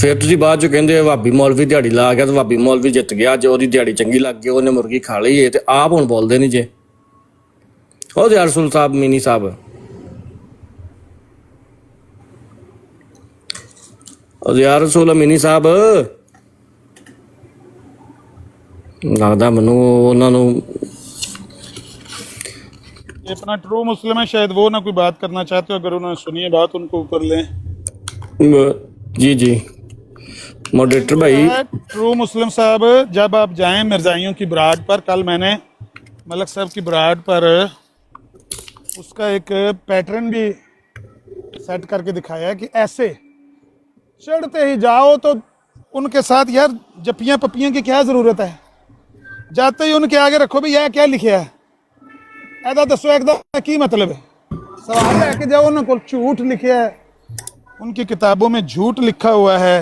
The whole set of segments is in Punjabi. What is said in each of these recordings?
ਫਿਰ ਤੁਸੀਂ ਬਾਅਦ ਚ ਕਹਿੰਦੇ ਭਾਬੀ ਮੌਲਵੀ ਦਿਹਾੜੀ ਲਾ ਗਿਆ ਤੇ ਭਾਬੀ ਮੌਲਵੀ ਜਿੱਤ ਗਿਆ, ਅੱਜ ਉਹਦੀ ਦਿਹਾੜੀ ਚੰਗੀ ਲੱਗ ਗਈ, ਉਹਨੇ ਮੁਰਗੀ ਖਾ ਲਈ ਏ, ਤੇ ਆਪ ਹੁਣ ਬੋਲਦੇ ਨਹੀਂ ਜੇ। ਉਹ ਯਾਰ ਰਸੂਲ ਸਾਹਿਬ, ਮੀਨੀ ਸਾਹਿਬ, ਉਹ ਯਾਰ ਰਸੂਲ ਮੀਨੀ ਸਾਹਿਬ, ਲੱਗਦਾ ਮੈਨੂੰ ਉਹਨਾਂ ਨੂੰ ये अपना ट्रू मुस्लिम है, शायद वो ना कोई बात करना चाहते हो, अगर उन्होंने सुनी है बात उनको ऊपर लें। जी जी मॉडरेटर भाई। ट्रू मुस्लिम साहब, जब आप जाएं मिर्जाइयों की बरात पर, कल मैंने मलक साहब की बरात पर उसका एक पैटर्न भी सेट करके दिखाया है कि ऐसे चढ़ते ही जाओ तो उनके साथ यार जप्पियाँ पप्पियाँ की क्या ज़रूरत है, जाते ही उनके आगे रखो भाई यह क्या लिखे है, ऐसा दसो एकदम की मतलब है। सवाल है कि जब उन्होंने झूठ लिखे है, उनकी किताबों में झूठ लिखा हुआ है,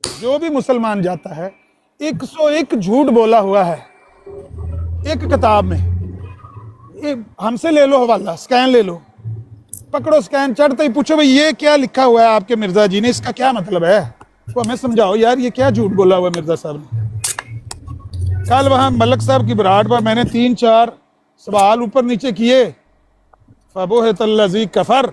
जो भी मुसलमान जाता है 101 झूठ बोला हुआ है एक किताब में। ये हमसे ले लो हवाला, स्कैन ले लो, पकड़ो स्कैन, चढ़ते ही पूछो भाई ये क्या लिखा हुआ है आपके मिर्जा जी ने, इसका क्या मतलब है, तो हमें समझाओ यार ये क्या झूठ बोला हुआ है मिर्जा साहब ने। कल वहाँ मलक साहब की बरात पर मैंने 3-4 सवाल ऊपर नीचे किए, फबोहतल्लज़ी कफर,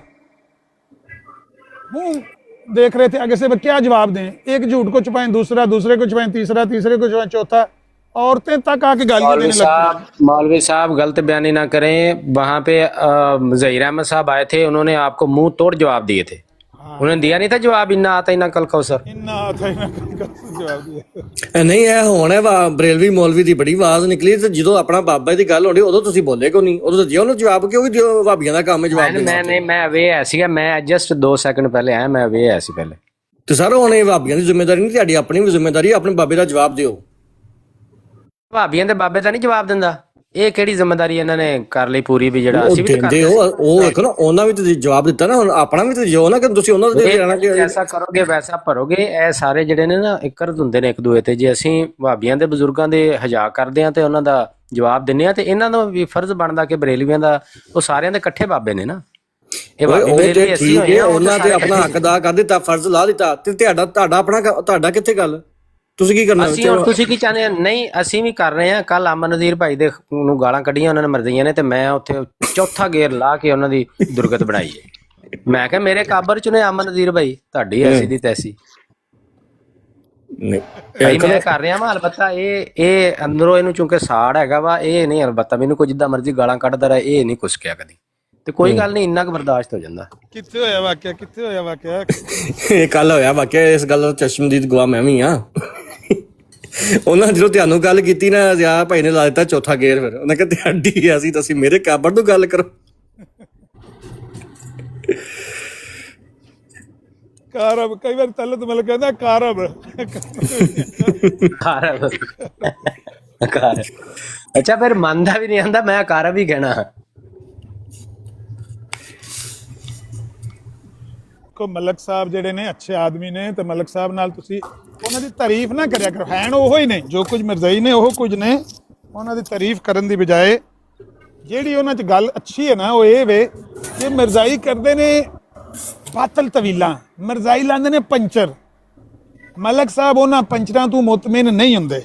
मुँह देख रहे थे आगे से क्या जवाब दें, एक झूठ को छुपाएं दूसरा, दूसरे को छुपाएं तीसरा, तीसरे को छुपाएं चौथा, औरतें तक आके गालियां देने लगती। मौलवी साहब गलत बयानी ना करें, वहाँ पे ज़हीर अहमद साहब आए थे, उन्होंने आपको मुंह तोड़ जवाब दिए थे। उन्होंने दिया नहीं था जवाब, इन्ना आता ही ना कल कौसर, इन्ना आता ही ना कल कौसर जवाब दिया। नहीं है हुण बरेलवी मौलवी की बड़ी आवाज निकली ते जो अपना बाबा की गल होनी उदों तुसीं बोले क्यों नहीं, उदों दिओ ना जवाब, क्यों दिओ भाबियां दा काम है जवाब देना। मैं अवे है सीगा, मैं जस्ट 2 सेकंड पहले आया, मैं अवे है सी पहले। तो सर हुण ये भाबियां दी जिम्मेदारी नहीं, तुहाडी अपनी भी जिम्मेदारी, अपने बाबे दा जवाब दिओ। भाबियां दे बाबे ਤਾਂ ਨਹੀਂ ਜਵਾਬ ਦਿੰਦਾ, ਇਹ ਕਿਹੜੀ ਜ਼ਿੰਮੇਵਾਰੀ ਇਹਨਾਂ ਨੇ ਕਰ ਲਈ ਪੂਰੀ, ਵੀ ਜਿਹੜਾ ਅਸੀਂ ਵੀ ਦਿੰਦੇ ਉਹ ਦੇਖੋ ਨਾ, ਉਹਨਾਂ ਵੀ ਤੇ ਜਵਾਬ ਦਿੱਤਾ ਨਾ, ਹੁਣ ਆਪਣਾ ਵੀ ਤੇ ਜੋ ਨਾ ਕਿ ਤੁਸੀਂ ਉਹਨਾਂ ਦੇ ਰਹਿਣਾ ਕਿ ਐਸਾ ਕਰੋਗੇ ਵੈਸਾ ਭਰੋਗੇ। ਇਹ ਸਾਰੇ ਜਿਹੜੇ ਨੇ ਨਾ ਇਕਰਦ ਹੁੰਦੇ ਨੇ ਇੱਕ ਦੂਏ ਤੇ, ਜੇ ਅਸੀਂ ਭਾਬੀਆਂ ਦੇ ਬਜ਼ੁਰਗਾਂ ਦੇ ਹਜਾ ਕਰਦੇ ਆ ਤੇ ਉਹਨਾਂ ਦਾ ਜਵਾਬ ਦਿੰਨੇ ਆ, ਤੇ ਇਹਨਾਂ ਦਾ ਵੀ ਫਰਜ਼ ਬਣਦਾ ਕਿ ਬਰੇਲਵੀਆਂ ਦਾ ਉਹ ਸਾਰਿਆਂ ਦੇ ਇਕੱਠੇ ਬਾਬੇ ਨੇ ਨਾ, ਇਹ ਬਾਬੇ ਬਰੇਲਵੀ ਅਸੀਂ ਹੋਏ ਆ, ਉਹਨਾਂ ਤੇ ਆਪਣਾ ਹੱਕ ਅਦਾ ਕਰ ਦਿੱਤਾ, ਫਰਜ਼ ਲਾ ਦਿੱਤਾ, ਤੇ ਤੁਹਾਡਾ ਆਪਣਾ ਤੁਹਾਡਾ ਕਿੱਥੇ ਗੱਲ, ਤੁਸੀਂ ਕੀ ਕਰਨਾ? ਅਸੀਂ ਹੁਣ ਤੁਸੀਂ ਕੀ ਚਾਹੁੰਦੇ ਆ? ਨਹੀਂ ਅਸੀਂ ਵੀ ਕਰ ਰਹੇ ਆ। ਕੱਲ ਅਮਨ ਨਜ਼ੀਰ ਭਾਈ ਦੇ ਨੂੰ ਗਾਲਾਂ ਕੱਢੀਆਂ ਉਹਨਾਂ ਨੇ ਮਰਜ਼ੀਆਂ ਨੇ, ਤੇ ਮੈਂ ਉੱਥੇ ਚੌਥਾ ਗੇਰ ਲਾ ਕੇ ਉਹਨਾਂ ਦੀ ਦੁਰਗਤ ਬਣਾਈ ਹੈ। ਮੈਂ ਕਿਹਾ ਮੇਰੇ ਕਾਬਰ ਚ ਨੇ ਅਮਨ ਨਜ਼ੀਰ ਭਾਈ, ਤੁਹਾਡੀ ਐਸੀ ਦੀ ਤੈਸੀ ਭਾਈ ਮੈਂ ਕਰ ਰਿਹਾ ਵਾ। ਅਲਬੱਤਾ ਇਹ ਅੰਦਰੋਂ ਇਹਨੂੰ ਚੁੰਕੇ ਸਾੜ ਹੈਗਾ ਵਾ, ਇਹ ਨਹੀਂ ਅਲਬੱਤਾ ਮੈਨੂੰ ਕੋਈ ਜਿੱਦਾਂ ਮਰਜ਼ੀ ਗਾਲਾਂ ਕੱਢਦਾ ਰਿਹਾ, ਇਹ ਨਹੀਂ ਕੁਛ ਕਿਹਾ ਕਦੀ, ਤੇ ਕੋਈ ਗੱਲ ਨਹੀਂ, ਇੰਨਾ ਕੁ ਬਰਦਾਸ਼ਤ ਹੋ ਜਾਂਦਾ। ਕਿੱਥੇ ਹੋਇਆ ਵਾਕਿਆ, ਕਿੱਥੇ ਹੋਇਆ ਵਾਕਿਆ? ਇਹ ਕੱਲ ਹੋਇਆ ਵਾਕਿਆ, ਇਸ ਗੱਲ ਦਾ ਚਸ਼ਮਦੀਦ ਗਵਾਹ ਮੈਂ ਵੀ ਆ। ਉਹਨਾਂ ਜਦੋਂ ਤੁਹਾਨੂੰ ਗੱਲ ਕੀਤੀ ਨਾ, ਆ ਭਾਈ ਨੇ ਲਾ ਦਿੱਤਾ ਚੌਥਾ ਗੇਰ, ਫਿਰ ਉਹਨੇ ਕਿਹਾ ਤੁਹਾਡੀ ਐਸੀ ਤੁਸੀਂ ਮੇਰੇ ਕਾਬਰ ਨੂੰ ਗੱਲ ਕਰੋ। ਕਾਰਬ ਕਈ ਵਾਰ ਤਲ ਤੇ ਮਤਲਬ ਕਹਿੰਦਾ ਕਾਰਬ ਅੱਛਾ ਫਿਰ ਮੰਨਦਾ ਵੀ ਨਹੀਂ ਆਂਦਾ, ਮੈਂ ਕਾਰਬ ਹੀ ਕਹਿਣਾ। ਕੋ ਮਲਕ ਸਾਹਿਬ ਜਿਹੜੇ ਨੇ ਅੱਛੇ ਆਦਮੀ ਨੇ, ਤੇ ਮਲਕ ਸਾਹਿਬ ਨਾਲ ਤੁਸੀਂ ਉਹਨਾਂ ਦੀ ਤਾਰੀਫ ਨਾ ਕਰਿਆ ਕਰੋ, ਹੈਨ ਉਹੋ ਹੀ ਨੇ ਜੋ ਕੁਝ ਮਿਰਜ਼ਾਈ ਨੇ, ਉਹ ਕੁਝ ਨੇ। ਉਹਨਾਂ ਦੀ ਤਾਰੀਫ ਕਰਨ ਦੀ ਬਜਾਏ ਜਿਹੜੀ ਉਹਨਾਂ 'ਚ ਗੱਲ ਅੱਛੀ ਹੈ ਨਾ, ਉਹ ਇਹ ਵੇ ਕਿ ਮਿਰਜ਼ਾਈ ਕਰਦੇ ਨੇ ਬਾਤਲ ਤਵੀਲਾਂ, ਮਿਰਜ਼ਾਈ ਲਾਉਂਦੇ ਨੇ ਪੰਚਰ। ਮਲਕ ਸਾਹਿਬ ਉਹਨਾਂ ਪੰਚਰਾਂ ਤੋਂ ਮੁਤਮਿਨ ਨਹੀਂ ਹੁੰਦੇ,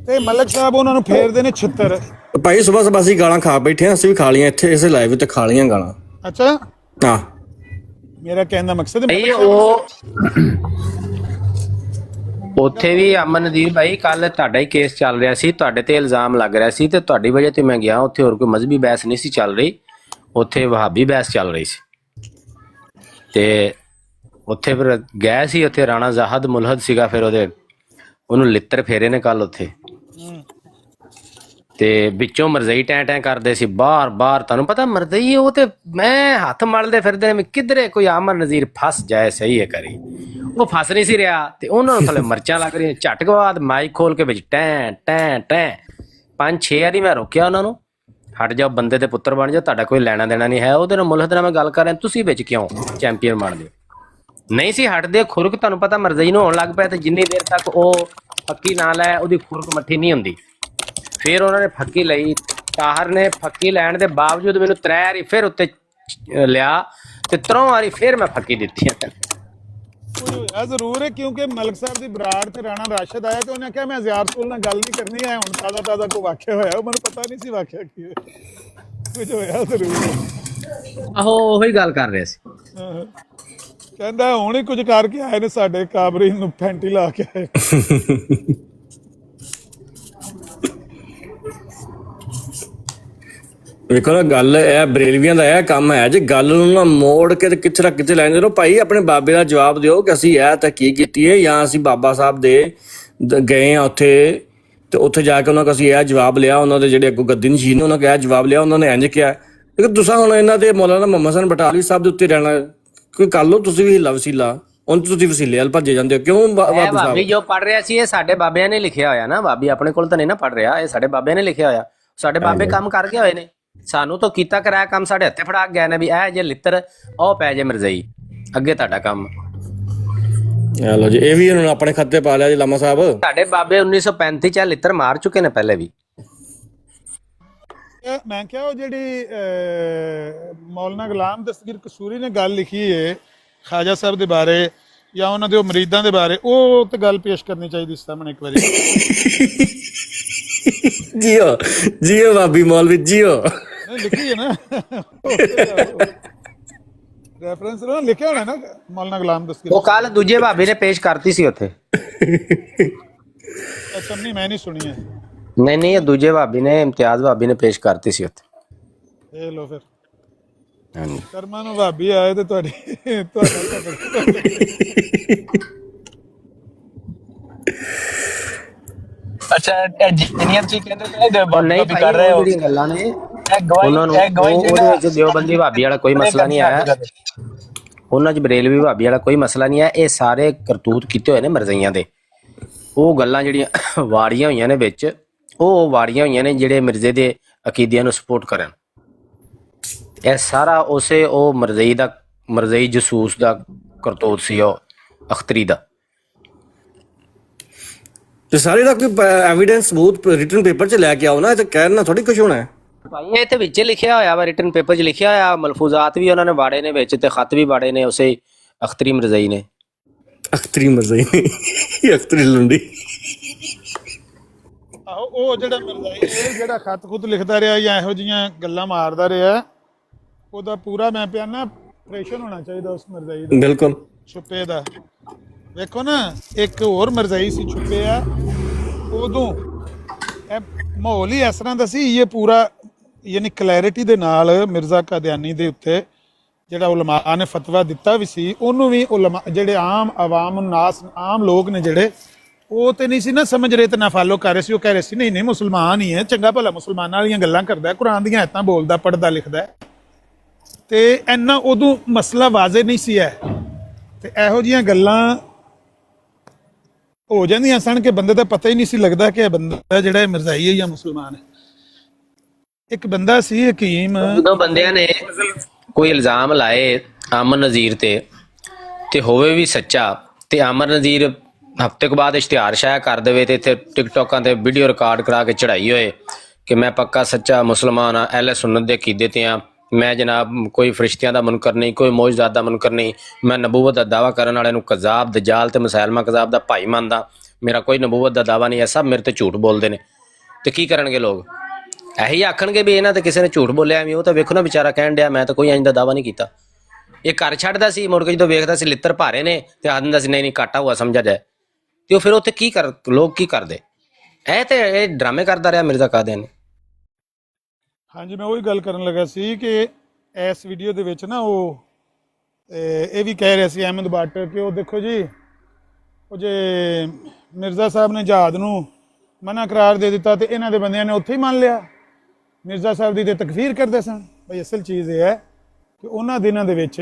ਤੇ ਮਲਕ ਸਾਹਿਬ ਉਹਨਾਂ ਨੂੰ ਫੇਰਦੇ ਨੇ ਛਿੱਤਰ। ਭਾਈ ਸੁਬਹ ਸੁਬਹ ਅਸੀਂ ਗਾਲਾਂ ਖਾ ਬੈਠੇ ਹਾਂ, ਅਸੀਂ ਵੀ ਖਾ ਲਈਆਂ ਇੱਥੇ ਇਸੇ ਲਾਈਵ ਤੇ ਖਾ ਲਈਆਂ ਗਾਲਾਂ। ਅੱਛਾ ਹਾਂ, ਮੇਰਾ ਕਹਿਣ ਦਾ ਮਕਸਦ ਉਹ ਉੱਥੇ ਵੀ ਅਮਨ ਨਜ਼ੀਰ ਭਾਈ ਕੱਲ ਤੁਹਾਡਾ ਹੀ ਕੇਸ ਚੱਲ ਰਿਹਾ ਸੀ, ਤੁਹਾਡੇ ਤੇ ਇਲਜ਼ਾਮ ਲੱਗ ਰਿਹਾ ਸੀ, ਤੇ ਤੁਹਾਡੀ ਵਜ੍ਹਾ ਤੇ ਮੈਂ ਗਿਆ ਉੱਥੇ। ਹੋਰ ਕੋਈ ਮਜ਼ਹਬੀ ਬਹਿਸ ਨਹੀਂ ਸੀ ਚੱਲ ਰਹੀ, ਉੱਥੇ ਵਹਾਬੀ ਬਹਿਸ ਚੱਲ ਰਹੀ ਸੀ, ਤੇ ਉੱਥੇ ਫਿਰ ਗਏ ਸੀ, ਉੱਥੇ ਰਾਣਾ ਜ਼ਾਹਦ ਮੁਲਹਦ ਸੀਗਾ, ਫਿਰ ਉਹਨੂੰ ਲਿੱਤਰ ਫੇਰੇ ਨੇ ਕੱਲ ਉੱਥੇ, ਤੇ ਵਿੱਚੋਂ ਮਰਜ਼ਈ ਟੈਂ ਟੈਂ ਕਰਦੇ ਸੀ ਬਾਰ ਬਾਰ। ਤੁਹਾਨੂੰ ਪਤਾ ਮਰਜ਼ਈ ਉਹ ਤੇ ਮੈਂ ਹੱਥ ਮਲਦੇ ਫਿਰਦੇ ਨੇ, ਕਿਧਰੇ ਕੋਈ ਅਮਨ ਨਜ਼ੀਰ ਫਸ ਜਾਏ ਸਹੀ ਹੈ ਕਰੀ, ਉਹ ਫਸ ਨਹੀਂ ਸੀ ਰਿਹਾ, ਤੇ ਉਹਨਾਂ ਨੂੰ ਥੱਲੇ ਮਰਚਾਂ ਲੱਗ ਰਹੀਆਂ। ਝਟਕ ਬਾਅਦ ਮਾਈਕ ਖੋਲ ਕੇ ਵਿੱਚ ਟੈਂ ਟੈਂ ਟੈਂ 5-6 ਵਾਰੀ ਮੈਂ ਰੋਕਿਆ ਉਹਨਾਂ ਨੂੰ, ਹਟ ਜਾਓ, ਬੰਦੇ ਦੇ ਪੁੱਤਰ ਬਣ ਜਾਓ, ਤੁਹਾਡਾ ਕੋਈ ਲੈਣਾ ਦੇਣਾ ਨਹੀਂ ਹੈ ਉਹਦੇ ਨਾਲ। ਮੁਲਕ ਦੇ ਨਾਲ ਮੈਂ ਗੱਲ ਕਰ ਰਿਹਾ, ਤੁਸੀਂ ਵਿੱਚ ਕਿਉਂ ਚੈਂਪੀਅਨ ਬਣਦੇ ਹੋ? ਨਹੀਂ ਸੀ ਹਟਦੇ ਖੁਰਕ, ਤੁਹਾਨੂੰ ਪਤਾ ਮਰਜ਼ਈ ਨੂੰ ਹੋਣ ਲੱਗ ਪਿਆ, ਤੇ ਜਿੰਨੀ ਦੇਰ ਤੱਕ ਉਹ ਫੱਕੀ ਨਾ ਲੈ ਉਹਦੀ ਖੁਰਕ ਮੱਠੀ ਨਹੀਂ ਹੁੰਦੀ। ਫਿਰ ਉਹਨਾਂ ਨੇ ਫੱਕੀ ਲਈ, ਤਾਹਰ ਨੇ ਫੱਕੀ ਲੈਣ ਦੇ ਬਾਵਜੂਦ ਮੈਨੂੰ 3 ਵਾਰੀ ਫਿਰ ਉੱਤੇ ਲਿਆ ਤੇ 3 ਵਾਰੀ ਫਿਰ ਮੈਂ ਫੱਕੀ ਦਿੱਤੀ। ਇਹ ਜ਼ਰੂਰ ਹੈ ਕਿਉਂਕਿ ਮਲਕ ਸਾਹਿਬ ਦੀ ਬਰਾੜ ਤੇ ਰਾਣਾ ਰਾਸ਼ਦ ਆਇਆ ਤੇ ਉਹਨੇ ਕਿਹਾ ਮੈਂ ਜ਼ਿਆਰ ਰਸੂਲ ਨਾਲ ਗੱਲ ਨਹੀਂ ਕਰਨੀ ਹੈ, ਹੁਣ ਤਾਜ਼ਾ ਕੋਈ ਵਾਕਿਆ ਹੋਇਆ, ਉਹ ਮੈਨੂੰ ਪਤਾ ਨਹੀਂ ਸੀ ਵਾਕਿਆ ਕੀ ਹੋਇਆ, ਕੁਝ ਹੋਇਆ ਜ਼ਰੂਰ। ਆਹੋ ਉਹੀ ਗੱਲ ਕਰ ਰਹੇ ਸੀ। ਕਹਿੰਦਾ ਹੁਣ ਹੀ ਕੁਝ ਕਰਕੇ ਆਏ ਨੇ, ਸਾਡੇ ਕਾਬਰੀ ਨੂੰ ਫੈਂਟੀ ਲਾ ਕੇ ਆਏ। ਵੇਖੋ ਨਾ, ਗੱਲ ਇਹ ਬਰੇਲਵੀਆਂ ਦਾ ਇਹ ਕੰਮ ਹੈ ਜੇ ਗੱਲ ਨੂੰ ਨਾ ਮੋੜ ਕੇ ਤੇ ਕਿੱਥੇ ਨਾ ਕਿੱਥੇ ਲੈ ਜਾਂਦੇ ਰਹੋ। ਭਾਈ ਆਪਣੇ ਬਾਬੇ ਦਾ ਜਵਾਬ ਦਿਓ ਕਿ ਅਸੀਂ ਇਹ ਤਹਿਕੀਕ ਕੀਤੀ ਹੈ, ਜਾਂ ਅਸੀਂ ਬਾਬਾ ਸਾਹਿਬ ਦੇ ਗਏ ਆ ਉੱਥੇ ਤੇ ਉੱਥੇ ਜਾ ਕੇ ਉਹਨਾਂ ਕੋਲ ਅਸੀਂ ਇਹ ਜਵਾਬ ਲਿਆ, ਉਹਨਾਂ ਦੇ ਜਿਹੜੇ ਅੱਗੋਂ ਗੱਦੀ ਨਸ਼ੀਨ ਨੇ ਉਹਨਾਂ ਕੋਲ ਇਹ ਜਵਾਬ ਲਿਆ, ਉਹਨਾਂ ਨੇ ਇੰਝ ਕਿਹਾ। ਲੇਕਿਨ ਤੁਸੀਂ ਹੁਣ ਇਹਨਾਂ ਦੇ ਮੌਲਾਨਾ ਮੁਹੰਮਦ ਹਸਨ ਬਟਾਲਵੀ ਸਾਹਿਬ ਦੇ ਉੱਤੇ ਰਹਿਣਾ, ਕੋਈ ਕਰ ਲਓ ਤੁਸੀਂ ਵੀ ਹਿੱਲਾ ਵਸੀਲਾ, ਹੁਣ ਤੁਸੀਂ ਵਸੀਲੇ ਵੱਲ ਭੱਜੇ ਜਾਂਦੇ ਹੋ ਕਿਉਂ? ਬਾਬੀ ਜੋ ਪੜ ਰਿਹਾ ਸੀ ਇਹ ਸਾਡੇ ਬਾਬਿਆਂ ਨੇ ਲਿਖਿਆ ਹੋਇਆ ਨਾ, ਬਾਬੀ ਆਪਣੇ ਕੋਲ ਤਾਂ ਨਹੀਂ ਨਾ ਪੜ ਰਿਹਾ, ਇਹ ਸਾਡੇ ਬਾਬਿਆਂ ਨੇ ਲਿਖਿਆ ਹੋਇਆ। ਸਾਡੇ ਬਾਬੇ ਕੰਮ ਕਰਕੇ ਹੋਏ ਨੇ, ਸਾਨੂੰ ਤਾਂ ਕੀਤਾ ਕਰਾਇਆ ਕੰਮ ਸਾਡੇ ਹੱਥੇ ਫੜਾ ਗਏ ਨੇ ਵੀ ਇਹ ਜੇ ਲਿੱਤਰ ਉਹ ਪੈ ਜੇ ਮਿਰਜ਼ਈ, ਅੱਗੇ ਤੁਹਾਡਾ ਕੰਮ। ਲਓ ਜੀ, ਇਹ ਵੀ ਇਹਨਾਂ ਆਪਣੇ ਖੱਤੇ ਪਾ ਲਿਆ ਜੀ ਲਾਮਾ ਸਾਹਿਬ। ਸਾਡੇ ਬਾਬੇ 1935 ਚ ਲਿੱਤਰ ਮਾਰ ਚੁੱਕੇ ਨੇ ਪਹਿਲੇ ਵੀ। ਮੈਂ ਕਿਹਾ ਉਹ ਜਿਹੜੀ ਮੌਲਾਨਾ ਗੁਲਾਮ ਦਸਤਗੀਰ ਕਸੂਰੀ ਨੇ ਗੱਲ ਲਿਖੀ ਹੈ ਖਾਜਾ ਸਾਹਿਬ ਦੇ ਬਾਰੇ ਜਾਂ ਉਹਨਾਂ ਦੇ ਉਹ ਮਰੀਦਾਂ ਦੇ ਬਾਰੇ, ਉਹ ਤੇ ਗੱਲ ਪੇਸ਼ ਕਰਨੀ ਚਾਹੀਦੀ ਸਾਹਮਣੇ ਇੱਕ ਵਾਰੀ। ਜੀਓ ਜੀਓ ਬਾਬੀ ਮੌਲਵੀ ਜੀਓ, ਲਿਖੀ ਹੈ ਨਾ ਰੈਫਰੈਂਸ ਨਾਲ ਲਿਖਿਆ ਹੋਣਾ ਨਾ ਮੌਲਾਨਾ ਗੁਲਾਮ ਦਸਤਗੀਰ। ਉਹ ਕੱਲ ਦੂਜੇ ਭਾਬੀ ਨੇ ਪੇਸ਼ ਕਰਤੀ ਸੀ ਉੱਥੇ। ਅੱਛਾ, ਨਹੀਂ ਮੈਂ ਨਹੀਂ ਸੁਣੀ ਹੈ। ਨਹੀਂ ਇਹ ਦੂਜੇ ਭਾਬੀ ਨੇ, ਇਮਤਿਆਜ਼ ਭਾਬੀ ਨੇ ਪੇਸ਼ ਕਰਤੀ ਸੀ ਉੱਥੇ। ਇਹ ਲੋ ਫਿਰ ਹਾਂਜੀ, ਕਰਮਾਂ ਨੂੰ ਭਾਬੀ ਆਏ ਤੇ ਤੁਹਾਡੀ ਅੱਛਾ ਜਿੰਨੀਆਂ ਤੁਸੀਂ ਕਹਿੰਦੇ ਉਹ ਨਹੀਂ ਭਾਈ ਕਰ ਰਹੇ ਹੋ ਜਿਹੜੀਆਂ ਗੱਲਾਂ ਨੇ ਉਹਨਾਂ ਨੂੰ ਉਹਦੇ ਵਿੱਚ ਦਿਓਬੰਦੀ ਭਾਬੀ ਵਾਲਾ ਕੋਈ ਮਸਲਾ ਨਹੀਂ ਆਇਆ, ਉਹਨਾਂ 'ਚ ਬਰੇਲਵੀ ਭਾਬੀ ਵਾਲਾ ਕੋਈ ਮਸਲਾ ਨਹੀਂ ਹੈ। ਇਹ ਸਾਰੇ ਕਰਤੂਤ ਕੀਤੇ ਹੋਏ ਨੇ ਮਰਜ਼ਈਆਂ ਦੇ। ਉਹ ਗੱਲਾਂ ਜਿਹੜੀਆਂ ਵਾੜੀਆਂ ਹੋਈਆਂ ਨੇ ਵਿੱਚ, ਉਹ ਵਾੜੀਆਂ ਹੋਈਆਂ ਨੇ ਜਿਹੜੇ ਮਿਰਜ਼ੇ ਦੇ ਅਕੀਦਿਆਂ ਨੂੰ ਸਪੋਰਟ ਕਰਨ। ਇਹ ਸਾਰਾ ਉਸੇ ਉਹ ਮਰਜ਼ਈ ਜਸੂਸ ਦਾ ਕਰਤੂਤ ਸੀ, ਉਹ ਅਖਤਰੀ ਦਾ। ਤੇ ਸਾਰੇ ਦਾ ਕੋਈ ਐਵੀਡੈਂਸ ਸਬੂਤ ਰਿਟਨ ਪੇਪਰ 'ਚ ਲੈ ਕੇ ਆਓ ਨਾ, ਇਹ ਤਾਂ ਕਹਿਣਾ ਥੋੜੀ ਕੁਝ ਹੋਣਾ ਹੈ ਭਾਈ। ਇਹ ਤੇ ਵਿੱਚ ਲਿਖਿਆ ਹੋਇਆ ਵਾ, ਰਿਟਨ ਪੇਪਰ 'ਚ ਲਿਖਿਆ ਹੋਇਆ, ਮਲਫੂਜ਼ਾਤ ਵੀ ਉਹਨਾਂ ਨੇ ਵਾੜੇ ਨੇ ਵਿੱਚ ਤੇ ਖਤ ਵੀ ਵਾੜੇ ਨੇ ਉਸੇ ਅਖਤਰੀ ਮਰਜ਼ਈ ਨੇ। ਅਖਤਰੀ ਮਰਜ਼ਈ ਅਖਤਰੀ ਲੁੰਡੀ। ਆਹੋ ਉਹ ਜਿਹੜਾ ਮਿਰਜ਼ਾਈ ਜਿਹੜਾ ਖਤ ਖੁਦ ਲਿਖਦਾ ਰਿਹਾ ਜਾਂ ਇਹੋ ਜਿਹੀਆਂ ਗੱਲਾਂ ਮਾਰਦਾ ਰਿਹਾ, ਉਹਦਾ ਪੂਰਾ ਮੈਂ ਪਿਆ ਨਾ ਆਪਰੇਸ਼ਨ ਹੋਣਾ ਚਾਹੀਦਾ ਉਸ ਮਿਰਜ਼ਾਈ ਦਾ। ਬਿਲਕੁਲ ਛੁਪੇ ਦਾ ਵੇਖੋ ਨਾ, ਇੱਕ ਹੋਰ ਮਿਰਜ਼ਾਈ ਸੀ ਛੁਪੇ ਆ, ਉਦੋਂ ਇਹ ਮਾਹੌਲ ਹੀ ਇਸ ਤਰ੍ਹਾਂ ਦਾ ਸੀ। ਇਹ ਪੂਰਾ ਯਾਨੀ ਕਲੈਰਿਟੀ ਦੇ ਨਾਲ ਮਿਰਜ਼ਾ ਕਾਦੀਆਨੀ ਦੇ ਉੱਤੇ ਜਿਹੜਾ ਉਲਮਾ ਨੇ ਫਤਵਾ ਦਿੱਤਾ ਵੀ ਸੀ, ਉਹਨੂੰ ਵੀ ਉਲਮਾ ਜਿਹੜੇ ਆਮ ਆਵਾਮ ਨਾਸ ਆਮ ਲੋਕ ਨੇ ਜਿਹੜੇ ਉਹ ਤੇ ਨਹੀਂ ਸੀ ਨਾ ਸਮਝ ਰਹੇ ਤੇ ਨਾ ਫਾਲੋ ਕਰ ਰਹੇ ਸੀ। ਉਹ ਕਹਿ ਰਹੇ ਸੀ ਨਹੀਂ ਨਹੀਂ ਮੁਸਲਮਾਨ ਹੀ ਹੈ, ਚੰਗਾ ਭਲਾ ਮੁਸਲਮਾਨਾਂ ਵਾਲੀਆਂ ਗੱਲਾਂ ਕਰਦਾ, ਕੁਰਾਨ ਦੀਆਂ ਆਇਤਾਂ ਬੋਲਦਾ, ਪੜ੍ਹਦਾ ਲਿਖਦਾ, ਤੇ ਇੰਨਾ ਉਦੋਂ ਮਸਲਾ ਵਾਜ਼ੇ ਨਹੀਂ ਸੀ ਹੈ। ਤੇ ਇਹੋ ਜਿਹੀਆਂ ਗੱਲਾਂ ਹੋ ਜਾਂਦੀਆਂ ਸਨ ਕਿ ਬੰਦੇ ਦਾ ਪਤਾ ਹੀ ਨਹੀਂ ਸੀ ਲੱਗਦਾ ਕਿ ਇਹ ਬੰਦਾ ਜਿਹੜਾ ਮਿਰਜ਼ਾਈ ਹੈ ਜਾਂ ਮੁਸਲਮਾਨ ਹੈ। ਇੱਕ ਬੰਦਾ ਸੀ ਹਕੀਮ, ਜਦੋਂ ਬੰਦਿਆਂ ਨੇ ਕੋਈ ਇਲਜ਼ਾਮ ਲਾਏ ਅਮਨ ਨਜ਼ੀਰ ਤੇ ਹੋਵੇ ਵੀ ਸੱਚਾ, ਤੇ ਅਮਨ ਨਜ਼ੀਰ ਹਫ਼ਤੇ ਕੁ ਬਾਅਦ ਇਸ਼ਤਿਹਾਰ ਸ਼ਾਇਆ ਕਰ ਦੇਵੇ ਤੇ ਇੱਥੇ ਟਿਕਟੋਕਾਂ ਤੇ ਵੀਡੀਓ ਰਿਕਾਰਡ ਕਰਾ ਕੇ ਚੜਾਈ ਹੋਏ ਕਿ ਮੈਂ ਪੱਕਾ ਸੱਚਾ ਮੁਸਲਮਾਨ ਆ, ਅਹਿਲੇ ਸੁਨਨਤ ਦੇ ਅਕੀਦੇ ਤੇ ਆ, ਮੈਂ ਜਨਾਬ ਕੋਈ ਫਰਿਸ਼ਤਿਆਂ ਦਾ ਮੁਨਕਰ ਨਹੀਂ, ਕੋਈ ਮੌਜੂਜ਼ਾਤ ਦਾ ਮੁਨਕਰ ਨਹੀਂ, ਮੈਂ ਨਬੂਵਤ ਦਾ ਦਾਵਾ ਕਰਨ ਵਾਲੇ ਨੂੰ ਕਜ਼ਾਬ, ਦਜਾਲ ਤੇ ਮੁਸੈਲਮਾ ਕਜ਼ਾਬ ਦਾ ਭਾਈ ਮੰਨਦਾ, ਮੇਰਾ ਕੋਈ ਨਬੂਵਤ ਦਾ ਦਾਵਾ ਨਹੀਂ ਹੈ, ਸਭ ਮੇਰੇ ਤੇ ਝੂਠ ਬੋਲਦੇ ਨੇ। ਤੇ ਕੀ ਕਰਨਗੇ ਲੋਕ? ਇਹੀ ਆਖਣਗੇ ਵੀ ਇਹਨਾਂ ਤੇ ਕਿਸੇ ਨੇ ਝੂਠ ਬੋਲਿਆ ਐਵੇਂ। ਉਹ ਤਾਂ ਵੇਖੋ ਨਾ ਵਿਚਾਰਾ ਕਹਿਣ ਡਿਆ ਮੈਂ ਤਾਂ ਕੋਈ ਇੰਜ ਦਾ ਦਾਵਾ ਨਹੀਂ ਕੀਤਾ। ਇਹ ਘਰ ਛੱਡਦਾ ਸੀ, ਮੁੜ ਕੇ ਜਦੋਂ ਵੇਖਦਾ ਸੀ ਲਿੱਤਰ ਭਾਰੇ ਨੇ ਤੇ ਆਖ ਦਿੰਦਾ ਸੀ ਨਹੀਂ ਘਾਟਾ ਹੋਇਆ ਸਮਝਿਆ ਜਾਏ। ਤੇ ਉਹ ਫਿਰ ਉੱਥੇ ਲੋਕ ਕੀ ਕਰਦੇ? ਇਹ ਡਰਾਮੇ ਕਰਦਾ ਰਿਹਾ ਮਿਰਜ਼ਾ ਕਾਦੀਆਨੀ। ਹਾਂਜੀ ਮੈਂ ਉਹੀ ਗੱਲ ਕਰਨ ਲੱਗਾ ਸੀ ਕਿ ਇਸ ਵੀਡੀਓ ਦੇ ਵਿੱਚ ਨਾ ਉਹ ਇਹ ਵੀ ਕਹਿ ਰਿਹਾ ਸੀ ਅਹਿਮਦ ਬੱਟ ਕਿ ਉਹ ਦੇਖੋ ਜੀ, ਉਹ ਜੇ ਮਿਰਜ਼ਾ ਸਾਹਿਬ ਨੇ ਜਹਾਦ ਨੂੰ ਮਨਾ ਕਰਾਰ ਦੇ ਦਿੱਤਾ ਤੇ ਇਹਨਾਂ ਦੇ ਬੰਦਿਆਂ ਨੇ ਉੱਥੇ ਹੀ ਮੰਨ ਲਿਆ। ਮਿਰਜ਼ਾ ਸਾਹਿਬ ਦੀ ਤੇ ਤਕਫੀਰ ਕਰਦੇ ਸਨ। ਬਈ ਅਸਲ ਚੀਜ਼ ਇਹ ਹੈ ਕਿ ਉਹਨਾਂ ਦਿਨਾਂ ਦੇ ਵਿੱਚ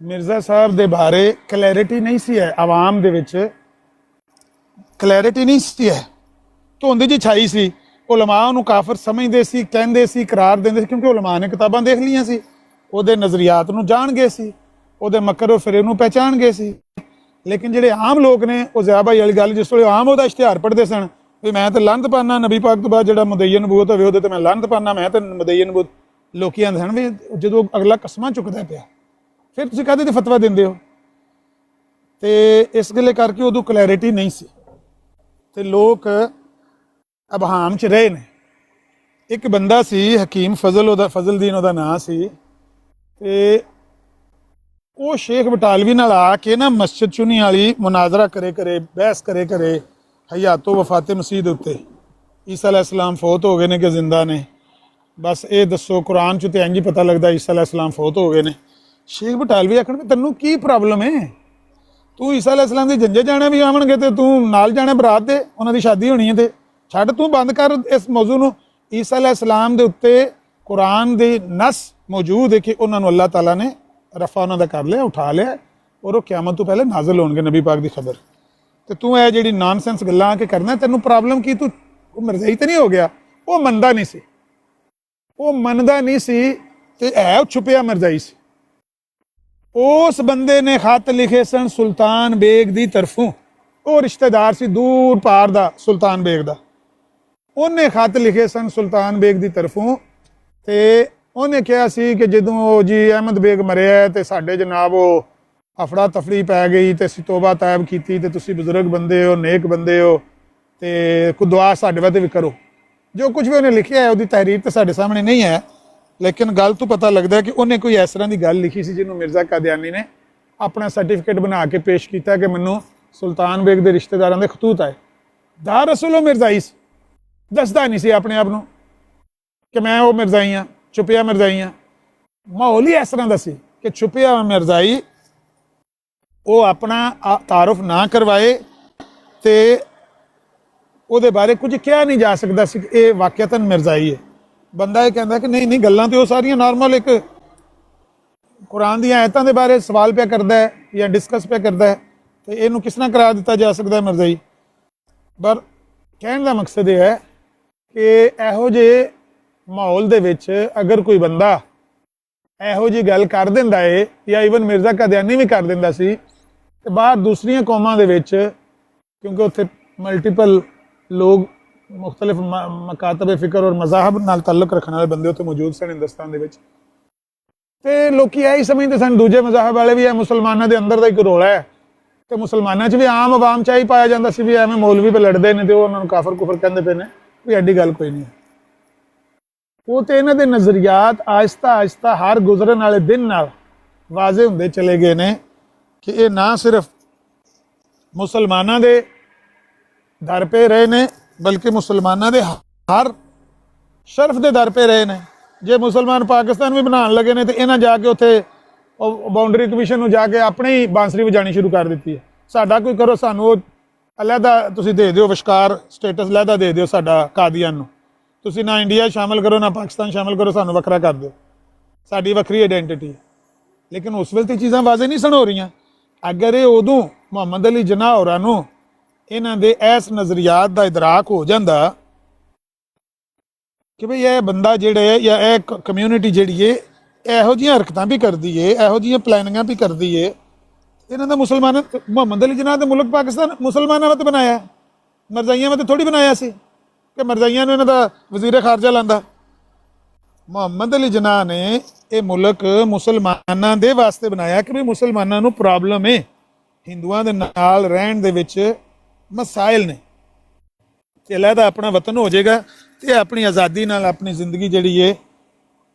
ਮਿਰਜ਼ਾ ਸਾਹਿਬ ਦੇ ਬਾਰੇ ਕਲੈਰਿਟੀ ਨਹੀਂ ਸੀ ਹੈ, ਆਵਾਮ ਦੇ ਵਿੱਚ ਕਲੈਰਿਟੀ ਨਹੀਂ ਸੀ ਹੈ, ਧੁੰਦ ਜਿਹੀ ਛਾਈ ਸੀ। ਉਲਮਾ ਉਹਨੂੰ ਕਾਫਰ ਸਮਝਦੇ ਸੀ, ਕਹਿੰਦੇ ਸੀ, ਕਰਾਰ ਦਿੰਦੇ ਸੀ, ਕਿਉਂਕਿ ਉਲਮਾ ਨੇ ਕਿਤਾਬਾਂ ਦੇਖ ਲਈਆਂ ਸੀ, ਉਹਦੇ ਨਜ਼ਰੀਆਤ ਨੂੰ ਜਾਣ ਗਏ ਸੀ, ਉਹਦੇ ਮਕਰ ਫਿਰੇ ਨੂੰ ਪਹਿਚਾਣ ਗਏ ਸੀ। ਲੇਕਿਨ ਜਿਹੜੇ ਆਮ ਲੋਕ ਨੇ ਉਹ ਜ਼ਿਆ ਭਾਈ ਵਾਲੀ ਗੱਲ, ਜਿਸ ਵੇਲੇ ਆਮ ਉਹਦਾ ਇਸ਼ਤਿਹਾਰ ਪੜ੍ਹਦੇ ਸਨ ਵੀ ਮੈਂ ਤਾਂ ਲਾਨਤ ਪਾਨਾ ਨਬੀ ਪਾਕ ਤੋਂ ਬਾਅਦ ਜਿਹੜਾ ਮੁਦੱਈਨ ਨਬੂਵਤ ਹੋਵੇ ਉਹਦੇ ਤੇ ਮੈਂ ਲਾਨਤ ਪਾਨਾ, ਮੈਂ ਤਾਂ ਮੁਦੱਈਨ ਨਬੂਵਤ, ਲੋਕੀ ਆਂਦੇ ਸਨ ਵੀ ਜਦੋਂ ਅਗਲਾ ਕਸਮਾਂ ਚੁੱਕਦਾ ਪਿਆ ਫਿਰ ਤੁਸੀਂ ਕਾਹਦੇ ਤੇ ਫਤਵਾ ਦਿੰਦੇ ਹੋ। ਤੇ ਇਸ ਗੱਲੇ ਕਰਕੇ ਉਦੋਂ ਕਲੈਰਿਟੀ ਨਹੀਂ ਸੀ ਤੇ ਲੋਕ ਅਬਹਾਮ ਚ ਰਹੇ ਨੇ। ਇੱਕ ਬੰਦਾ ਸੀ ਹਕੀਮ ਫਜ਼ਲਦੀਨ ਉਹਦਾ ਨਾਂ ਸੀ, ਤੇ ਉਹ ਸ਼ੇਖ ਬਟਾਲਵੀ ਨਾਲ ਆ ਕੇ ਨਾ ਮਸਜਿਦ ਚੁਨੀ ਵਾਲੀ ਮੁਨਾਜ਼ਰਾ ਕਰੇ ਬਹਿਸ ਕਰੇ ਹਯਾਤੋ ਵਫਾਤੇ ਮਸੀਹ ਦੇ ਉੱਤੇ, ਈਸਾ ਅਲੈਹਿਸਲਾਮ ਫੌਤ ਹੋ ਗਏ ਨੇ ਕਿ ਜ਼ਿੰਦਾ ਨੇ, ਬਸ ਇਹ ਦੱਸੋ। ਕੁਰਾਨ ਚ ਤੇ ਇੰਝ ਹੀ ਪਤਾ ਲੱਗਦਾ ਈਸਾ ਅਲੈਹਿਸਲਾਮ ਫੌਤ ਹੋ ਗਏ ਨੇ। ਸ਼ੇਖ ਬਟਾਲਵੀ ਆਖਣ ਵੀ ਤੈਨੂੰ ਕੀ ਪ੍ਰੋਬਲਮ ਹੈ, ਤੂੰ ਈਸਾ ਅਲੈਹਿਸਲਾਮ ਦੀ ਜੰਜੇ ਜਾਣਾ ਵੀ ਆਵਣਗੇ ਤੇ ਤੂੰ ਨਾਲ ਜਾਣਾ ਬਰਾਤ ਦੇ, ਉਹਨਾਂ ਦੀ ਸ਼ਾਦੀ ਹੋਣੀ ਹੈ, ਤੇ ਛੱਡ, ਤੂੰ ਬੰਦ ਕਰ ਇਸ ਮੌਜੂ ਨੂੰ। ਈਸਾ ਅਲੈਹਿਸਲਾਮ ਦੇ ਉੱਤੇ ਕੁਰਾਨ ਦੀ ਨਸ ਮੌਜੂਦ ਹੈ ਕਿ ਉਹਨਾਂ ਨੂੰ ਅੱਲਾਹ ਤਾਲਾ ਨੇ ਰਫਾ ਉਹਨਾਂ ਦਾ ਕਰ ਲਿਆ, ਉਠਾ ਲਿਆ, ਔਰ ਉਹ ਕਿਆਮਤ ਤੋਂ ਪਹਿਲੇ ਨਾਜ਼ਲ ਹੋਣਗੇ ਨਬੀ ਪਾਕ ਦੀ ਖਬਰ। ਤੇ ਤੂੰ ਇਹ ਜਿਹੜੀ ਨੌਨਸੈਂਸ ਗੱਲਾਂ ਕਿ ਕਰਨਾ, ਤੈਨੂੰ ਪ੍ਰੋਬਲਮ ਕੀ, ਤੂੰ ਮਰਜ਼ਈ ਤਾਂ ਨਹੀਂ ਹੋ ਗਿਆ। ਉਹ ਮੰਨਦਾ ਨਹੀਂ ਸੀ, ਤੇ ਹੈ ਛੁਪਿਆ ਮਰਜ਼ਈ ਸੀ। ਉਸ ਬੰਦੇ ਨੇ ਖਤ ਲਿਖੇ ਸਨ ਸੁਲਤਾਨ ਬੇਗ ਦੀ ਤਰਫੋਂ, ਉਹ ਰਿਸ਼ਤੇਦਾਰ ਸੀ ਦੂਰ ਪਾਰ ਦਾ ਸੁਲਤਾਨ ਬੇਗ ਦਾ, ਉਹਨੇ ਖਤ ਲਿਖੇ ਸਨ ਸੁਲਤਾਨ ਬੇਗ ਦੀ ਤਰਫੋਂ। ਤੇ ਉਹਨੇ ਕਿਹਾ ਸੀ ਕਿ ਜਦੋਂ ਉਹ ਜੀ ਅਹਿਮਦ ਬੇਗ ਮਰਿਆ ਤੇ ਸਾਡੇ ਜਨਾਬ ਉਹ ਅਫੜਾ ਤਫੜੀ ਪੈ ਗਈ ਤੇ ਅਸੀਂ ਤੋਬਾ ਤਾਇਬ ਕੀਤੀ, ਤੇ ਤੁਸੀਂ ਬਜ਼ੁਰਗ ਬੰਦੇ ਹੋ, ਨੇਕ ਬੰਦੇ ਹੋ, ਤੇ ਕੋਈ ਦੁਆ ਸਾਡੇ ਵਾਸਤੇ ਵੀ ਕਰੋ। ਜੋ ਕੁਝ ਵੀ ਉਹਨੇ ਲਿਖਿਆ ਹੈ ਉਹਦੀ ਤਹਿਰੀਰ ਤਾਂ ਸਾਡੇ ਸਾਹਮਣੇ ਨਹੀਂ ਹੈ, ਲੇਕਿਨ ਗੱਲ ਤੋਂ ਪਤਾ ਲੱਗਦਾ ਕਿ ਉਹਨੇ ਕੋਈ ਇਸ ਤਰ੍ਹਾਂ ਦੀ ਗੱਲ ਲਿਖੀ ਸੀ ਜਿਹਨੂੰ ਮਿਰਜ਼ਾ ਕਾਦੀਆਨੀ ਨੇ ਆਪਣਾ ਸਰਟੀਫਿਕੇਟ ਬਣਾ ਕੇ ਪੇਸ਼ ਕੀਤਾ ਕਿ ਮੈਨੂੰ ਸੁਲਤਾਨ ਬੇਗ ਦੇ ਰਿਸ਼ਤੇਦਾਰਾਂ ਦੇ ਖਤੂਤ ਆਏ। ਦਰਅਸਲ ਉਹ ਮਿਰਜ਼ਾਈ ਸੀ, ਦੱਸਦਾ ਨਹੀਂ ਸੀ ਆਪਣੇ ਆਪ ਨੂੰ ਕਿ ਮੈਂ ਉਹ ਮਿਰਜ਼ਾਈ ਹਾਂ, ਛੁਪਿਆ ਮਿਰਜ਼ਾਈ ਹਾਂ। ਮਾਹੌਲ ਹੀ ਇਸ ਤਰ੍ਹਾਂ ਦਾ ਸੀ ਕਿ ਛੁਪਿਆ ਮਿਰਜ਼ਾਈ ਉਹ ਆਪਣਾ ਤਾਰਫ ਨਾ ਕਰਵਾਏ ਤੇ ਉਹਦੇ ਬਾਰੇ ਕੁਝ ਕਿਹਾ ਨਹੀਂ ਜਾ ਸਕਦਾ ਸੀ ਕਿ ਇਹ ਵਾਕਿਅਤਨ ਮਿਰਜ਼ਾਈ ਹੈ। ਬੰਦਾ ਇਹ ਕਹਿੰਦਾ ਕਿ ਨਹੀਂ ਗੱਲਾਂ ਤੇ ਉਹ ਸਾਰੀਆਂ ਨਾਰਮਲ, ਇੱਕ ਕੁਰਾਨ ਦੀਆਂ ਆਇਤਾਂ ਦੇ ਬਾਰੇ ਸਵਾਲ ਪਿਆ ਕਰਦਾ ਹੈ ਜਾਂ ਡਿਸਕਸ ਪਿਆ ਕਰਦਾ ਹੈ, ਤੇ ਇਹਨੂੰ ਕਿਸ ਤਰ੍ਹਾਂ ਕਰਾਰ ਦਿੱਤਾ ਜਾ ਸਕਦਾ ਮਿਰਜ਼ਾਈ। ਪਰ ਕਹਿਣ ਦਾ ਮਕਸਦ ਇਹ ਹੈ ਕਿ ਇਹੋ ਜਿਹੇ ਮਾਹੌਲ ਦੇ ਵਿੱਚ ਅਗਰ ਕੋਈ ਬੰਦਾ ਇਹੋ ਜਿਹੀ ਗੱਲ ਕਰ ਦਿੰਦਾ ਹੈ, ਜਾਂ ਈਵਨ ਮਿਰਜ਼ਾ ਕਾਦੀਆਨੀ ਵੀ ਕਰ ਦਿੰਦਾ ਸੀ, ਤੇ ਬਾਹਰ ਦੂਸਰੀਆਂ ਕੌਮਾਂ ਦੇ ਵਿੱਚ, ਕਿਉਂਕਿ ਉੱਥੇ ਮਲਟੀਪਲ ਲੋਕ ਮੁਖਤਲਿਫ ਮਕਾਤਬ ਫਿਕਰ ਔਰ ਮਜ਼ਾਹਬ ਨਾਲ ਤਾਲੁਕ ਰੱਖਣ ਵਾਲੇ ਬੰਦੇ ਉੱਥੇ ਮੌਜੂਦ ਸਨ ਹਿੰਦੁਸਤਾਨ ਦੇ ਵਿੱਚ, ਤੇ ਲੋਕੀ ਇਹੀ ਸਮਝਦੇ ਸਨ ਦੂਜੇ ਮਜ਼ਾਹਬ ਵਾਲੇ ਵੀ ਇਹ ਮੁਸਲਮਾਨਾਂ ਦੇ ਅੰਦਰ ਦਾ ਇੱਕ ਰੌਲਾ ਹੈ, ਤੇ ਮੁਸਲਮਾਨਾਂ 'ਚ ਵੀ ਆਮ ਆਵਾਮ 'ਚ ਹੀ ਪਾਇਆ ਜਾਂਦਾ ਸੀ ਵੀ ਐਵੇਂ ਮੌਲਵੀ 'ਤੇ ਲੜਦੇ ਨੇ ਤੇ ਉਹ ਉਹਨਾਂ ਨੂੰ ਕਾਫਰ ਕੁਫਰ ਕਹਿੰਦੇ ਪਏ ਨੇ, ਵੀ ਐਡੀ ਗੱਲ ਕੋਈ ਨਹੀਂ ਹੈ। ਉਹ ਤੇ ਇਹਨਾਂ ਦੇ ਨਜ਼ਰੀਆਤ ਆਹਿਸਤਾ ਹਰ ਗੁਜ਼ਰਨ ਵਾਲੇ ਦਿਨ ਨਾਲ ਵਾਜ਼ੇ ਹੁੰਦੇ ਚਲੇ ਗਏ ਨੇ ਕਿ ਇਹ ਨਾ ਸਿਰਫ ਮੁਸਲਮਾਨਾਂ ਦੇ ਦਰ ਪੇ ਰਹੇ ਨੇ, ਬਲਕਿ ਮੁਸਲਮਾਨਾਂ ਦੇ ਹਰ ਸ਼ਰਫ ਦੇ ਦਰ ਪੇ ਰਹੇ ਨੇ। ਜੇ ਮੁਸਲਮਾਨ ਪਾਕਿਸਤਾਨ ਵੀ ਬਣਾਉਣ ਲੱਗੇ ਨੇ ਤੇ ਇਹਨਾਂ ਜਾ ਕੇ ਉੱਥੇ ਬਾਉਂਡਰੀ ਕਮਿਸ਼ਨ ਨੂੰ ਜਾ ਕੇ ਆਪਣੀ ਹੀ ਬਾਂਸਰੀ ਵਜਾਣੀ ਸ਼ੁਰੂ ਕਰ ਦਿੱਤੀ ਹੈ। ਸਾਡਾ ਕੋਈ ਕਰੋ, ਸਾਨੂੰ ਉਹ ਅਲੱਗਾ ਤੁਸੀਂ ਦੇ ਦਿਓ, ਵਿਸ਼ਕਾਰ ਸਟੇਟਸ ਅਲੱਗਾ ਦੇ ਦਿਓ ਸਾਡਾ ਕਾਦੀਆਨ ਨੂੰ, ਤੁਸੀਂ ਨਾ ਇੰਡੀਆ ਸ਼ਾਮਿਲ ਕਰੋ ਨਾ ਪਾਕਿਸਤਾਨ ਸ਼ਾਮਿਲ ਕਰੋ, ਸਾਨੂੰ ਵੱਖਰਾ ਕਰ ਦਿਓ, ਸਾਡੀ ਵੱਖਰੀ ਆਇਡੈਂਟੀਟੀ। ਲੇਕਿਨ ਉਸ ਵੇਲੇ ਤੇ ਚੀਜ਼ਾਂ ਵਾਜ਼ੇ ਨਹੀਂ ਸਨ ਹੋ ਰਹੀਆਂ। ਅਗਰ ਇਹ ਉਦੋਂ ਮੁਹੰਮਦ ਅਲੀ ਜਿਨਾਹ ਹੋਰਾਂ ਨੂੰ ਇਹਨਾਂ ਦੇ ਇਸ ਨਜ਼ਰੀਆਤ ਦਾ ਇਦਰਾਕ ਹੋ ਜਾਂਦਾ ਕਿ ਭਈ ਇਹ ਬੰਦਾ ਜਿਹੜਾ ਹੈ ਜਾਂ ਇਹ ਕਮਿਊਨਿਟੀ ਜਿਹੜੀ ਹੈ ਇਹੋ ਜਿਹੀਆਂ ਹਰਕਤਾਂ ਵੀ ਕਰਦੀ ਹੈ, ਇਹੋ ਜਿਹੀਆਂ ਪਲੈਨਿੰਗਾਂ ਵੀ ਕਰਦੀ ਹੈ, ਇਹਨਾਂ ਦਾ ਮੁਸਲਮਾਨ ਮੁਹੰਮਦ ਅਲੀ ਜਿਨਾਹ ਦੇ ਮੁਲਕ ਪਾਕਿਸਤਾਨ ਮੁਸਲਮਾਨਾਂ ਵਾਸਤੇ ਬਣਾਇਆ, ਮਰਜ਼ਾਈਆਂ ਵਾਸਤੇ ਥੋੜੀ ਬਣਾਇਆ ਸੀ ਕਿ ਮਰਜ਼ਾਈਆਂ ਨੂੰ ਇਹਨਾਂ ਦਾ ਵਜ਼ੀਰ ਖਾਰਜਾ ਲਾਂਦਾ। ਮੁਹੰਮਦ ਅਲੀ ਜਿਨਾਹ ਨੇ ਇਹ ਮੁਲਕ ਮੁਸਲਮਾਨਾਂ ਦੇ ਵਾਸਤੇ ਬਣਾਇਆ ਕਿ ਵੀ ਮੁਸਲਮਾਨਾਂ ਨੂੰ ਪ੍ਰੋਬਲਮ ਹੈ, ਹਿੰਦੂਆਂ ਦੇ ਨਾਲ ਰਹਿਣ ਦੇ ਵਿੱਚ ਮਸਾਇਲ ਨੇ, ਤੇ ਅਲੱਗਾ ਆਪਣਾ ਵਤਨ ਹੋ ਜਾਏਗਾ ਤੇ ਆਪਣੀ ਆਜ਼ਾਦੀ ਨਾਲ ਆਪਣੀ ਜ਼ਿੰਦਗੀ ਜਿਹੜੀ ਹੈ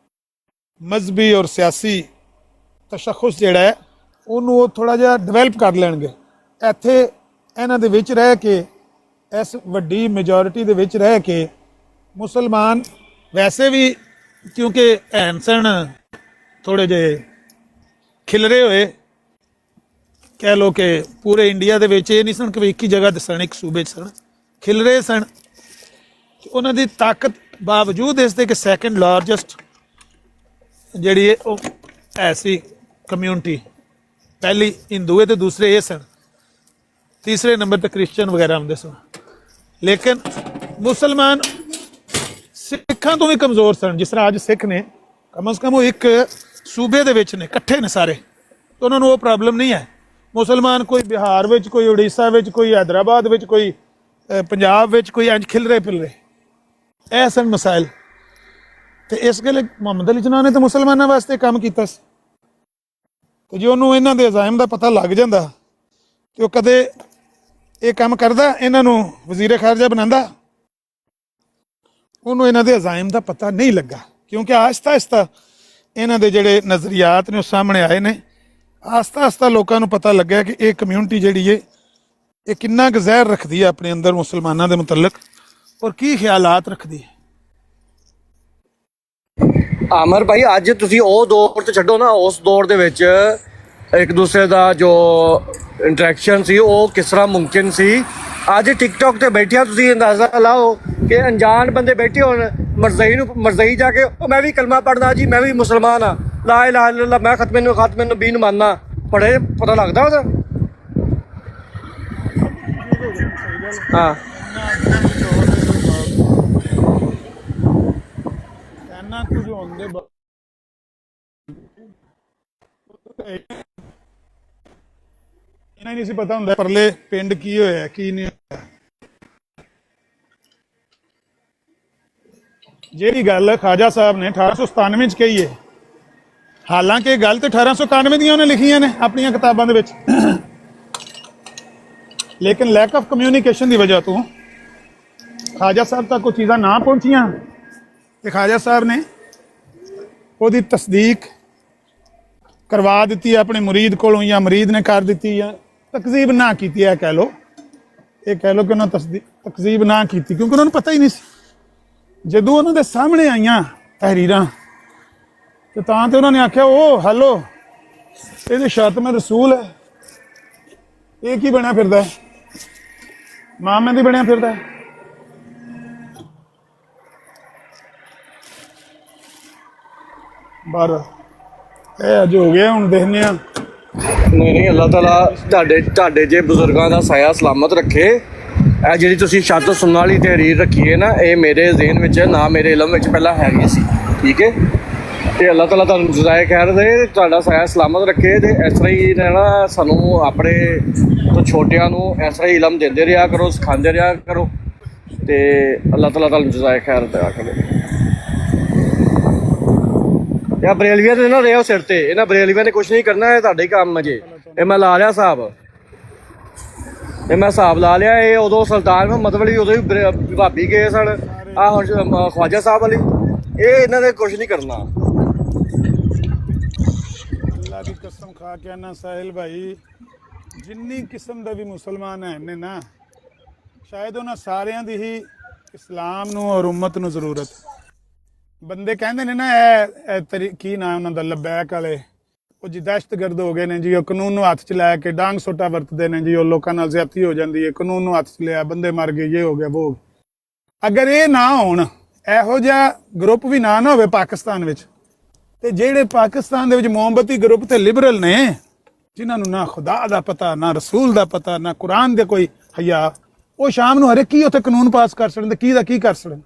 ਮਜ਼ਹਬੀ ਔਰ ਸਿਆਸੀ ਤਸ਼ਖੁਸ ਜਿਹੜਾ ਹੈ ਉਹਨੂੰ ਉਹ ਥੋੜ੍ਹਾ ਜਿਹਾ ਡਿਵੈਲਪ ਕਰ ਲੈਣਗੇ। ਇੱਥੇ ਇਹਨਾਂ ਦੇ ਵਿੱਚ ਰਹਿ ਕੇ, ਇਸ ਵੱਡੀ ਮੈਜੋਰਿਟੀ ਦੇ ਵਿੱਚ ਰਹਿ ਕੇ ਮੁਸਲਮਾਨ ਵੈਸੇ ਵੀ ਕਿਉਂਕਿ ਸਨ ਥੋੜ੍ਹੇ ਜਿਹੇ ਖਿਲਰੇ ਹੋਏ, ਕਹਿ ਲਓ ਕਿ ਪੂਰੇ ਇੰਡੀਆ ਦੇ ਵਿੱਚ ਇਹ ਨਹੀਂ ਸਨ ਕਿ ਇੱਕ ਹੀ ਜਗ੍ਹਾ 'ਤੇ ਸਨ, ਇੱਕ ਸੂਬੇ 'ਚ ਸਨ, ਖਿਲਰੇ ਸਨ। ਉਹਨਾਂ ਦੀ ਤਾਕਤ ਬਾਵਜੂਦ ਇਸ ਦੇ ਕਿ ਸੈਕੰਡ ਲਾਰਜੈਸਟ ਜਿਹੜੀ ਹੈ ਉਹ ਐਸੀ ਕਮਿਊਨਿਟੀ, ਪਹਿਲੀ ਹਿੰਦੂ ਹੈ ਤੇ ਦੂਸਰੇ ਇਹ ਸਨ, ਤੀਸਰੇ ਨੰਬਰ ਤੇ ਕ੍ਰਿਸਚਨ ਵਗੈਰਾ ਹੁੰਦੇ ਸਨ। ਲੇਕਿਨ ਮੁਸਲਮਾਨ ਸਿੱਖਾਂ ਤੋਂ ਵੀ ਕਮਜ਼ੋਰ ਸਨ। ਜਿਸ ਤਰ੍ਹਾਂ ਅੱਜ ਸਿੱਖ ਨੇ ਕਮ ਸੇ ਕਮ ਉਹ ਇੱਕ ਸੂਬੇ ਦੇ ਵਿੱਚ ਨੇ, ਇਕੱਠੇ ਨੇ ਸਾਰੇ, ਤਾਂ ਉਹਨਾਂ ਨੂੰ ਉਹ ਪ੍ਰੋਬਲਮ ਨਹੀਂ ਹੈ। ਮੁਸਲਮਾਨ ਕੋਈ ਬਿਹਾਰ ਵਿੱਚ, ਕੋਈ ਉੜੀਸਾ ਵਿੱਚ, ਕੋਈ ਹੈਦਰਾਬਾਦ ਵਿੱਚ, ਕੋਈ ਪੰਜਾਬ ਵਿੱਚ, ਕੋਈ ਇੰਜ ਖਿਲਰੇ ਪਿਲਰੇ, ਇਹ ਸਨ ਮਸਾਇਲ। ਤੇ ਇਸ ਗੱਲ ਮੁਹੰਮਦ ਅਲੀ ਜਿਨਾਹ ਨੇ ਤਾਂ ਮੁਸਲਮਾਨਾਂ ਵਾਸਤੇ ਕੰਮ ਕੀਤਾ ਸੀ। ਤੇ ਜੇ ਉਹਨੂੰ ਇਹਨਾਂ ਦੇ ਅਜ਼ਾਇਮ ਦਾ ਪਤਾ ਲੱਗ ਜਾਂਦਾ ਤੇ ਉਹ ਕਦੇ ਇਹ ਕੰਮ ਕਰਦਾ, ਇਹਨਾਂ ਨੂੰ ਵਜ਼ੀਰ ਖਾਰਜਾ ਬਣਾਉਂਦਾ? ਉਹਨੂੰ ਇਹਨਾਂ ਦੇ ਅਜ਼ਾਇਮ ਦਾ ਪਤਾ ਨਹੀਂ ਲੱਗਾ, ਕਿਉਂਕਿ ਆਹਿਸਤਾ ਆਹਿਸਤਾ ਇਹਨਾਂ ਦੇ ਜਿਹੜੇ ਨਜ਼ਰੀਆਤ ਨੇ ਉਹ ਸਾਹਮਣੇ ਆਏ ਨੇ। ਆਹਿਸਤਾ ਆਹਿਸਤਾ ਲੋਕਾਂ ਨੂੰ ਪਤਾ ਲੱਗਿਆ ਕਿ ਇਹ ਕਮਿਊਨਿਟੀ ਜਿਹੜੀ ਹੈ ਇਹ ਕਿੰਨਾ ਕੁ ਜ਼ਹਿਰ ਰੱਖਦੀ ਹੈ ਆਪਣੇ ਅੰਦਰ ਮੁਸਲਮਾਨਾਂ ਦੇ ਮੁਤਲਕ, ਔਰ ਕੀ ਖਿਆਲਾਤ ਰੱਖਦੀ ਹੈ। ਆਮਰ ਭਾਈ, ਅੱਜ ਤੁਸੀਂ ਉਹ ਦੌਰ ਤੇ ਛੱਡੋ ਨਾ, ਉਸ ਦੌਰ ਦੇ ਵਿੱਚ ਇੱਕ ਦੂਸਰੇ ਦਾ ਜੋ ਇੰਟਰੈਕਸ਼ਨ ਸੀ ਉਹ ਕਿਸ ਤਰ੍ਹਾਂ ਮੁਮਕਿਨ ਸੀ। ਅੱਜ ਟਿਕਟੌਕ ਤੇ ਬੈਠਿਆ ਤੁਸੀਂ ਅੰਦਾਜ਼ਾ ਲਾਓ ਕਿ ਅਣਜਾਣ ਬੰਦੇ ਬੈਠੇ ਹੋਣ, ਮਰਜ਼ਈ ਜਾ ਕੇ ਉਹ ਮੈਂ ਵੀ ਕਲਮਾ ਪੜ੍ਹਦਾ ਜੀ, ਮੈਂ ਵੀ ਮੁਸਲਮਾਨ ਹਾਂ, ਲਾ ਇਲਾਹਾ ਇল্লাল্লাਹ, ਮੈਂ ਖਤਮੇ ਨਬੀ ਨੂੰ ਮੰਨਦਾ, ਪੜ੍ਹੇ ਪਤਾ ਲੱਗਦਾ ਉਹਦਾ। ਹਾਂ ਕੁਝ ਹੁੰਦੇ ਇਹਨਾਂ ਨਹੀਂ ਸੀ ਪਤਾ ਹੁੰਦਾ ਪਰਲੇ ਪਿੰਡ ਕੀ ਹੋਇਆ ਕੀ ਨਹੀਂ ਹੋਇਆ। ਜਿਹੜੀ ਗੱਲ ਖਾਜਾ ਸਾਹਿਬ ਨੇ 1897 ਚ ਕਹੀ ਹੈ, ਹਾਲਾਂਕਿ ਇਹ ਗੱਲ ਤੇ 1891 ਦੀਆਂ ਉਹਨੇ ਲਿਖੀਆਂ ਨੇ ਆਪਣੀਆਂ ਕਿਤਾਬਾਂ ਦੇ ਵਿੱਚ, ਲੇਕਿਨ ਲੈਕ ਆਫ ਕਮਿਊਨੀਕੇਸ਼ਨ ਦੀ ਵਜ੍ਹਾ ਤੋਂ ਖਾਜਾ ਸਾਹਿਬ ਤੱਕ ਉਹ ਚੀਜ਼ਾਂ ਨਾ ਪਹੁੰਚੀਆਂ ਤੇ ਖਾਜਾ ਸਾਹਿਬ ਨੇ ਉਹਦੀ ਤਸਦੀਕ ਕਰਵਾ ਦਿੱਤੀ ਆਪਣੇ ਮੁਰੀਦ ਕੋਲੋਂ, ਜਾਂ ਮੁਰੀਦ ਨੇ ਕਰ ਦਿੱਤੀ, ਜਾਂ ਤਕਜ਼ੀਬ ਨਾ ਕੀਤੀ। ਇਹ ਕਹਿ ਲਓ ਕਿ ਉਹਨਾਂ ਤਕਜ਼ੀਬ ਨਾ ਕੀਤੀ, ਕਿਉਂਕਿ ਉਹਨਾਂ ਨੂੰ ਪਤਾ ਹੀ ਨਹੀਂ ਸੀ। ਜਦੋਂ ਉਹਨਾਂ ਦੇ ਸਾਹਮਣੇ ਆਈਆਂ ਤਹਿਰੀਰਾਂ ਤੇ ਤਾਂ ਤੇ ਉਹਨਾਂ ਨੇ ਆਖਿਆ ਉਹ ਹੈਲੋ, ਇਹਦੇ ਸ਼ਾਤਮੇ ਰਸੂਲ ਹੈ, ਇਹ ਕੀ ਬਣਿਆ ਫਿਰਦਾ ਹੈ, ਮੁਹੰਮਦ ਹੀ ਬਣਿਆ ਫਿਰਦਾ ਹੈ। ਪਰ ਇਹ ਅੱਜ ਹੋ ਗਿਆ, ਹੁਣ ਦੇਖਦੇ ਆ। ਨਹੀਂ ਅੱਲਾਹ ਤਾਲਾ ਤੁਹਾਡੇ ਜੇ ਬਜ਼ੁਰਗਾਂ ਦਾ ਸਾਇਆ ਸਲਾਮਤ ਰੱਖੇ। ਇਹ ਜਿਹੜੀ ਤੁਸੀਂ ਛੱਤ ਸੁਣਨ ਵਾਲੀ ਤਹਿਰੀਰ ਰੱਖੀ ਹੈ ਨਾ, ਇਹ ਮੇਰੇ ਜ਼ਿਹਨ ਵਿੱਚ ਨਾ ਮੇਰੇ ਇਲਮ ਵਿੱਚ ਪਹਿਲਾਂ ਹੈਗੀ ਸੀ, ਠੀਕ ਹੈ। ਤੇ ਅੱਲਾਹ ਤਾਲਾ ਤੁਹਾਨੂੰ ਜਜ਼ਾਏ ਖੈਰ ਦੇ, ਤੁਹਾਡਾ ਸਾਇਆ ਸਲਾਮਤ ਰੱਖੇ। ਤੇ ਇਸ ਤਰ੍ਹਾਂ ਹੀ ਰਹਿਣਾ, ਸਾਨੂੰ ਆਪਣੇ ਤੋਂ ਛੋਟਿਆਂ ਨੂੰ ਇਸ ਤਰ੍ਹਾਂ ਹੀ ਇਲਮ ਦਿੰਦੇ ਰਿਹਾ ਕਰੋ, ਸਿਖਾਉਂਦੇ ਰਿਹਾ ਕਰੋ, ਤੇ ਅੱਲਾਹ ਤਾਲਾ ਤੁਹਾਨੂੰ ਜਜ਼ਾਏ ਖੈਰ ਦਿਆ ਕਰੇ। ਇਹ ਬਰੇਲਵੀਆਂ ਤੇ ਨਾ ਰਿਹਾ ਸਿਰ ਤੇ, ਇਹਨਾਂ ਬਰੇਲਵੀਆਂ ਨੇ ਕੁਛ ਨਹੀਂ ਕਰਨਾ, ਇਹ ਤੁਹਾਡੇ ਕੰਮ ਜੇ। ਇਹ ਮੈਂ ਲਾ ਲਿਆ ਹਿਸਾਬ, ਇਹ ਮੈਂ ਹਿਸਾਬ ਲਾ ਲਿਆ। ਇਹ ਉਦੋਂ ਸੁਲਤਾਨ ਮੁਹੰਮਦ ਵਾਲੀ ਉਦੋਂ ਵੀ ਭਾਬੀ ਗਏ ਸਨ, ਆਹ ਹੁਣ ਖਵਾਜਾ ਸਾਹਿਬ ਵਾਲੀ, ਇਹ ਇਹਨਾਂ ਨੇ ਕੁਛ ਨਹੀਂ ਕਰਨਾ। ਅੱਲਾਹ ਦੀ ਕਸਮ ਖਾ ਕੇ ਨਾ ਸਾਹਿਲ ਭਾਈ, ਜਿੰਨੀ ਕਿਸਮ ਦਾ ਵੀ ਮੁਸਲਮਾਨ ਹੈ ਨੇ ਨਾ, ਸ਼ਾਇਦ ਉਹਨਾਂ ਸਾਰਿਆਂ ਦੀ ਹੀ ਇਸਲਾਮ ਨੂੰ ਔਰ ਉਮਤ ਨੂੰ ਜ਼ਰੂਰਤ। ਬੰਦੇ ਕਹਿੰਦੇ ਨੇ ਨਾ ਇਹ ਕੀ ਨਾਂ ਉਹਨਾਂ ਦਾ, ਲਬੈਕ ਵਾਲੇ, ਉਹ ਜੀ ਦਹਿਸ਼ਤਗਰਦ ਹੋ ਗਏ ਨੇ ਜੀ, ਉਹ ਕਾਨੂੰਨ ਨੂੰ ਹੱਥ 'ਚ ਲੈ ਕੇ ਡਾਂਗ ਸੋਟਾ ਵਰਤਦੇ ਨੇ ਜੀ, ਉਹ ਲੋਕਾਂ ਨਾਲ ਜ਼ਿਆਦਤੀ ਹੋ ਜਾਂਦੀ ਹੈ, ਕਾਨੂੰਨ ਨੂੰ ਹੱਥ 'ਚ ਲਿਆ, ਬੰਦੇ ਮਰ ਗਏ, ਇਹ ਹੋ ਗਿਆ ਉਹ। ਅਗਰ ਇਹ ਨਾ ਹੋਣ, ਇਹੋ ਜਿਹਾ ਗਰੁੱਪ ਵੀ ਨਾ ਹੋਵੇ ਪਾਕਿਸਤਾਨ ਵਿੱਚ, ਤੇ ਜਿਹੜੇ ਪਾਕਿਸਤਾਨ ਦੇ ਵਿੱਚ ਮੋਮਬੱਤੀ ਗਰੁੱਪ ਤੇ ਲਿਬਰਲ ਨੇ, ਜਿਨ੍ਹਾਂ ਨੂੰ ਨਾ ਖੁਦਾ ਦਾ ਪਤਾ, ਨਾ ਰਸੂਲ ਦਾ ਪਤਾ, ਨਾ ਕੁਰਾਨ ਦੇ ਕੋਈ ਹਯਾ, ਉਹ ਸ਼ਾਮ ਨੂੰ ਹਰੇ ਕੀ ਉੱਥੇ ਕਾਨੂੰਨ ਪਾਸ ਕਰ ਸਕਣ ਤੇ ਕੀ ਦਾ ਕੀ ਕਰ ਸਕਣ।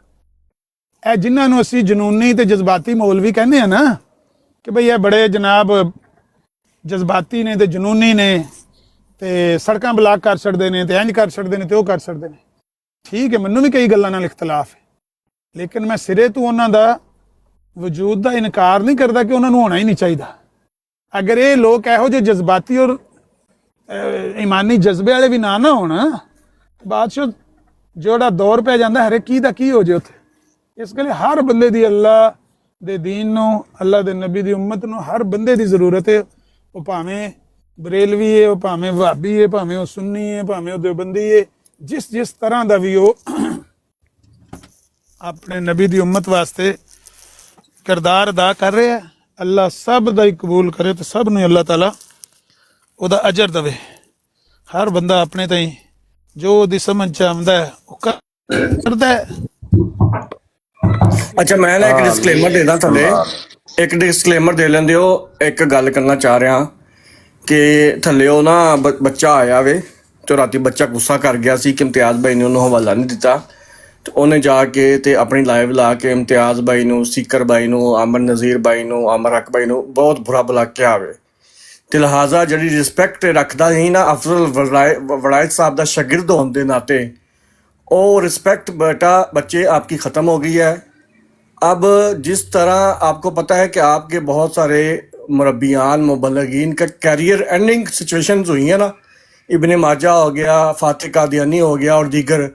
ਇਹ ਜਿਨ੍ਹਾਂ ਨੂੰ ਅਸੀਂ ਜਨੂਨੀ ਤੇ ਜਜ਼ਬਾਤੀ ਮੌਲਵੀ ਕਹਿੰਦੇ ਆ ਨਾ, ਕਿ ਬਈ ਇਹ ਬੜੇ ਜਨਾਬ ਜਜ਼ਬਾਤੀ ਨੇ ਤੇ ਜਨੂਨੀ ਨੇ, ਤੇ ਸੜਕਾਂ ਬਲਾਕ ਕਰ ਛੱਡਦੇ ਨੇ, ਤੇ ਇੰਜ ਕਰ ਛੱਡਦੇ ਨੇ, ਤੇ ਉਹ ਕਰ ਛੱਡਦੇ ਨੇ। ਠੀਕ ਹੈ, ਮੈਨੂੰ ਵੀ ਕਈ ਗੱਲਾਂ ਨਾਲ ਇਖਤਲਾਫ ਹੈ, ਲੇਕਿਨ ਮੈਂ ਸਿਰੇ ਤੋਂ ਉਹਨਾਂ ਦਾ ਵਜੂਦ ਦਾ ਇਨਕਾਰ ਨਹੀਂ ਕਰਦਾ ਕਿ ਉਹਨਾਂ ਨੂੰ ਹੋਣਾ ਹੀ ਨਹੀਂ ਚਾਹੀਦਾ। ਅਗਰ ਇਹ ਲੋਕ ਇਹੋ ਜਿਹੇ ਜਜ਼ਬਾਤੀ ਔਰ ਇਮਾਨੀ ਜਜ਼ਬੇ ਵਾਲੇ ਵੀ ਨਾ ਹੋਣ, ਬਾਦਸ਼ਾਹ ਜਿਹੜਾ ਦੌਰ ਪੈ ਜਾਂਦਾ ਹਰੇ ਕੀ ਦਾ ਕੀ ਹੋ ਜੇ ਉੱਥੇ। ਇਸ ਕਰਕੇ ਹਰ ਬੰਦੇ ਦੀ ਅੱਲਾ ਦੇ ਦੀਨ ਨੂੰ, ਅੱਲਾ ਦੇ ਨਬੀ ਦੀ ਉਮਤ ਨੂੰ, ਹਰ ਬੰਦੇ ਦੀ ਜ਼ਰੂਰਤ ਹੈ। ਉਹ ਭਾਵੇਂ ਬਰੇਲਵੀ ਹੈ, ਉਹ ਭਾਵੇਂ ਵਹਾਬੀ ਹੈ, ਭਾਵੇਂ ਉਹ ਸੁੰਨੀ ਹੈ, ਭਾਵੇਂ ਉਹ ਦੇਵਬੰਦੀ ਹੈ, ਜਿਸ ਤਰ੍ਹਾਂ ਦਾ ਵੀ ਉਹ ਆਪਣੇ ਨਬੀ ਦੀ ਉਮਤ ਵਾਸਤੇ ਕਿਰਦਾਰ ਅਦਾ ਕਰ ਰਿਹਾ ਹੈ। ਅੱਲਾ ਸਭ ਦਾ ਹੀ ਕਬੂਲ ਕਰੇ ਤੇ ਸਭ ਨੂੰ ਅੱਲਾਹ ਤਾਲਾ ਉਹਦਾ ਅਜਰ ਦੇਵੇ। ਹਰ ਬੰਦਾ ਆਪਣੇ ਤਾਈਂ ਜੋ ਉਹਦੀ ਸਮਝ ਚ ਆਉਂਦਾ ਹੈ ਉਹ ਕਰਦਾ ਹੈ। ਅੱਛਾ, ਮੈਂ ਨਾ ਇੱਕ ਡਿਸਕਲੇਮਰ ਦੇਦਾ ਥੱਲੇ, ਇੱਕ ਡਿਸਕਲੇਮਰ ਦੇ ਲੈਂਦੇ ਹੋ। ਇੱਕ ਗੱਲ ਕਰਨਾ ਚਾਹ ਰਿਹਾ ਕਿ ਥੱਲੇ ਉਹ ਨਾ ਬੱਚਾ ਆਇਆ ਵੇ, ਤੇ ਰਾਤੀ ਬੱਚਾ ਗੁੱਸਾ ਕਰ ਗਿਆ ਸੀ ਕਿ ਇਮਤਿਆਜ਼ ਭਾਈ ਨੇ ਉਹਨੂੰ ਹਵਾਲਾ ਨਹੀਂ ਦਿੱਤਾ, ਤੇ ਉਹਨੇ ਜਾ ਕੇ ਤੇ ਆਪਣੀ ਲਾਈਵ ਲਾ ਕੇ ਇਮਤਿਆਜ਼ ਬਾਈ ਨੂੰ, ਸੀਕਰ ਬਾਈ ਨੂੰ, ਅਮਨ ਨਜ਼ੀਰ ਬਾਈ ਨੂੰ, ਅਮਰ ਹਕ ਬਾਈ ਨੂੰ ਬਹੁਤ ਬੁਰਾ ਭਲਾ ਕਿਹਾ ਹੋਵੇ। ਤੇ ਲਿਹਾਜ਼ਾ ਜਿਹੜੀ ਰਿਸਪੈਕਟ ਰੱਖਦਾ ਸੀ ਨਾ ਅਫਜ਼ਲ ਵੜਾਇਤ ਸਾਹਿਬ ਦਾ ਸ਼ਾਗਿਰਦ ਹੋਣ ਦੇ ਨਾਤੇ, ਉਹ रिस्पेक्ट बेटा बच्चे आपकी ख़त्म हो गई है। अब जिस तरह आपको पता है कि आपके बहुत सारे मुरब्बियान मुबल्लिगीन का कैरियर एंडिंग सिचुएशंस हुई हैं ना, इब्ने माजा हो गया, फातिह कादियानी हो गया और दीगर,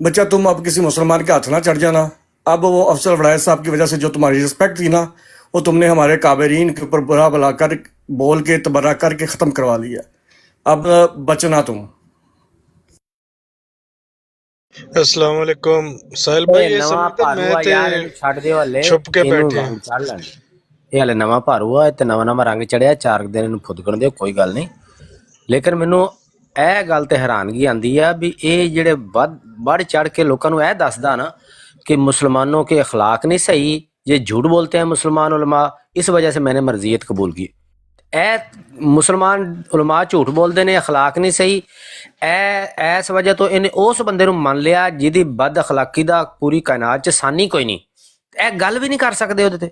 बच्चा तुम अब किसी मुसलमान के हाथ ना चढ़ जाना। अब वो अफजल वड़ायत साहब की वजह से जो तुम्हारी रिस्पेक्ट थी ना, वो तुमने हमारे काबरीन के ऊपर बुरा भला कर बोल के तबर्रा करके ख़त्म करवा लिया। अब बचना तुम। अस्सलाम वालेकुम साहिल भाई, ਇਹ ये ਨਵਾਂ समय तो ਭਾਰੂ मैं ਆ ਯਾਰ, ਇਹਨੂੰ ਛੱਡ ਦਿਓ ਹਲੇ, ਛੁਪ ਕੇ ਇਹਨੂੰ ਬੈਠੇ ਆ। ਰੰਗ ਚੜ ਲੈਣ ਦਿਓ। ਇਹ ਹਲੇ ਨਵਾਂ ਭਾਰੂ ਆ ਤੇ ਨਵਾਂ ਨਵਾਂ ਰੰਗ ਚੜਿਆ, 4 ਦਿਨ ਇਹਨੂੰ ਫੁਦਕਣ ਦਿਓ, ਕੋਈ ਗੱਲ ਨਹੀਂ। ਲੇਕਿਨ ਮੈਨੂੰ ਇਹ ਗੱਲ ਤੇ ਹੈਰਾਨਗੀ ਆਂਦੀ ਆ ਵੀ ਇਹ ਜਿਹੜੇ बढ़ चढ़ के लोगों को यह दसदा ना कि मुसलमानों के अखलाक नहीं सही, ये झूठ बोलते हैं मुसलमान उलमा, इस वजह से मैंने मर्जियत कबूल की। ए मुसलमान उलमा झूठ बोलते ने, अखलाक नहीं सही, इस वजह तो इन्हें उस बंदे नूं मान लिया जिहदी बद अखलाकी दा पूरी कायनात च सानी कोई नहीं। ए गल भी नहीं कर सकते ਉਹਦੇ ਤੇ,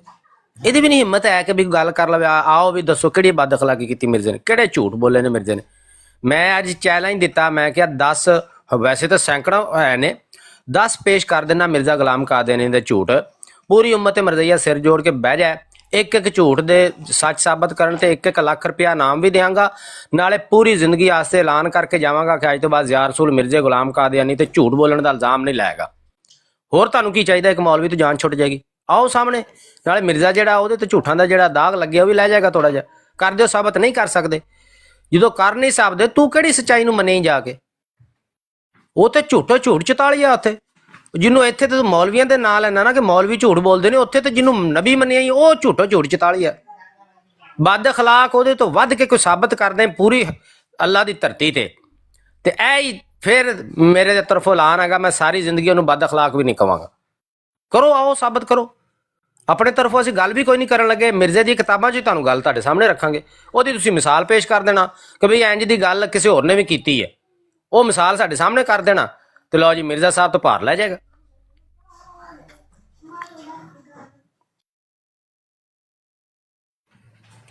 ਇਹਦੀ भी नहीं हिम्मत है कि भी गल कर लवे, आओ भी दसो किहड़ी बद अखलाकी की मिर्जे ने, किहड़े झूठ बोले ने मिर्जे ने। मैं अज चैलेंज दिता, मैं क्या 10 वैसे तो सैकड़ों है ने, 10 पेश कर देना मिर्जा गुलाम कादियानी दे झूठ, पूरी उम्मत मरज़िया सिर जोड़ के बह जाए, एक एक झूठ दे सच साबित करन ते 1-1 लाख रुपया नाम भी देंगा, नाले पूरी जिंदगी आस्ते ऐलान करके जावांगा कि अज तो बाद या रसूल मिर्जे गुलाम कादियानी ते झूठ बोलण दा इल्जाम नहीं लाएगा। होर तुहानूं की चाहिदा, एक मौलवी तो जान छुट जाएगी। आओ सामने, नाले मिर्जा जिहड़ा ओहदे ते झूठां दा जिहड़ा दाग लग्गिआ ओह भी लै जाएगा थोड़ा जिहा। कर दिओ साबित, नहीं कर सकदे, ਜਦੋਂ ਕਰ ਨਹੀਂ ਸਕਦੇ ਤੂੰ ਕਿਹੜੀ ਸੱਚਾਈ ਨੂੰ ਮੰਨੇ ਜਾ ਕੇ। ਉਹ ਤੇ ਝੂਠੋ ਝੂਠ 44 ਆ ਉੱਥੇ, ਜਿਹਨੂੰ ਇੱਥੇ ਤੇ ਮੌਲਵੀਆਂ ਦੇ ਨਾਂ ਲੈਣਾ ਨਾ ਕਿ ਮੌਲਵੀ ਝੂਠ ਬੋਲਦੇ ਨੇ, ਉੱਥੇ ਤੇ ਜਿਹਨੂੰ ਨਬੀ ਮੰਨਿਆ ਹੀ ਉਹ ਝੂਠੋ ਝੂਠ 44 ਆ। ਬਦ ਅਖਲਾਕ ਉਹਦੇ ਤੋਂ ਵੱਧ ਕੇ ਕੋਈ ਸਾਬਤ ਕਰਦੇ ਪੂਰੀ ਅੱਲਾ ਦੀ ਧਰਤੀ ਤੇ ਇਹ ਹੀ ਫਿਰ ਮੇਰੇ ਤਰਫੋਂ ਐਲਾਨ ਹੈਗਾ, ਮੈਂ ਸਾਰੀ ਜ਼ਿੰਦਗੀ ਉਹਨੂੰ ਬਦ ਅਖਲਾਕ ਵੀ ਨਹੀਂ ਕਵਾਂਗਾ। ਕਰੋ, ਆਓ ਸਾਬਤ ਕਰੋ। ਆਪਣੇ ਤਰਫੋਂ ਅਸੀਂ ਗੱਲ ਵੀ ਕੋਈ ਨਹੀਂ ਕਰਨ ਲੱਗੇ, ਮਿਰਜ਼ੇ ਦੀ ਕਿਤਾਬਾਂ 'ਚ ਤੁਹਾਨੂੰ ਗੱਲ ਤੁਹਾਡੇ ਸਾਹਮਣੇ ਰੱਖਾਂਗੇ, ਉਹਦੀ ਤੁਸੀਂ ਮਿਸਾਲ ਪੇਸ਼ ਕਰ ਦੇਣਾ ਕਿ ਬਈ ਇੰਜ ਦੀ ਗੱਲ ਕਿਸੇ ਹੋਰ ਨੇ ਵੀ ਕੀਤੀ ਹੈ, ਉਹ ਮਿਸਾਲ ਸਾਡੇ ਸਾਹਮਣੇ ਕਰ ਦੇਣਾ ਤੇ ਲਓ ਜੀ ਮਿਰਜ਼ਾ ਸਾਹਿਬ ਤੋਂ ਭਾਰ ਲੈ ਜਾਏਗਾ।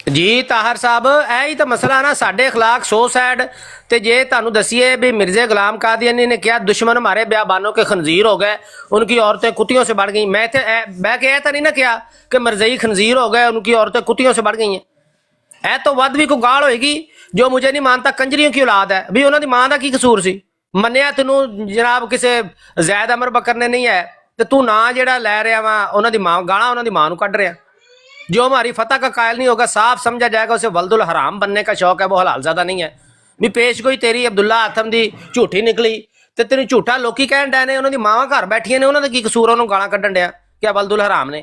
ਜੀ ਤਾਹਰ ਸਾਹਿਬ, ਇਹ ਹੀ ਤਾਂ ਮਸਲਾ ਨਾ, ਸਾਡੇ ਅਖਲਾਕ 100 ਸਾਈਡ ਤੇ ਜੇ ਤੁਹਾਨੂੰ ਦਸੀਏ ਵੀ मिर्जे गुलाम कादियानी ने क्या दुश्मन हमारे ब्याबानों के खंजीर हो गए, उनकी औरतें कुत्तियों से बढ़ गई। मैं के तो नहीं ना किया कि मरजई खंजीर हो गए, उनकी औरतें कुत्तियों से बढ़ गई हैं। ऐ तो वध भी कोई गाल होएगी जो मुझे नहीं मानता कंजरियों की औलाद है भी, उन्होंने मां का की कसूर सी। मन्निया तेनू जनाब किसी जैद अमर बकर ने नहीं है तो तू ना जेड़ा लै रहा वा उन्होंने मां गाला उन्होंने मां नूं कढ रहा। जो हमारी फतह का कायल नहीं होगा, साफ समझा जाएगा उसे वल्दुल हराम बनने का शौक है, वो हलाल ज़्यादा नहीं है। भी पेश गोई तेरी अब्दुल्ला आथम दी झूठी निकली तो तेन झूठा लोकी कहन डे ने, उन्होंने मावां घर बैठिया ने, उन्होंने की कसूर उन्होंने गाला कढ़न दिया क्या वल्दुल हराम ने।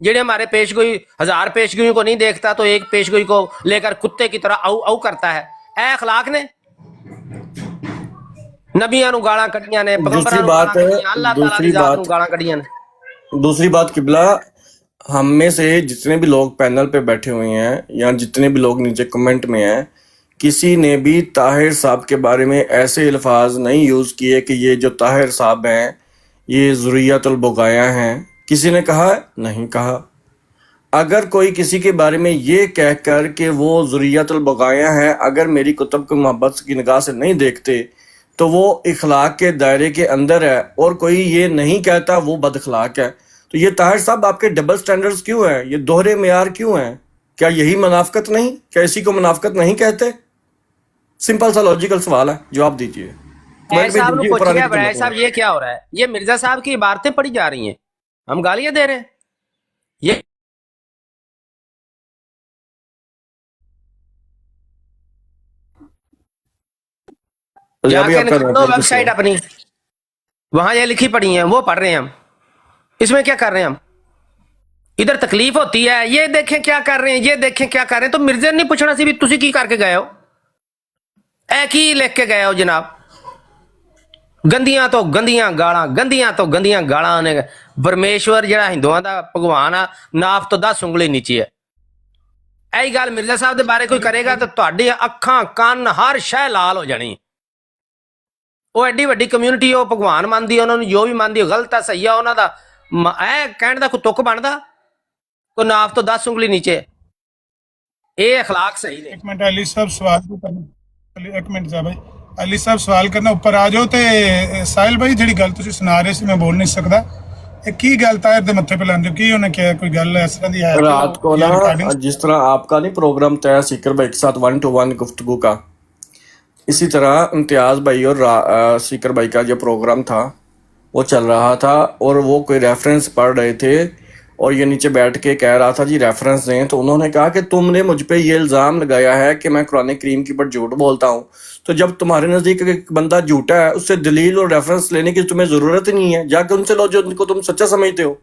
जेड़े हमारे पेश गोई 1000 पेशगोइयों को नहीं देखता तो एक पेशगोई को लेकर कुत्ते की तरह औ औ करता है। ए अखलाक ने नबियां नूं गालां कढ़ियां ने, पैगंबरां नूं गालां कढ़ियां, अल्लाह ताला दी जात नूं गालां कढ़ियां ने। दूसरी बात किबला, हम में से जितने भी लोग पैनल पे बैठे हुए हैं या जितने भी लोग नीचे कमेंट में हैं, किसी ने भी ताहिर साहब के बारे में ऐसे अल्फाज नहीं यूज़ किए कि ये जो ताहिर साहब हैं ये ज़ुर्रियतुल बुगाया हैं। किसी ने कहा? नहीं कहा। अगर कोई किसी के बारे में ये कहकर कि वो ज़ुर्रियतुल बुगाया हैं, अगर मेरी कुतुब को मोहब्बत की निगाह से नहीं देखते तो वो इखलाक के दायरे के अंदर है, और कोई ये नहीं कहता वो बद अखलाक है। तो ये ताहिर साहब आपके डबल स्टैंडर्ड्स क्यों हैं? ये दोहरे मेयार क्यों हैं? क्या यही मुनाफकत नहीं? क्या इसी को मुनाफकत नहीं कहते? सिंपल सा लॉजिकल सवाल है, जवाब दीजिए। साहब ने पूछिए बड़े साहब ये क्या हो रहा है? ये मिर्जा साहब की इबारतें पढ़ी जा रही हैं, हम गालियां दे रहे हैं। ये जाके निकाल दो वेबसाइट अपनी, वहां ये लिखी पड़ी है वो पढ़ रहे हैं हम। इसमें क्या कर रहे हैं हम? इधर तकलीफ होती है, ये देखें क्या कर रहे हैं, ये देखें क्या कर रहे हैं। तो मिर्जे ने नहीं पूछना सी भी तुसी की करके गए हो, ऐ की लिख के गए हो जनाब। गंदियां तो गंदियां गालां, गंदियां तो गंदियां गालां ने। परमेश्वर जिहड़ा हिंदुआं दा भगवान आ, नाफ तो 10 उंगली नीचे है। ऐ गल मिर्जा साहब दे बारे कोई करेगा तो तुहाडी अखां कन हर शै लाल हो जानी। ਉਹ ਐਡੀ ਵੱਡੀ ਕਮਿਊਨਿਟੀ, ਉਹ ਭਗਵਾਨ ਮੰਨਦੀ, ਉਹਨਾਂ ਨੂੰ ਜੋ ਵੀ ਮੰਨਦੀ ਗਲਤ ਆ ਸਹੀ ਆ ਉਹਨਾਂ ਦਾ। ਇਹ ਕਹਿਣ ਦਾ ਕੋਈ ਤੁੱਕ ਬਣਦਾ? ਕੋਈ ਨਾਪ ਤੋਂ 10 ਉਂਗਲੀ ਨੀਚੇ। ਇਹ اخلاق ਸਹੀ ਨੇ। एक मिनट अली साहब सवाल भी करना, एक मिनट जा भाई अली साहब सवाल करना ऊपर आ जाओ। ਤੇ ਸਾਹਿਲ ਭਾਈ ਜਿਹੜੀ ਗੱਲ ਤੁਸੀਂ ਸੁਣਾ ਰਹੇ ਸੀ ਮੈਂ ਬੋਲ ਨਹੀਂ ਸਕਦਾ, ਇਹ ਕੀ ਗੱਲ ਤਾਇਰ ਦੇ ਮੱਥੇ पे ਲਾਉਂਦੇ ਹੋ? ਕੀ ਉਹਨੇ ਕਿਹਾ? ਕੋਈ ਗੱਲ ਇਸ ਤਰ੍ਹਾਂ ਦੀ ਹੈ? रात को ना जिस तरह आपका नहीं प्रोग्राम तय सीकर भाई के साथ 1-to-1 गुफ्तगू का, इसी तरह इम्तियाज भाई और सीकर भाई का जो प्रोग्राम था वो चल रहा था और वो कोई रेफरेंस पढ़ रहे थे और ये नीचे बैठ के कह रहा था जी रेफरेंस दें। तो उन्होंने कहा कि तुमने मुझ पे ये इल्ज़ाम लगाया है कि मैं कुरान करीम के ऊपर झूठ बोलता हूँ, तो जब तुम्हारे नज़दीक एक बंदा झूठा है उससे दलील और रेफरेंस लेने की तुम्हें ज़रूरत ही नहीं है, जाके उनसे लो जो उनको तुम सच्चा समझते हो।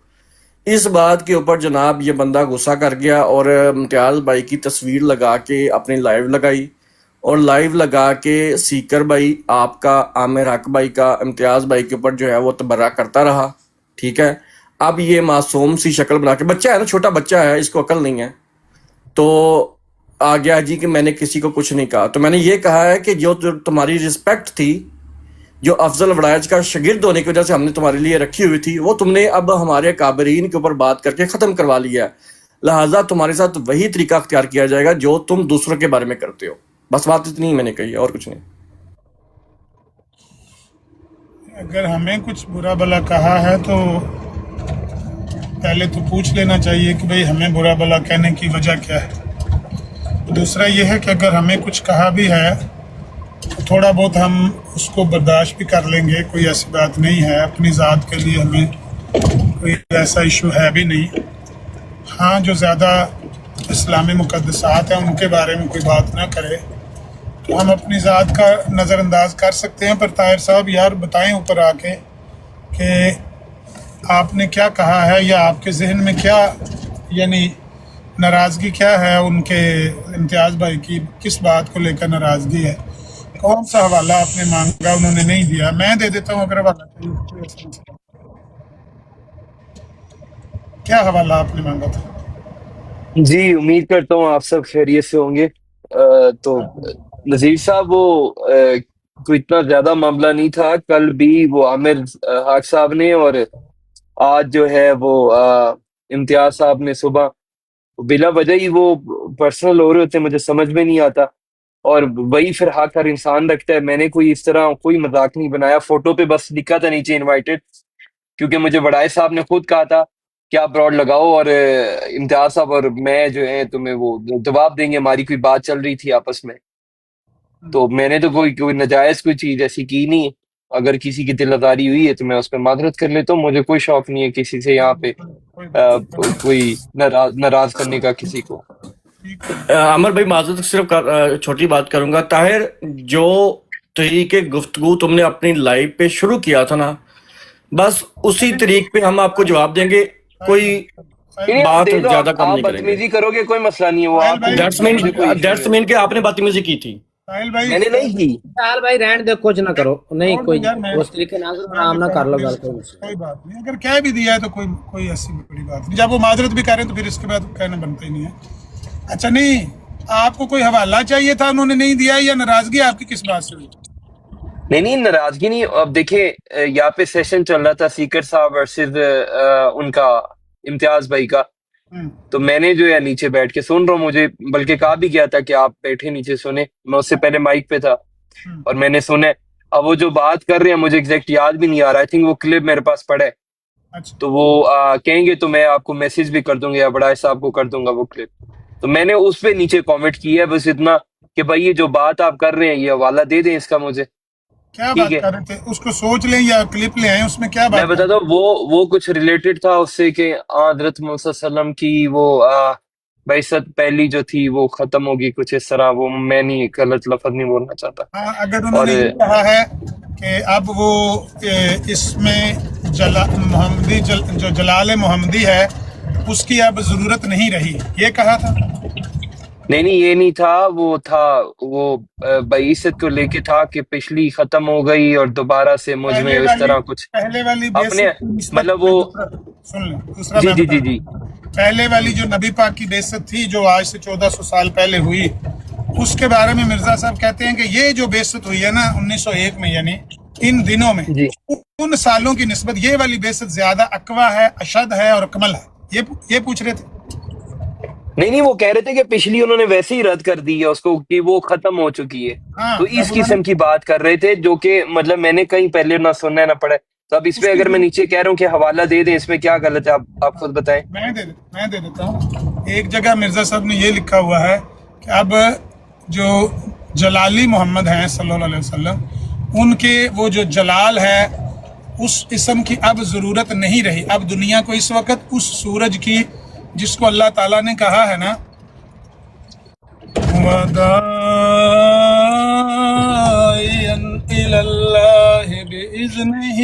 इस बात के ऊपर जनाब ये बंदा गुस्सा कर गया और इम्तियाज़ भाई की तस्वीर लगा के अपनी लाइव लगाई और लाइव लगा के सीकर भाई आपका, आमिर हक भाई का इम्तियाज़ भाई के ऊपर जो है वो तबर्रा करता रहा। ठीक है, अब ये मासूम सी शक्ल बना के, बच्चा है ना, छोटा बच्चा है, इसको अकल नहीं है, तो आ गया जी कि मैंने किसी को कुछ नहीं कहा। तो मैंने ये कहा है कि जो तुम्हारी रिस्पेक्ट थी, जो अफजल वड़ाइज का शागिर्द होने की वजह से हमने तुम्हारे लिए रखी हुई थी, वो तुमने अब हमारे काबरीन के ऊपर बात करके ख़त्म करवा लिया है। लिहाजा तुम्हारे साथ वही तरीका अख्तियार किया जाएगा जो तुम दूसरों के बारे में करते हो। बस बात इतनी ही मैंने कही है और कुछ नहीं। अगर हमें कुछ बुरा भला कहा है तो पहले तो पूछ लेना चाहिए कि भाई हमें बुरा भला कहने की वजह क्या है। दूसरा ये है कि अगर हमें कुछ कहा भी है तो थोड़ा बहुत हम उसको बर्दाश्त भी कर लेंगे, कोई ऐसी बात नहीं है। अपनी ज़ात के लिए हमें कोई ऐसा इशू है भी नहीं। हाँ, जो ज़्यादा इस्लामी मुक़द्दसात हैं उनके बारे में कोई बात ना करे तो हम अपनी ज़ात का नज़रअंदाज कर सकते हैं। पर ताहिर साहब यार बताएं ऊपर आके कि आपने क्या कहा है या आपके जहन में क्या, यानी नाराज़गी क्या है उनके, इम्तियाज़ भाई की किस बात को लेकर नाराज़गी है? कौन सा हवाला आपने मांगा, उन्होंने नहीं दिया? मैं दे देता हूँ अगर हवाला चाहिए। क्या हवाला आपने मांगा था? जी, उम्मीद करता हूँ आप सब खैरियत से होंगे। तो नज़ीर साहब, वो कोई इतना ज़्यादा मामला नहीं था। कल भी वो आमिर हक साहब ने और आज जो है वो इम्तियाज़ साहब ने सुबह बिला वजह ही वो पर्सनल हो रहे होते हैं, मुझे समझ में नहीं आता। और वही फिर हक हर इंसान रखता है। मैंने कोई इस तरह कोई मजाक नहीं बनाया। फोटो पे बस लिखा था नीचे इनवाइटेड, क्योंकि मुझे वड़ाई साहब ने खुद कहा था कि आप ब्रॉड लगाओ और इम्तियाज़ साहब और मैं जो है तुम्हें वो जवाब देंगे। हमारी कोई बात चल रही थी आपस में, तो मैंने तो कोई नाजायज़ कोई चीज़ ऐसी की नहीं। अगर किसी की दिल आज़ारी हुई है तो मैं उस पर माजरत कर लेता हूँ। मुझे कोई शौक नहीं है किसी से यहाँ पे कोई नाराज करने का किसी को। अमर भाई माजरत सिर्फ छोटी बात करूंगा। ताहिर, जो तरीके गुफ्तगू तुमने अपनी लाइव पे शुरू किया था ना, बस उसी तरीके पे हम आपको जवाब देंगे। कोई बात ज्यादा कम नहीं करेंगे। बदतमीजी करोगे कोई मसला नहीं है। वो आप दैट्स मीन कि आपने बदतमीजी की थी। मैंने नहीं की। साल भाई रहने दो, कुछ ना करो, नहीं कोई उस तरीके ना आराम ना कर लो, गल कोई बात नहीं। अगर कह भी दिया है तो कोई ऐसी बड़ी बात नहीं। जब वो माजरत भी कर रहे हैं तो फिर इसके बाद कहना बनता ही नहीं है। अच्छा, नहीं, आपको कोई हवाला चाहिए था, उन्होंने नहीं दिया, या नाराजगी आपकी किस बात से हुई? नहीं, नाराजगी नहीं। अब देखिए, यहाँ पे सेशन चल रहा था सीकर साहब वर्सेस उनका इम्तियाज भाई का। तो मैंने जो है नीचे बैठ के सुन रहा हूँ। मुझे बल्कि कहा भी गया था कि आप बैठे नीचे सुने। मैं उससे पहले माइक पे था और मैंने सुने। अब वो जो बात कर रहे हैं मुझे एग्जैक्ट याद भी नहीं आ रहा। आई थिंक वो क्लिप मेरे पास पड़ा है। अच्छा। तो वो कहेंगे तो मैं आपको मैसेज भी कर दूंगा या बड़ाई साहब को कर दूंगा वो क्लिप। तो मैंने उस पे नीचे कमेंट किया है बस इतना कि भाई ये जो बात आप कर रहे हैं ये हवाला दे दें इसका मुझे। क्या बात कर रहे थे? उसको सोच लें या क्लिप ले आए, उसमें क्या बात? मैं बताता हूँ, वो कुछ रिलेटेड था उससे कि हज़रत मूसा सल्लम की वो बैसत पहली जो थी वो खत्म होगी, कुछ इस तरह। वो मैं नहीं, गलत लफ्ज नहीं बोलना चाहता। हाँ, अगर उन्होंने ये कहा है कि अब वो इसमें मोहम्मदी जो जलाल मोहम्मदी है उसकी अब जरूरत नहीं रही, ये कहा था? नहीं, ये नहीं था। वो था वो बैसत को लेके था कि पिछली खत्म हो गई और दोबारा से मुझ में इस तरह कुछ पहले वाली अपने मतलब वो सुन लो। दूसरा जी पहले वाली जो नबी पाक की बेइज्जत थी जो आज से 1400 साल पहले हुई, उसके बारे में मिर्जा साहब कहते हैं कि ये जो बेइज्जत हुई है ना 1901 में, यानी ان دنوں میں جی ان سالوں کی نسبت یہ والی بیست زیادہ اقوا ہے، اشد ہے اور اکمل ہے، یہ پوچھ رہے تھے؟ نہیں وہ کہہ رہے تھے کہ پچھلی انہوں نے ویسے ہی رد کر دی ہے اس کو کہ وہ ختم ہو چکی ہے، ہاں، تو اس اب انہوں قسم نے کی بات کر رہے تھے جو کہ مطلب میں نے کہیں پہلے نہ سننا ہے نہ پڑھا ہے۔ تو اب اس اس پہ کی اگر میں نیچے کہہ رہا ہوں کہ حوالہ دے دیں، اس میں کیا غلط ہے؟ آپ خود بتائیں۔ میں دے دیتا ہوں۔ ایک جگہ مرزا صاحب نے یہ لکھا ہوا ہے کہ اب جو جلالی محمد ہیں صلی اللہ علیہ وسلم، ان کے وہ جو جلال ہے اس اسم کی اب ضرورت نہیں رہی۔ اب دنیا کو اس وقت اس سورج کی جس کو اللہ تعالیٰ نے کہا ہے نا وَدَاعِيًا إِلَى اللَّهِ بِإِذْنِهِ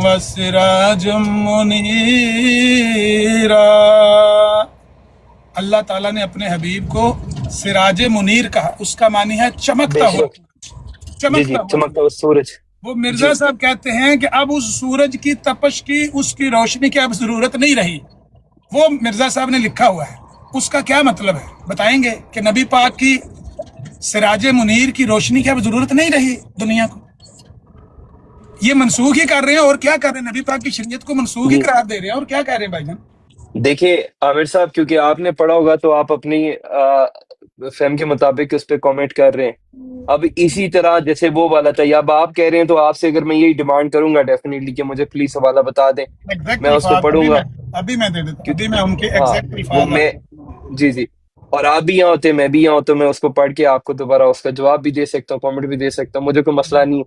وَسِرَاجًا مُنِيرًا، اللہ تعالیٰ نے اپنے حبیب کو سراج منیر کہا، اس کا معنی ہے چمکتا بے ہوا، شک جی چمکتا ہوا۔ چمکتا ہوا سورج۔ وہ مرزا صاحب کہتے ہیں کہ اب اس سورج کی تپش کی، اس کی روشنی کی اب ضرورت نہیں رہی۔ وہ مرزا صاحب نے لکھا ہوا ہے، اس کا کیا مطلب ہے بتائیں گے؟ کہ نبی پاک کی سراج منیر کی روشنی کی اب ضرورت نہیں رہی دنیا کو، یہ منسوخ ہی کر رہے ہیں۔ اور کیا کر رہے ہیں؟ نبی پاک کی شریعت کو منسوخ ہی قرار دے رہے ہیں، اور کیا کہہ رہے ہیں بھائی جان؟ دیکھیں عامر صاحب، کیونکہ آپ نے پڑھا ہوگا تو آپ اپنی فہم کے مطابق اس پہ کامنٹ کر رہے ہیں۔ اب اسی طرح جیسے وہ والا تھا، یا اب آپ کہہ رہے ہیں تو آپ سے اگر میں یہی ڈیمانڈ کروں گا ڈیفینیٹلی کہ مجھے پلیز حوالہ بتا دیں، میں اس کو پڑھوں گا۔ ابھی میں دے دیتا ہوں، ابھی میں ان کے ایگزیکٹ وہ الفاظ میں جی اور آپ بھی یہاں ہوتے میں بھی یہاں ہوتا ہوں، میں اس کو پڑھ کے آپ کو دوبارہ اس کا جواب بھی دے سکتا ہوں، کامنٹ بھی دے سکتا ہوں، مجھے کوئی مسئلہ نہیں ہے۔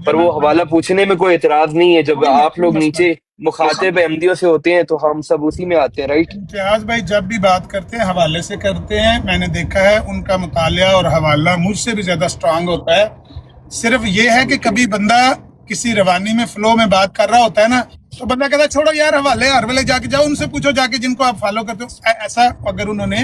پر وہ حوالہ پوچھنے میں کوئی اعتراض نہیں ہے۔ جب آپ لوگ نیچے مخاطب احمدیوں سے ہوتے ہیں تو ہم سب اسی میں آتے ہیں، رائٹ؟ امتیاز بھائی جب بھی بات کرتے ہیں حوالے سے کرتے ہیں، میں نے دیکھا ہے ان کا مطالعہ اور حوالہ مجھ سے بھی زیادہ اسٹرانگ ہوتا ہے۔ صرف یہ ہے کہ کبھی بندہ کسی روانی میں فلو میں بات کر رہا ہوتا ہے نا، تو بندہ کہتا ہے چھوڑو یار حوالے، ہر ویلے جا کے جاؤ ان سے پوچھو جا کے جن کو آپ فالو کرتے ہو۔ ایسا اگر انہوں نے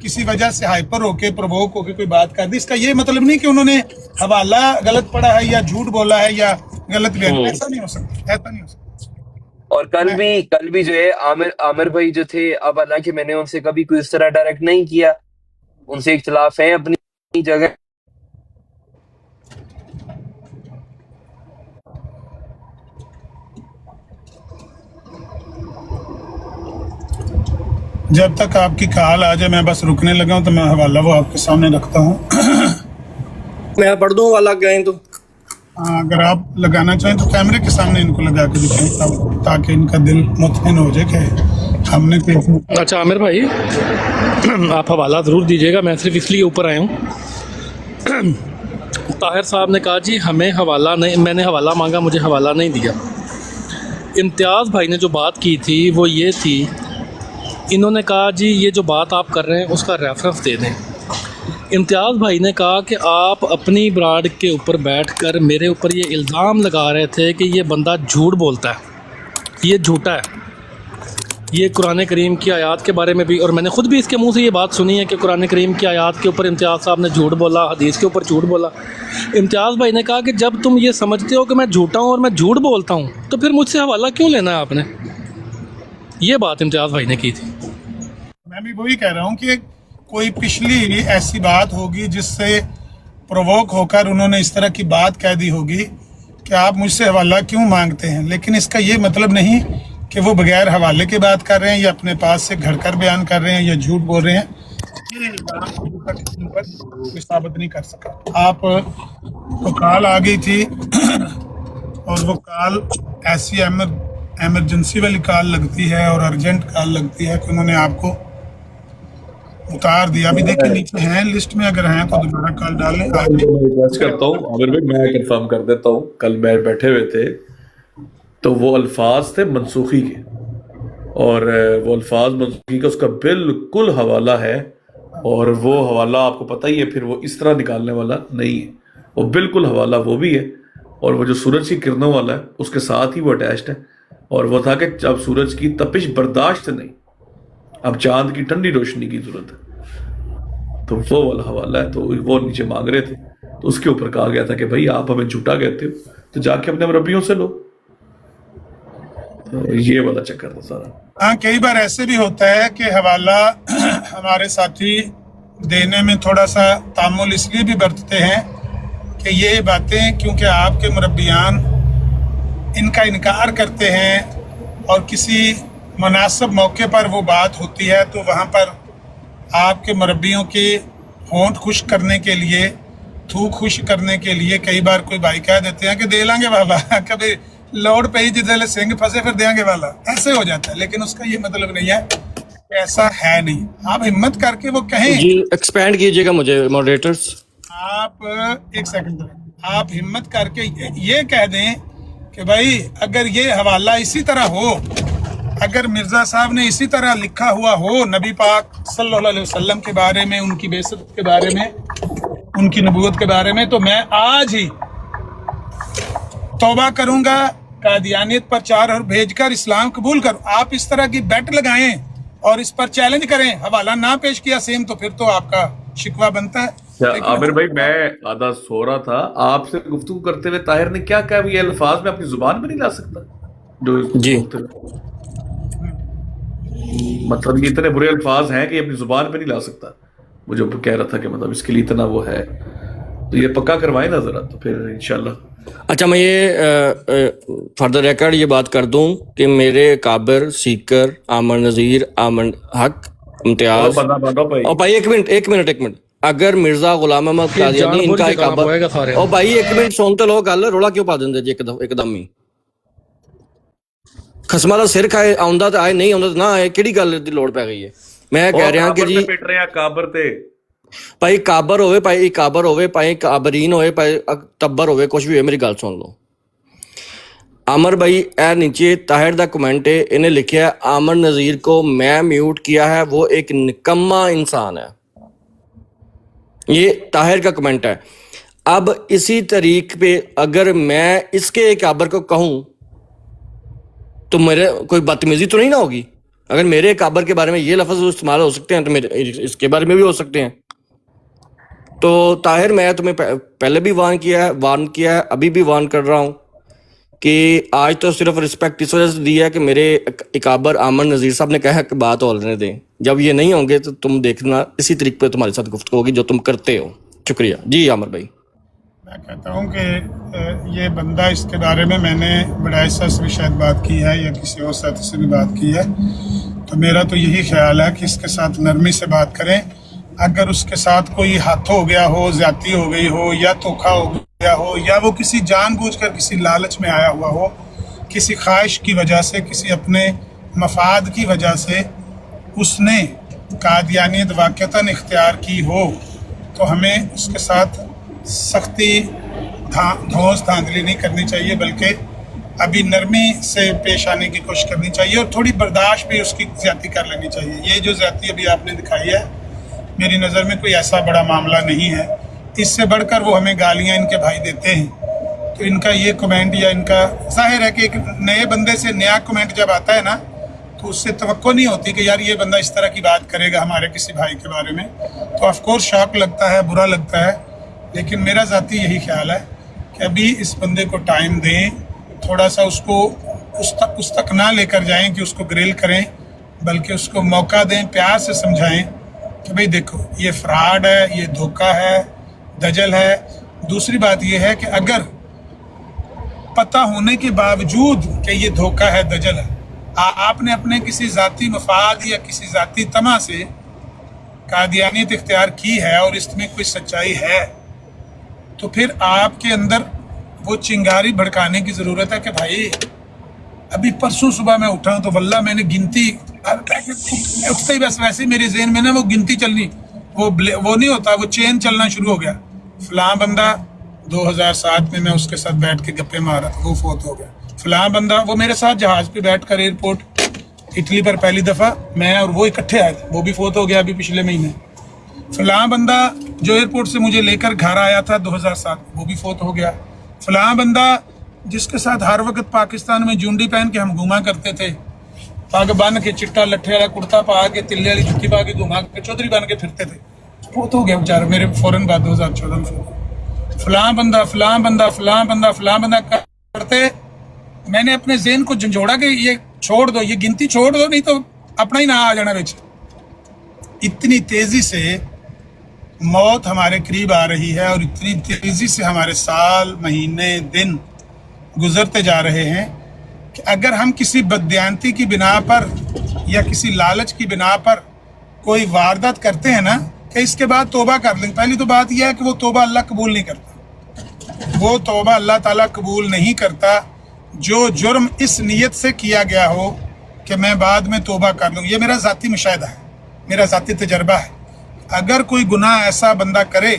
کسی وجہ سے ہائپر ہو کے پرووک ہو کے کوئی بات کر دی، اس کا یہ مطلب نہیں کہ انہوں نے حوالہ غلط پڑھا ہے یا جھوٹ بولا ہے یا غلط بیان، ایسا نہیں ہو سکتا، ایسا نہیں ہو سکتا۔ اور کل بھی جو ہے عامر بھائی جو تھے، اب حالانکہ میں نے ان سے کبھی کوئی اس طرح ڈائریکٹ نہیں کیا، ان سے اختلاف ہے اپنی جگہ۔ جب تک آپ کی کال آ جائے، میں بس رکنے لگا ہوں تو میں حوالہ وہ آپ کے سامنے رکھتا ہوں۔ میں پڑھ دوں والا کہیں تو؟ اگر آپ لگانا چاہیں تو کیمرے کے سامنے ان کو لگا کے دکھائیں تاکہ ان کا دل مطمئن ہو جائے کہ ہم نے کوئی۔ اچھا عامر بھائی، آپ حوالہ ضرور دیجیے گا، میں صرف اس لیے اوپر آیا ہوں۔ طاہر صاحب نے کہا جی ہمیں حوالہ نہیں، میں نے حوالہ مانگا، مجھے حوالہ نہیں دیا۔ امتیاز بھائی نے جو بات کی تھی وہ یہ تھی، انہوں نے کہا جی یہ جو بات آپ کر رہے ہیں اس کا ریفرنس دے دیں۔ امتیاز بھائی نے کہا کہ آپ اپنی براڈ کے اوپر بیٹھ کر میرے اوپر یہ الزام لگا رہے تھے کہ یہ بندہ جھوٹ بولتا ہے، یہ جھوٹا ہے۔ یہ قرآن کریم کی آیات کے بارے میں بھی، اور میں نے خود بھی اس کے منہ سے یہ بات سنی ہے کہ قرآن کریم کی آیات کے اوپر امتیاز صاحب نے جھوٹ بولا، حدیث کے اوپر جھوٹ بولا۔ امتیاز بھائی نے کہا کہ جب تم یہ سمجھتے ہو کہ میں جھوٹا ہوں اور میں جھوٹ بولتا ہوں تو پھر مجھ سے حوالہ کیوں لینا ہے آپ نے؟ یہ بات امتیاز بھائی نے کی تھی۔ میں بھی وہی کہہ رہا ہوں کہ کوئی پچھلی ایسی بات ہوگی جس سے پرووک ہو کر انہوں نے اس طرح کی بات کہہ دی ہوگی کہ آپ مجھ سے حوالہ کیوں مانگتے ہیں، لیکن اس کا یہ مطلب نہیں کہ وہ بغیر حوالے کے بات کر رہے ہیں یا اپنے پاس سے گھڑ کر بیان کر رہے ہیں یا جھوٹ بول رہے ہیں۔ یہ الزام ابھی تک ان پر کوئی ثابت نہیں کر سکا۔ آپ کو کال آ گئی تھی اور وہ کال ایسی ایمرجنسی والی کال لگتی ہے اور ارجنٹ کال لگتی ہے کہ انہوں نے آپ کو اتار دیا۔ ابھی دیکھیں نیچے ہیں لسٹ میں، اگر ہیں تو دوبارہ کال ڈالیں۔ ریکویسٹ کرتا ہوں عامر بھائی، میں کنفرم کر دیتا ہوں، کل میں بیٹھے ہوئے تھے تو وہ الفاظ تھے منسوخی کے، اور وہ الفاظ منسوخی کا اس کا بالکل حوالہ ہے، اور وہ حوالہ آپ کو پتہ ہی ہے پھر وہ اس طرح نکالنے والا نہیں ہے، وہ بالکل حوالہ وہ بھی ہے، اور وہ جو سورج کی کرنوں والا ہے اس کے ساتھ ہی وہ اٹیچڈ ہے، اور وہ تھا کہ اب سورج کی تپش برداشت نہیں، اب چاند کی ٹھنڈی روشنی کی ضرورت ہے، تو وہ والا حوالہ ہے۔ تو وہ نیچے مانگ رہے تھے تو اس کے اوپر کہا گیا تھا کہ بھائی آپ ہمیں جھوٹا کہتے ہو تو جا کے اپنے مربیوں سے لو، تو یہ والا چکر تھا سارا۔ ہاں، کئی بار ایسے بھی ہوتا ہے کہ حوالہ ہمارے ساتھی دینے میں تھوڑا سا تعامل اس لیے بھی برتتے ہیں کہ कि ये बातें क्योंकि आपके मुरब्बियान इनका इनकार करते हैं और किसी मुनासिब मौके पर वो बात होती है तो वहाँ पर आपके मुरब्बियों के होंठ खुश करने के लिए, थूक खुश करने के लिए कई बार कोई भाई कह देते हैं कि दे लांगे वाला कभी लोड पे ही जिधर सिंह फंसे फिर देंगे वाला, ऐसे हो जाता है। लेकिन उसका ये मतलब नहीं है, ऐसा है नहीं। आप हिम्मत करके वो कहें। जी एक्सपेंड कीजिएगा मुझे मॉडरेटर्स। आप एक सेकंड, आप हिम्मत करके ये कह दें कि भाई अगर ये हवाला इसी तरह हो, अगर मिर्जा साहब ने इसी तरह लिखा हुआ हो नबी पाक सल्लल्लाहु अलैहि वसल्लम के बारे में, उनकी बेइज्जत के बारे में, उनकी नबूवत के बारे में, तो मैं आज ही तौबा करूंगा, कादियानियत पर चार और भेजकर इस्लाम कबूल करूं। आप इस तरह की बेट लगाएं और इस पर चैलेंज करें, हवाला ना पेश किया सेम, तो फिर तो आपका शिकवा बनता है। आमिर भाई, मैं आधा सो रहा था, आपसे गुफ्तगू करते हुए ताहिर ने क्या कहा, ये अल्फाज में अपनी जुबान पे नहीं ला सकता जो जी। मतलब ये इतने बुरे अल्फाज हैं कि अपनी जुबान पे नहीं ला सकता। मुझे कह रहा था कि मतलब इसके लिए इतना वो है, तो ये पक्का करवाए ना जरा, तो फिर इंशाल्लाह। अच्छा, मैं ये फॉर द रिकॉर्ड ये बात कर दूं कि मेरे काबिर, सीकर, आमर नज़ीर, आमर हक, इम्तियाज और भाई एक मिनट अगर मिर्जा गुलाम अहमद कादियानी इनका एक काबिर, और भाई एक मिनट सुन तो लो गल, रोला क्यों पा देंगे जी एकदम ही। खसमा ਦਾ ਸਿਰ ਖਾਏ ਆਉਂਦਾ ਤਾਂ ਆਏ, ਨਹੀਂ ਆਉਂਦਾ ਤਾਂ ਨਾ ਆਏ, ਕਿਹੜੀ ਗੱਲ ਦੀ ਲੋੜ ਪੈ ਗਈ ਹੈ। ਮੈਂ ਕਹਿ ਰਿਹਾ ਕਿ ਜੀ ਪਿੱਟ ਰਹੇ ਆ ਕਾਬਰ ਤੇ, ਭਾਈ ਕਾਬਰ ਹੋਵੇ, ਭਾਈ ਕਾਬਰ ਹੋਵੇ, ਭਾਈ ਕਾਬਰੀਨ ਹੋਵੇ, ਭਾਈ ਤੱਬਰ ਹੋਵੇ, ਕੁਝ ਵੀ ਹੋਵੇ, ਮੇਰੀ ਗੱਲ ਸੁਣ ਲਓ। आमर भाई ए नीचे ताहिर दा कमेंट है, इन्हें लिखा है आमर नज़ीर को मैं म्यूट किया है, वो एक निकम्मा इंसान है। ये ताहिर का कमेंट है। अब इसी तरीक पे अगर मैं इसके काबर को कहूँ तो मेरे कोई बदतमीजी तो नहीं ना होगी। अगर मेरे काबर के बारे में ये लफ्ज़ इस्तेमाल हो सकते हैं तो मेरे इसके बारे में भी हो सकते हैं। तो ताहिर, मैं तुम्हें पहले भी वार्न किया है, अभी भी वार्न कर रहा हूँ कि आज तो सिर्फ रिस्पेक्ट इस वजह से दी है कि मेरे इकाबर आमर नज़ीर साहब ने कहा कि बात होने दें। जब ये नहीं होंगे तो तुम देखना इसी तरीके पे तुम्हारे साथ गुफ्तगू होगी जो तुम करते हो। शुक्रिया जी आमर भाई। मैं कहता हूँ कि ये बंदा, इसके बारे में मैंने बड़ा ऐसा से भी शायद बात की है या किसी और साथी से भी बात की है, तो मेरा तो यही ख्याल है कि इसके साथ नरमी से बात करें। अगर उसके साथ कोई हाथ हो गया हो, ज्यादती हो गई हो या धोखा हो गया हो, या वो किसी जानबूझकर किसी लालच में आया हुआ हो, किसी ख्वाहिश की वजह से, किसी अपने मफाद की वजह से उसने कादियानियत वाक़तन इख्तियार की हो, तो हमें उसके साथ सख्ती धौंस धांधली नहीं करनी चाहिए, बल्कि अभी नरमी से पेश आने की कोशिश करनी चाहिए और थोड़ी बर्दाश्त भी उसकी ज़्यादती कर लेनी चाहिए। ये जो ज़्यादती अभी आपने दिखाई है, मेरी नज़र में कोई ऐसा बड़ा मामला नहीं है। इससे बढ़कर वो हमें गालियाँ इनके भाई देते हैं, तो इनका ये कमेंट या इनका, जाहिर है कि एक नए बंदे से नया कमेंट जब आता है ना, तो उससे तवक्को नहीं होती कि यार ये बंदा इस तरह की बात करेगा हमारे किसी भाई के बारे में, तो ऑफकोर्स शॉक लगता है, बुरा लगता है। लेकिन मेरा ज़ाती यही ख्याल है कि अभी इस बंदे को टाइम दें, थोड़ा सा उसको उस तक ना लेकर जाएं कि उसको ग्रिल करें, बल्कि उसको मौका दें, प्यार से समझाएं कि भाई देखो ये फ्रॉड है, ये धोखा है, दजल है। दूसरी बात ये है कि अगर पता होने के बावजूद कि ये धोखा है, दजल है, आपने अपने किसी ज़ाती मफाद या किसी ज़ाती तमा से कादियानियत इख्तियार की है और इसमें कोई सच्चाई है, तो फिर आपके अंदर वो चिंगारी भड़काने की ज़रूरत है कि भाई अभी परसों सुबह मैं उठा तो वल्लाह मैंने गिनती, उठते ही बस वैसे ही मेरे ज़हन में ना वो गिनती चलनी, वो नहीं होता, वो चेन चलना शुरू हो गया। फलां बंदा 2007 में मैं उसके साथ बैठ के गप्पे मारा था, वो फोत हो गया। फलां बंदा वो मेरे साथ जहाज़ पे बैठ कर एयरपोर्ट इटली पर पहली दफ़ा मैं और वो इकट्ठे आए थे, वो भी फोत हो गया अभी पिछले महीने। फलां बंदा जो एयरपोर्ट से मुझे लेकर घर आया था 2007, वो भी फोत हो गया। फलां बंदा जिसके साथ हर वक्त पाकिस्तान में जूंडी पहन के हम घूमा करते थे, पग बन के चिट्टा लट्ठे वाला कुर्ता पा के तिल्ले वाली जुत्ती पा के घूमा के चौधरी बन के फिरते थे, फोत हो गया बेचारा मेरे फौरन बाद 2014 में। फलां बंदा करते मैंने अपने ज़हन को झंझोड़ा कि ये छोड़ दो, ये गिनती छोड़ दो, नहीं तो अपना ही ना आ जाना बेच। इतनी तेजी से मौत हमारे करीब आ रही है और इतनी तेज़ी से हमारे साल महीने दिन गुजरते जा रहे हैं कि अगर हम किसी बददियानती की बिना पर या किसी लालच की बिना पर कोई वारदात करते हैं ना कि इसके बाद तौबा कर लेंगे। पहली तो बात यह है कि वो तौबा अल्लाह कबूल नहीं करता। वो तौबा अल्लाह ताला कबूल नहीं करता जो जुर्म इस नीयत से किया गया हो कि मैं बाद में तौबा कर लूँ। ये मेरा ज़ाती मुशाहिदा है, मेरा ज़ाती तजर्बा है। अगर कोई गुनाह ऐसा बंदा करे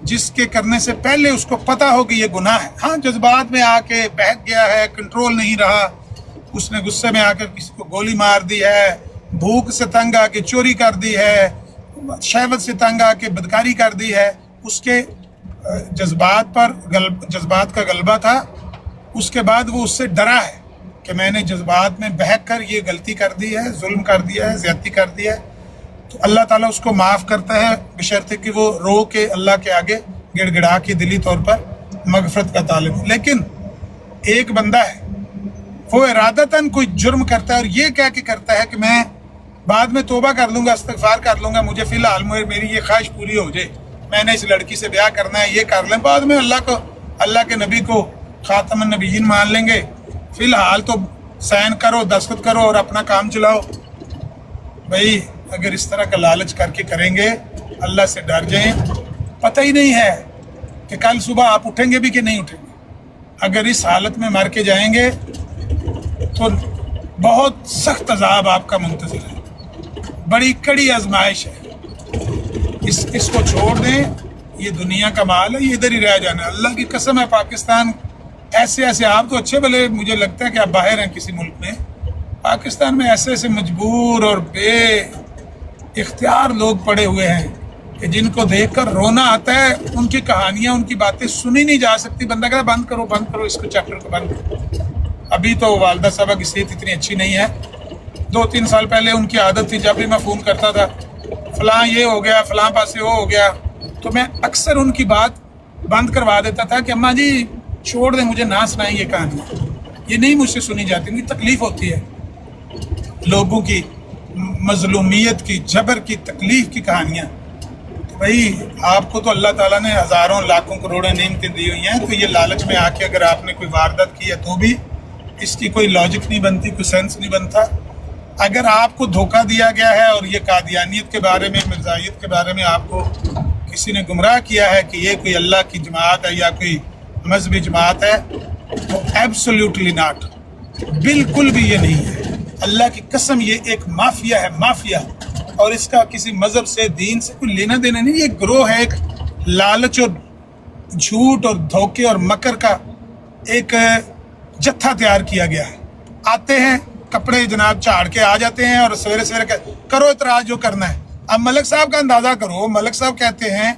जिसके करने से पहले उसको पता हो कि ये गुनाह है, हाँ जज्बात में आके बहक गया है, कंट्रोल नहीं रहा, उसने गुस्से में आकर किसी को गोली मार दी है, भूख से तंग आके चोरी कर दी है, शहवत से तंग आके बदकारी कर दी है, उसके जज्बात का गलबा था। उसके बाद वो उससे डरा है कि मैंने जज्बात में बहक कर ये गलती कर दी है, जुल्म कर दिया है, ज़्यादती कर दिया है, तो अल्लाह ताला उसको माफ़ करता है बशर्ते कि वो रो के अल्लाह के आगे गिड़गिड़ा के दिली तौर पर मगफरत का तालिब। लेकिन एक बंदा है वो इरादतन कोई जुर्म करता है और ये कह के करता है कि मैं बाद में तौबा कर लूँगा, इस्तिग़फ़ार कर लूँगा, मुझे फ़िलहाल मेरी ये ख्वाहिश पूरी हो जाए, मैंने इस लड़की से ब्याह करना है, ये कर लें, बाद में अल्लाह के नबी को ख़ातमुन नबीयीन मान लेंगे, फ़िलहाल तो साइन करो, दस्तखत करो और अपना काम चलाओ। भाई अगर इस तरह का लालच करके करेंगे, अल्लाह से डर जाएं। पता ही नहीं है कि कल सुबह आप उठेंगे भी कि नहीं उठेंगे। अगर इस हालत में मर के जाएंगे तो बहुत सख्त अज़ाब आपका मुंतज़िर है, बड़ी कड़ी आजमाइश है। इसको छोड़ दें, ये दुनिया का माल है, ये इधर ही रह जाना। अल्लाह की कसम है, पाकिस्तान ऐसे आप तो अच्छे भले, मुझे लगता है कि आप बाहर हैं किसी मुल्क में, पाकिस्तान में ऐसे मजबूर और इख्तियार लोग पड़े हुए हैं कि जिनको देखकर रोना आता है। उनकी कहानियाँ, उनकी बातें सुनी नहीं जा सकती। बंदा कहता बंद करो इसको, चैप्टर को बंद करो। अभी तो वालदा साहबा की सेहत इतनी अच्छी नहीं है। 2-3 साल पहले उनकी आदत थी, जब भी मैं फ़ोन करता था फ़लाँ ये हो गया, फ़लाँ पास से वो हो गया, तो मैं अक्सर उनकी बात बंद करवा देता था कि अम्मा जी छोड़ दें, मुझे ना सुनाएं ये कहानी, ये नहीं मुझसे सुनी जाती। मुझे तकलीफ़ होती है लोगों की मज़लूमियत की, जबर की, तकलीफ़ की कहानियाँ। तो भाई आपको तो अल्लाह ताला ने हज़ारों लाखों करोड़ों नेमतें दी हुई हैं, तो ये लालच में आके अगर आपने कोई वारदात की है तो भी इसकी कोई लॉजिक नहीं बनती, कोई सेंस नहीं बनता। अगर आपको धोखा दिया गया है और ये कादियानियत के बारे में, मिर्ज़ाइयत के बारे में आपको किसी ने गुमराह किया है कि ये कोई अल्लाह की जमात है या कोई मजहबी जमात है, तो एब्सोल्युटली नॉट, बिल्कुल भी ये नहीं है। अल्लाह की कसम ये एक माफिया है, माफिया, और इसका किसी मजहब से, दीन से कोई लेना देना नहीं। ये ग्रोह है, एक लालच और झूठ और धोखे और मकर का एक जत्था तैयार किया गया है। आते हैं, कपड़े जनाब झाड़ के आ जाते हैं और सवेरे सवेरे करो इतराज जो करना है। अब मलिक साहब का अंदाजा करो, मलिक साहब कहते हैं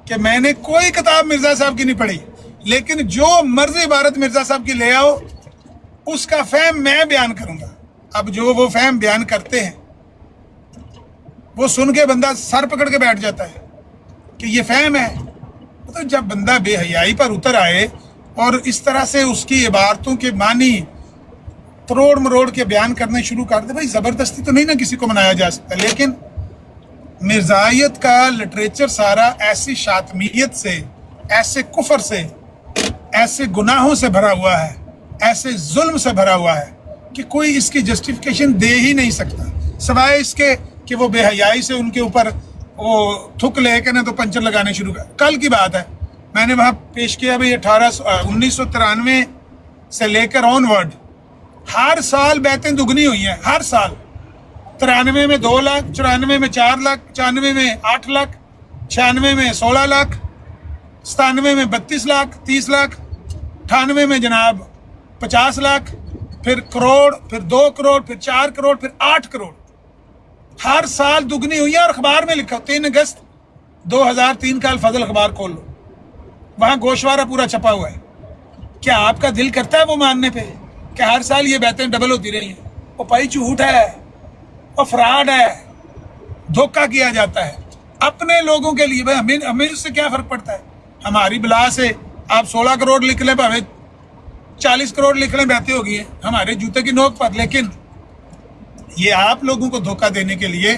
कि मैंने कोई किताब मिर्जा साहब की नहीं पढ़ी, लेकिन जो मर्जी इबारत मिर्जा साहब की ले आओ उसका फहम मैं बयान करूंगा। अब जो वो फहम बयान करते हैं वो सुन के बंदा सर पकड़ के बैठ जाता है कि ये फहम है। तो जब बंदा बेहयाई पर उतर आए और इस तरह से उसकी इबारतों के मानी तरोड़ मरोड़ के बयान करने शुरू कर दे, भाई ज़बरदस्ती तो नहीं ना किसी को मनाया जा सकता। लेकिन मिर्ज़ाइयत का लिटरेचर सारा ऐसी शातमियत से, ऐसे कुफर से, ऐसे गुनाहों से भरा हुआ है, ऐसे जुल्म से भरा हुआ है कि कोई इसकी जस्टिफिकेशन दे ही नहीं सकता, सिवाय इसके कि वो बेहयाई से उनके ऊपर वो थुक लेके ना तो पंचर लगाने शुरू कर। कल की बात है, मैंने वहाँ पेश किया भाई 1993 से लेकर ऑनवर्ड हर साल बैतें दुगनी हुई हैं, हर साल। 93 में 2 लाख, 94 में 4 लाख, 95 में 8 लाख, 96 में 16 लाख, 97 में 32 लाख, 30 लाख, 98 में जनाब 50 लाख, फिर करोड़, फिर 2 करोड़, फिर 4 करोड़, फिर 8 करोड़। हर साल दुगनी हुई है। और अखबार में लिखा 3 अगस्त 2003 का अल-फजल अखबार खोल लो, वहाँ गोशवारा पूरा छपा हुआ है। क्या आपका दिल करता है वो मानने पे कि हर साल ये बैतें डबल होती रही हैं? वो भाई झूठ है, वो फ्रॉड है, धोखा किया जाता है अपने लोगों के लिए। भाई हमें उससे क्या फ़र्क पड़ता है? हमारी बला से आप 16 करोड़ लिख लें, भावे 40 करोड़ लिख लें, बैतें होगी हैं हमारे जूते की नोक पर। लेकिन ये आप लोगों को धोखा देने के लिए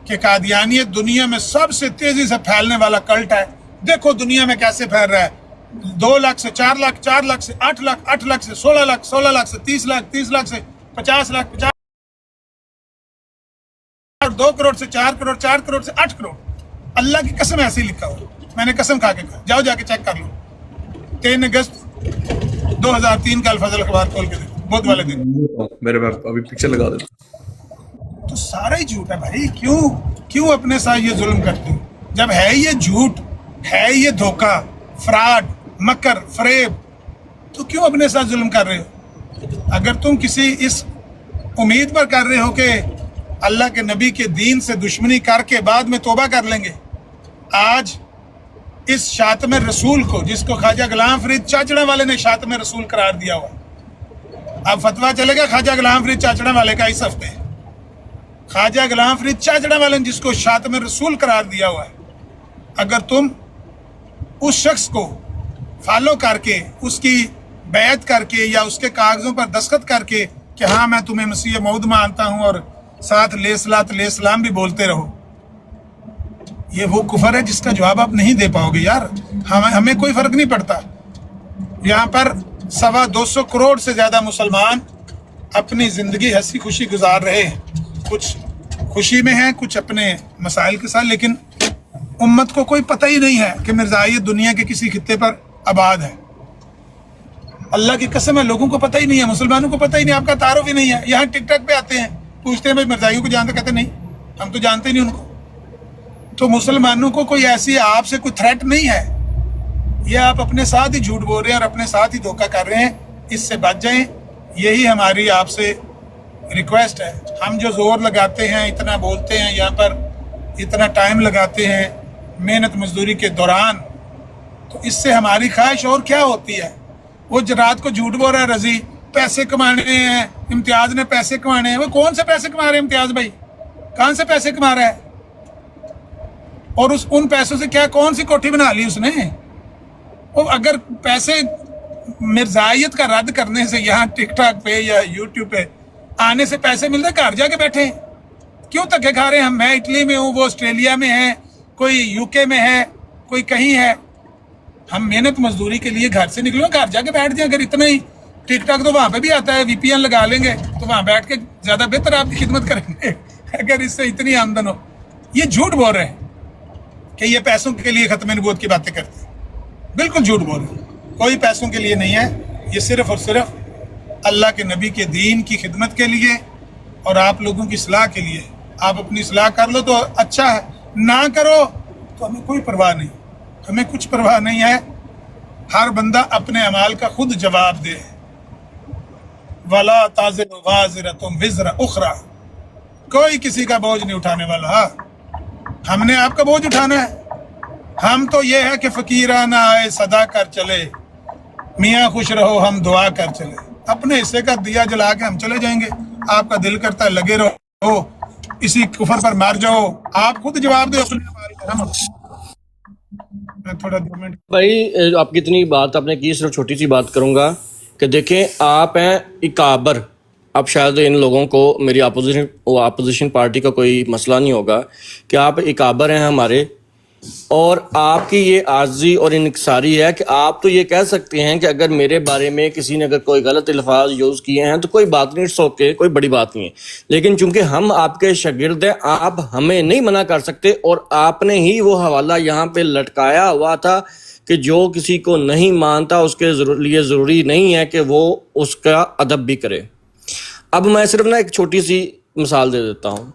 کہ قادیانیت دنیا میں سب سے تیزی سے پھیلنے والا کلٹ ہے. دیکھو دنیا میں کیسے پھیل رہا ہے. 2 لاکھ سے 4 لاکھ، 4 لاکھ سے 8 لاکھ، 8 لاکھ سے 16 لاکھ، 16 لاکھ سے 30 لاکھ، 30 لاکھ سے 50 لاکھ، 50 2 کروڑ سے 4 کروڑ، 4 کروڑ سے 8 کروڑ. اللہ کی قسم ایسے ہی لکھا ہوا. میں نے قسم کھا کے کہا، جاؤ جا کے چیک کر لو. 3 اگست 2003 کا الفضل اخبار کھول کے دیکھو، بدھ والے دن. میرے میں ابھی پکچر لگا دیتا تو سارا ہی جھوٹ ہے بھائی. کیوں اپنے ساتھ یہ ظلم کرتے ہو؟ جب ہے یہ جھوٹ، ہے یہ دھوکہ، فراڈ، مکر، فریب، تو کیوں اپنے ساتھ ظلم کر رہے ہو؟ اگر تم کسی اس امید پر کر رہے ہو کہ اللہ کے نبی کے دین سے دشمنی کر کے بعد میں توبہ کر لیں گے، آج اس شاتم رسول کو، جس کو خواجہ غلام فرید چاچڑا والے نے شاتم رسول قرار دیا ہوا، اب فتویٰ چلے گا خواجہ غلام فرید چاچڑا والے کا اس ہفتے. خواجہ غلام فرید چاچڑا والے نے جس کو شاتم رسول قرار دیا ہوا ہے، اگر تم اس شخص کو فالو کر کے، اس کی بیعت کر کے، یا اس کے کاغذوں پر دستخط کر کے کہ ہاں میں تمہیں مسیح موعود مانتا ہوں، اور ساتھ علیہ الصلوۃ والسلام بھی بولتے رہو، یہ وہ کفر ہے جس کا جواب آپ نہیں دے پاؤ گے یار. ہمیں کوئی فرق نہیں پڑتا. یہاں پر 225 کروڑ سے زیادہ مسلمان اپنی زندگی ہنسی خوشی گزار رہے ہیں. کچھ خوشی میں ہیں، کچھ اپنے مسائل کے ساتھ، لیکن امت کو کوئی پتہ ہی نہیں ہے کہ مرزائیت دنیا کے کسی خطے پر آباد ہے. اللہ کی قسم ہے، لوگوں کو پتہ ہی نہیں ہے، مسلمانوں کو پتہ ہی نہیں، آپ کا تعارف ہی نہیں ہے. یہاں ٹک ٹاک پہ آتے ہیں، پوچھتے ہیں بھائی مرزائیوں کو جانتے؟ کہتے نہیں، ہم تو جانتے ہی نہیں ان کو. تو مسلمانوں کو کوئی ایسی آپ سے کوئی تھریٹ نہیں ہے. یہ آپ اپنے ساتھ ہی جھوٹ بول رہے ہیں اور اپنے ساتھ ہی دھوکہ کر رہے ہیں. اس سے بچ جائیں، یہی ہماری آپ سے ریکویسٹ ہے. ہم جو زور لگاتے ہیں، اتنا بولتے ہیں، یہاں پر اتنا ٹائم لگاتے ہیں محنت مزدوری کے دوران، تو اس سے ہماری خواہش اور کیا ہوتی ہے؟ وہ رات کو جھوٹ بول رہا ہے رضی، پیسے کمانے ہیں، امتیاز نے پیسے کمانے ہیں. وہ کون سے پیسے کما رہے ہیں امتیاز بھائی؟ کہاں سے پیسے کما رہا ہے؟ اور ان پیسوں سے کیا کون سی کوٹھی بنا لی اس نے؟ وہ اگر پیسے مرزائیت کا رد کرنے سے یہاں ٹک ٹاک پہ یا یوٹیوب پہ آنے سے پیسے ملتے، گھر جا کے بیٹھے ہیں. کیوں دھکے کھا رہے ہیں؟ میں اٹلی میں ہوں، وہ آسٹریلیا میں ہے، کوئی یو کے میں ہے، کوئی کہیں ہے. ہم محنت مزدوری کے لیے گھر سے نکلو، گھر جا کے بیٹھ جائیں. اگر اتنا ہی ٹک ٹاک تو وہاں پہ بھی آتا ہے، VPN لگا لیں گے تو وہاں بیٹھ کے زیادہ بہتر آپ کی خدمت کریں گے اگر اس سے اتنی آمدن ہو. یہ جھوٹ بول رہے ہیں کہ یہ پیسوں کے لیے ختم نبوت کی باتیں کرتے ہیں. بالکل جھوٹ بول رہے ہیں. کوئی پیسوں کے لیے نہیں ہے، یہ صرف اور صرف اللہ کے نبی کے دین کی خدمت کے لیے اور آپ لوگوں کی اصلاح کے لیے. آپ اپنی اصلاح کر لو تو اچھا ہے، نہ کرو تو ہمیں کوئی پرواہ نہیں، ہمیں کچھ پرواہ نہیں ہے. ہر بندہ اپنے اعمال کا خود جواب دے. وَلَا تَزِرُ وَازِرَةٌ وِزْرَ أُخْرَى، کوئی کسی کا بوجھ نہیں اٹھانے والا. ہاں ہم نے آپ کا بوجھ اٹھانا ہے. ہم تو یہ ہے کہ فقیرانہ آئے صدا کر چلے، میاں خوش رہو ہم دعا کر چلے. اپنے حصے کا دیا جلا کے ہم چلے جائیں گے. آپ کا دل کرتا ہے لگے رہو، اسی کفر پر مار جاؤ. آپ خود جواب دو. میں تھوڑا 2 منٹ بھائی آپ کی اتنی بات آپ نے کی، صرف چھوٹی سی بات کروں گا کہ دیکھیں آپ ہیں اکابر. اب شاید ان لوگوں کو میری اپوزیشن پارٹی کا کوئی مسئلہ نہیں ہوگا کہ آپ اکابر ہیں ہمارے، اور آپ کی یہ عاجزی اور انکساری ہے کہ آپ تو یہ کہہ سکتے ہیں کہ اگر میرے بارے میں کسی نے اگر کوئی غلط الفاظ یوز کیے ہیں تو کوئی بات نہیں، اٹس اوکے، کوئی بڑی بات نہیں ہے. لیکن چونکہ ہم آپ کے شاگرد ہیں، آپ ہمیں نہیں منع کر سکتے. اور آپ نے ہی وہ حوالہ یہاں پہ لٹکایا ہوا تھا کہ جو کسی کو نہیں مانتا اس کے لیے ضروری نہیں ہے کہ وہ اس کا ادب بھی کرے. اب میں صرف ایک چھوٹی سی مثال دے دیتا ہوں.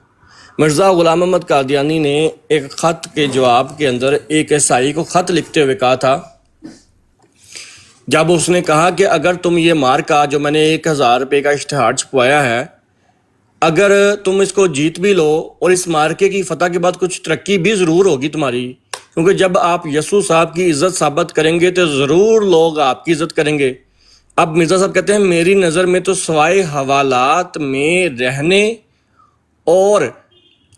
مرزا غلام احمد قادیانی نے ایک خط کے جواب کے اندر ایک عیسائی کو خط لکھتے ہوئے کہا تھا، جب اس نے کہا کہ اگر تم یہ مارکا جو میں نے 1000 روپے کا اشتہار چھپوایا ہے، اگر تم اس کو جیت بھی لو اور اس مارکے کی فتح کے بعد کچھ ترقی بھی ضرور ہوگی تمہاری، کیونکہ جب آپ یسوع صاحب کی عزت ثابت کریں گے تو ضرور لوگ آپ کی عزت کریں گے. اب مرزا صاحب کہتے ہیں میری نظر میں تو سوائے حوالات میں رہنے اور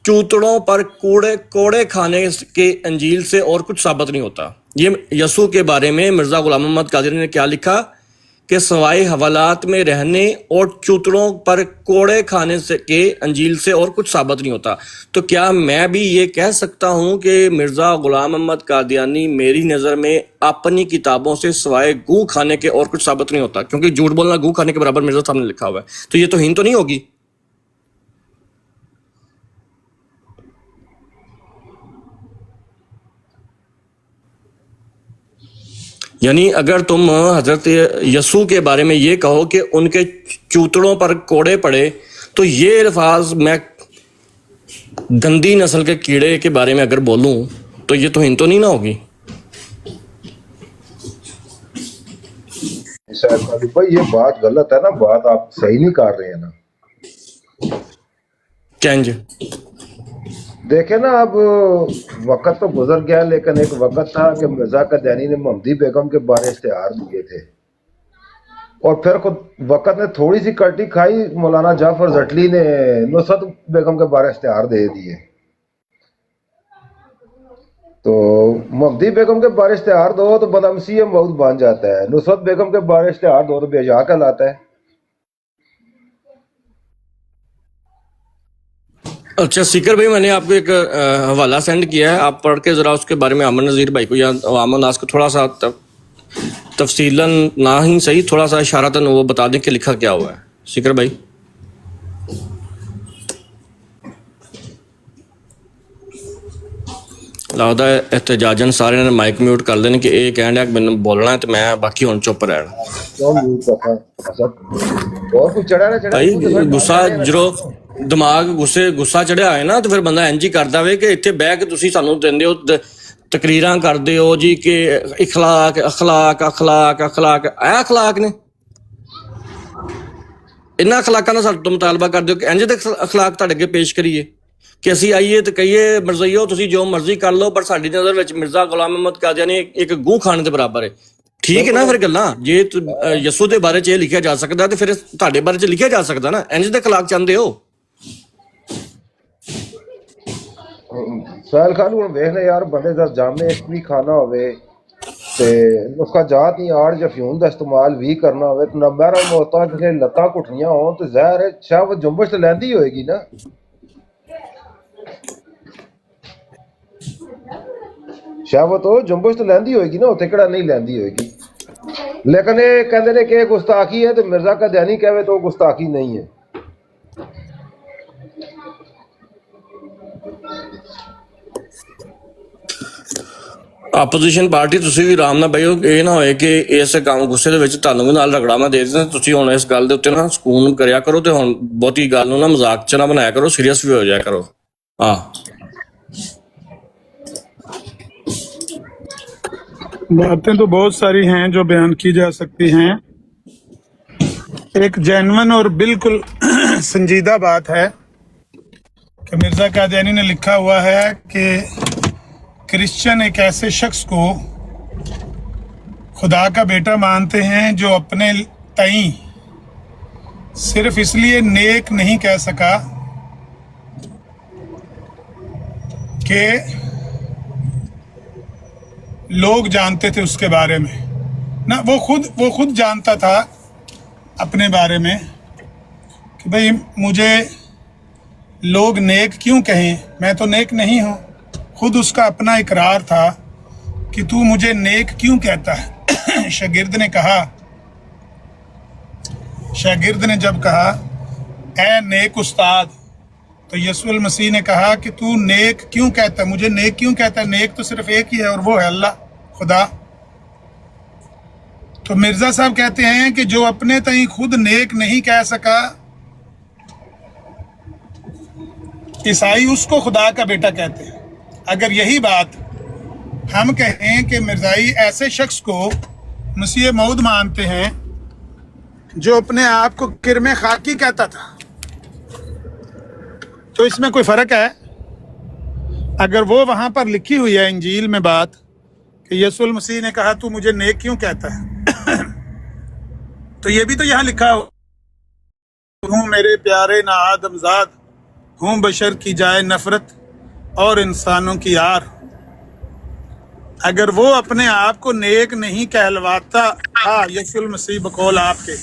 چوتڑوں پر کوڑے کھانے کے انجیل سے اور کچھ ثابت نہیں ہوتا. یہ یسوع کے بارے میں مرزا غلام احمد قادری نے کیا لکھا کہ سوائے حوالات میں رہنے اور چوتڑوں پر کوڑے کھانے سے کے انجیل سے اور کچھ ثابت نہیں ہوتا. تو کیا میں بھی یہ کہہ سکتا ہوں کہ مرزا غلام محمد قادیانی میری نظر میں اپنی کتابوں سے سوائے گوں کھانے کے اور کچھ ثابت نہیں ہوتا؟ کیونکہ جھوٹ بولنا گوں کھانے کے برابر مرزا صاحب نے لکھا ہوا ہے. تو یہ توہین تو نہیں ہوگی؟ یعنی اگر تم حضرت یسوع کے بارے میں یہ کہو کہ ان کے چوتڑوں پر کوڑے پڑے، تو یہ الفاظ میں گندی نسل کے کیڑے کے بارے میں اگر بولوں تو یہ توہین تو نہیں نہ ہوگی؟ بھائی یہ بات غلط ہے نا، بات آپ صحیح نہیں کر رہے ہیں نا. چینج دیکھیں نا، اب وقت تو گزر گیا، لیکن ایک وقت تھا کہ مرزا قادیانی نے محمدی بیگم کے بارے اشتہار دیے تھے، اور پھر خود وقت نے تھوڑی سی کلٹی کھائی، مولانا جعفر زٹلی نے نصرت بیگم کے بارے اشتہار دے دیے. تو محمدی بیگم کے بارے اشتہار دو تو بدامسی موت بن جاتا ہے، نصرت بیگم کے بارے اشتہار دو تو بے حیا کہلاتا ہے. اچھا سیکر بھائی، میں نے آپ کو ایک حوالہ سینڈ کیا ہے، آپ پڑھ کے ذرا اس کے بارے میں امن نذیر بھائی کو یا عوام الناس کو تھوڑا سا تفصیلاً نہ ہی صحیح تھوڑا سا اشارتاً وہ بتا دیں کہ لکھا کیا ہوا ہے. سیکر بھائی لگتا ہے احتجاجن سارے نے مائک میوٹ کر دینے کہ یہ کہن ڈیا کہ میں بولنا ہے تو میں باقی ہوں چپ رہنا. اور کچھ چڑھا نہ چڑھا بھائی غصہ جرو دماغ غصہ چڑھیا ہے نا تو پھر بندہ انج ہی کردا وے کہ اتنے بہ کے تسی سانوں دیندے ہو تقریراں کردے ہو جی کہ اخلاق اخلاق اخلاق اخلاق. اے اخلاق نے انہاں اخلاقاں دا ساڈے تو مطالبہ کر دیو کہ انج دے اخلاق تہاڈے اگے پیش کریے کہ اسی آئیے تو کہیے مرزائیو تسی جو مرضی کر لو، پر ساڈی نظر وچ مرزا غلام محمد قادیانی ایک گوں کھانے دے برابر ہے. ٹھیک ہے نا؟ پھر گلاں جے یسوع دے بارے چ یہ لکھیا جا سکدا تے پھر تہاڈے بارے چ لکھیا جا سکدا نا. انج دے اخلاق چاہندے ہو؟ سہیل خان ہوں ویخ لے یار، بندے دا جامع ایک بھی کھانا ہوئے تے اس کا جات نہیں آڑ یا فیون دا استعمال بھی کرنا ہوئے تو نمبرہ موتا کسی لتاں کٹھنیاں ہوں تو ظاہر ہے شہوت جنبش تو لیندی ہوئے گی نا. شہوت ہو جنبش تو لیندی ہوئے گی نا، اتنے کہڑا نہیں لیندی ہوئے گی. لیکن یہ کہندے نے کہ گستاخی ہے تو مرزا قادیانی کہے تو گستاخی نہیں ہے. اپوزیشن پارٹی تسی بھی آرام نہ بھائیو، یہ نہ ہوئے کہ اس کام غصے دے وچ تانوں بھی نال رگڑا میں دے دیں. تسی ہن اس گل دے اوتے نا سکون کریا کرو تے ہن بہتی گل نوں نا مذاق چ نہ بنایا کرو، سیریس بھی ہو جایا کرو. ہاں باتیں تو بہت ساری ہیں جو بیان کی جا سکتی ہیں. ایک جینون اور بالکل سنجیدہ بات ہے کہ مرزا قادیانی نے لکھا ہوا ہے کہ کرسچن ایک ایسے شخص کو خدا کا بیٹا مانتے ہیں جو اپنے تئیں صرف اس لیے نیک نہیں کہہ سکا کہ لوگ جانتے تھے اس کے بارے میں نا، وہ خود جانتا تھا اپنے بارے میں کہ بھئی مجھے لوگ نیک کیوں کہیں، میں تو نیک نہیں ہوں. خود اس کا اپنا اقرار تھا کہ تو مجھے نیک کیوں کہتا ہے. شاگرد نے جب کہا اے نیک استاد، تو یسوع المسیح نے کہا کہ تو نیک کیوں کہتا ہے، مجھے نیک کیوں کہتا ہے؟ نیک تو صرف ایک ہی ہے اور وہ ہے اللہ، خدا. تو مرزا صاحب کہتے ہیں کہ جو اپنے تئیں خود نیک نہیں کہہ سکا، عیسائی اس کو خدا کا بیٹا کہتے ہیں. اگر یہی بات ہم کہیں کہ مرزائی ایسے شخص کو مسیح موعود مانتے ہیں جو اپنے آپ کو کرم خاکی کہتا تھا، تو اس میں کوئی فرق ہے؟ اگر وہ وہاں پر لکھی ہوئی ہے انجیل میں بات کہ یسوع المسیح نے کہا تو مجھے نیک کیوں کہتا ہے، تو یہ بھی تو یہاں لکھا ہوں میرے پیارے نا آدم زاد، ہوں بشر کی جائے نفرت اور انسانوں کی یار. अगर वो अपने आप को नेक नहीं कहलवाता था, यीशुल मसीह बकौल आपके,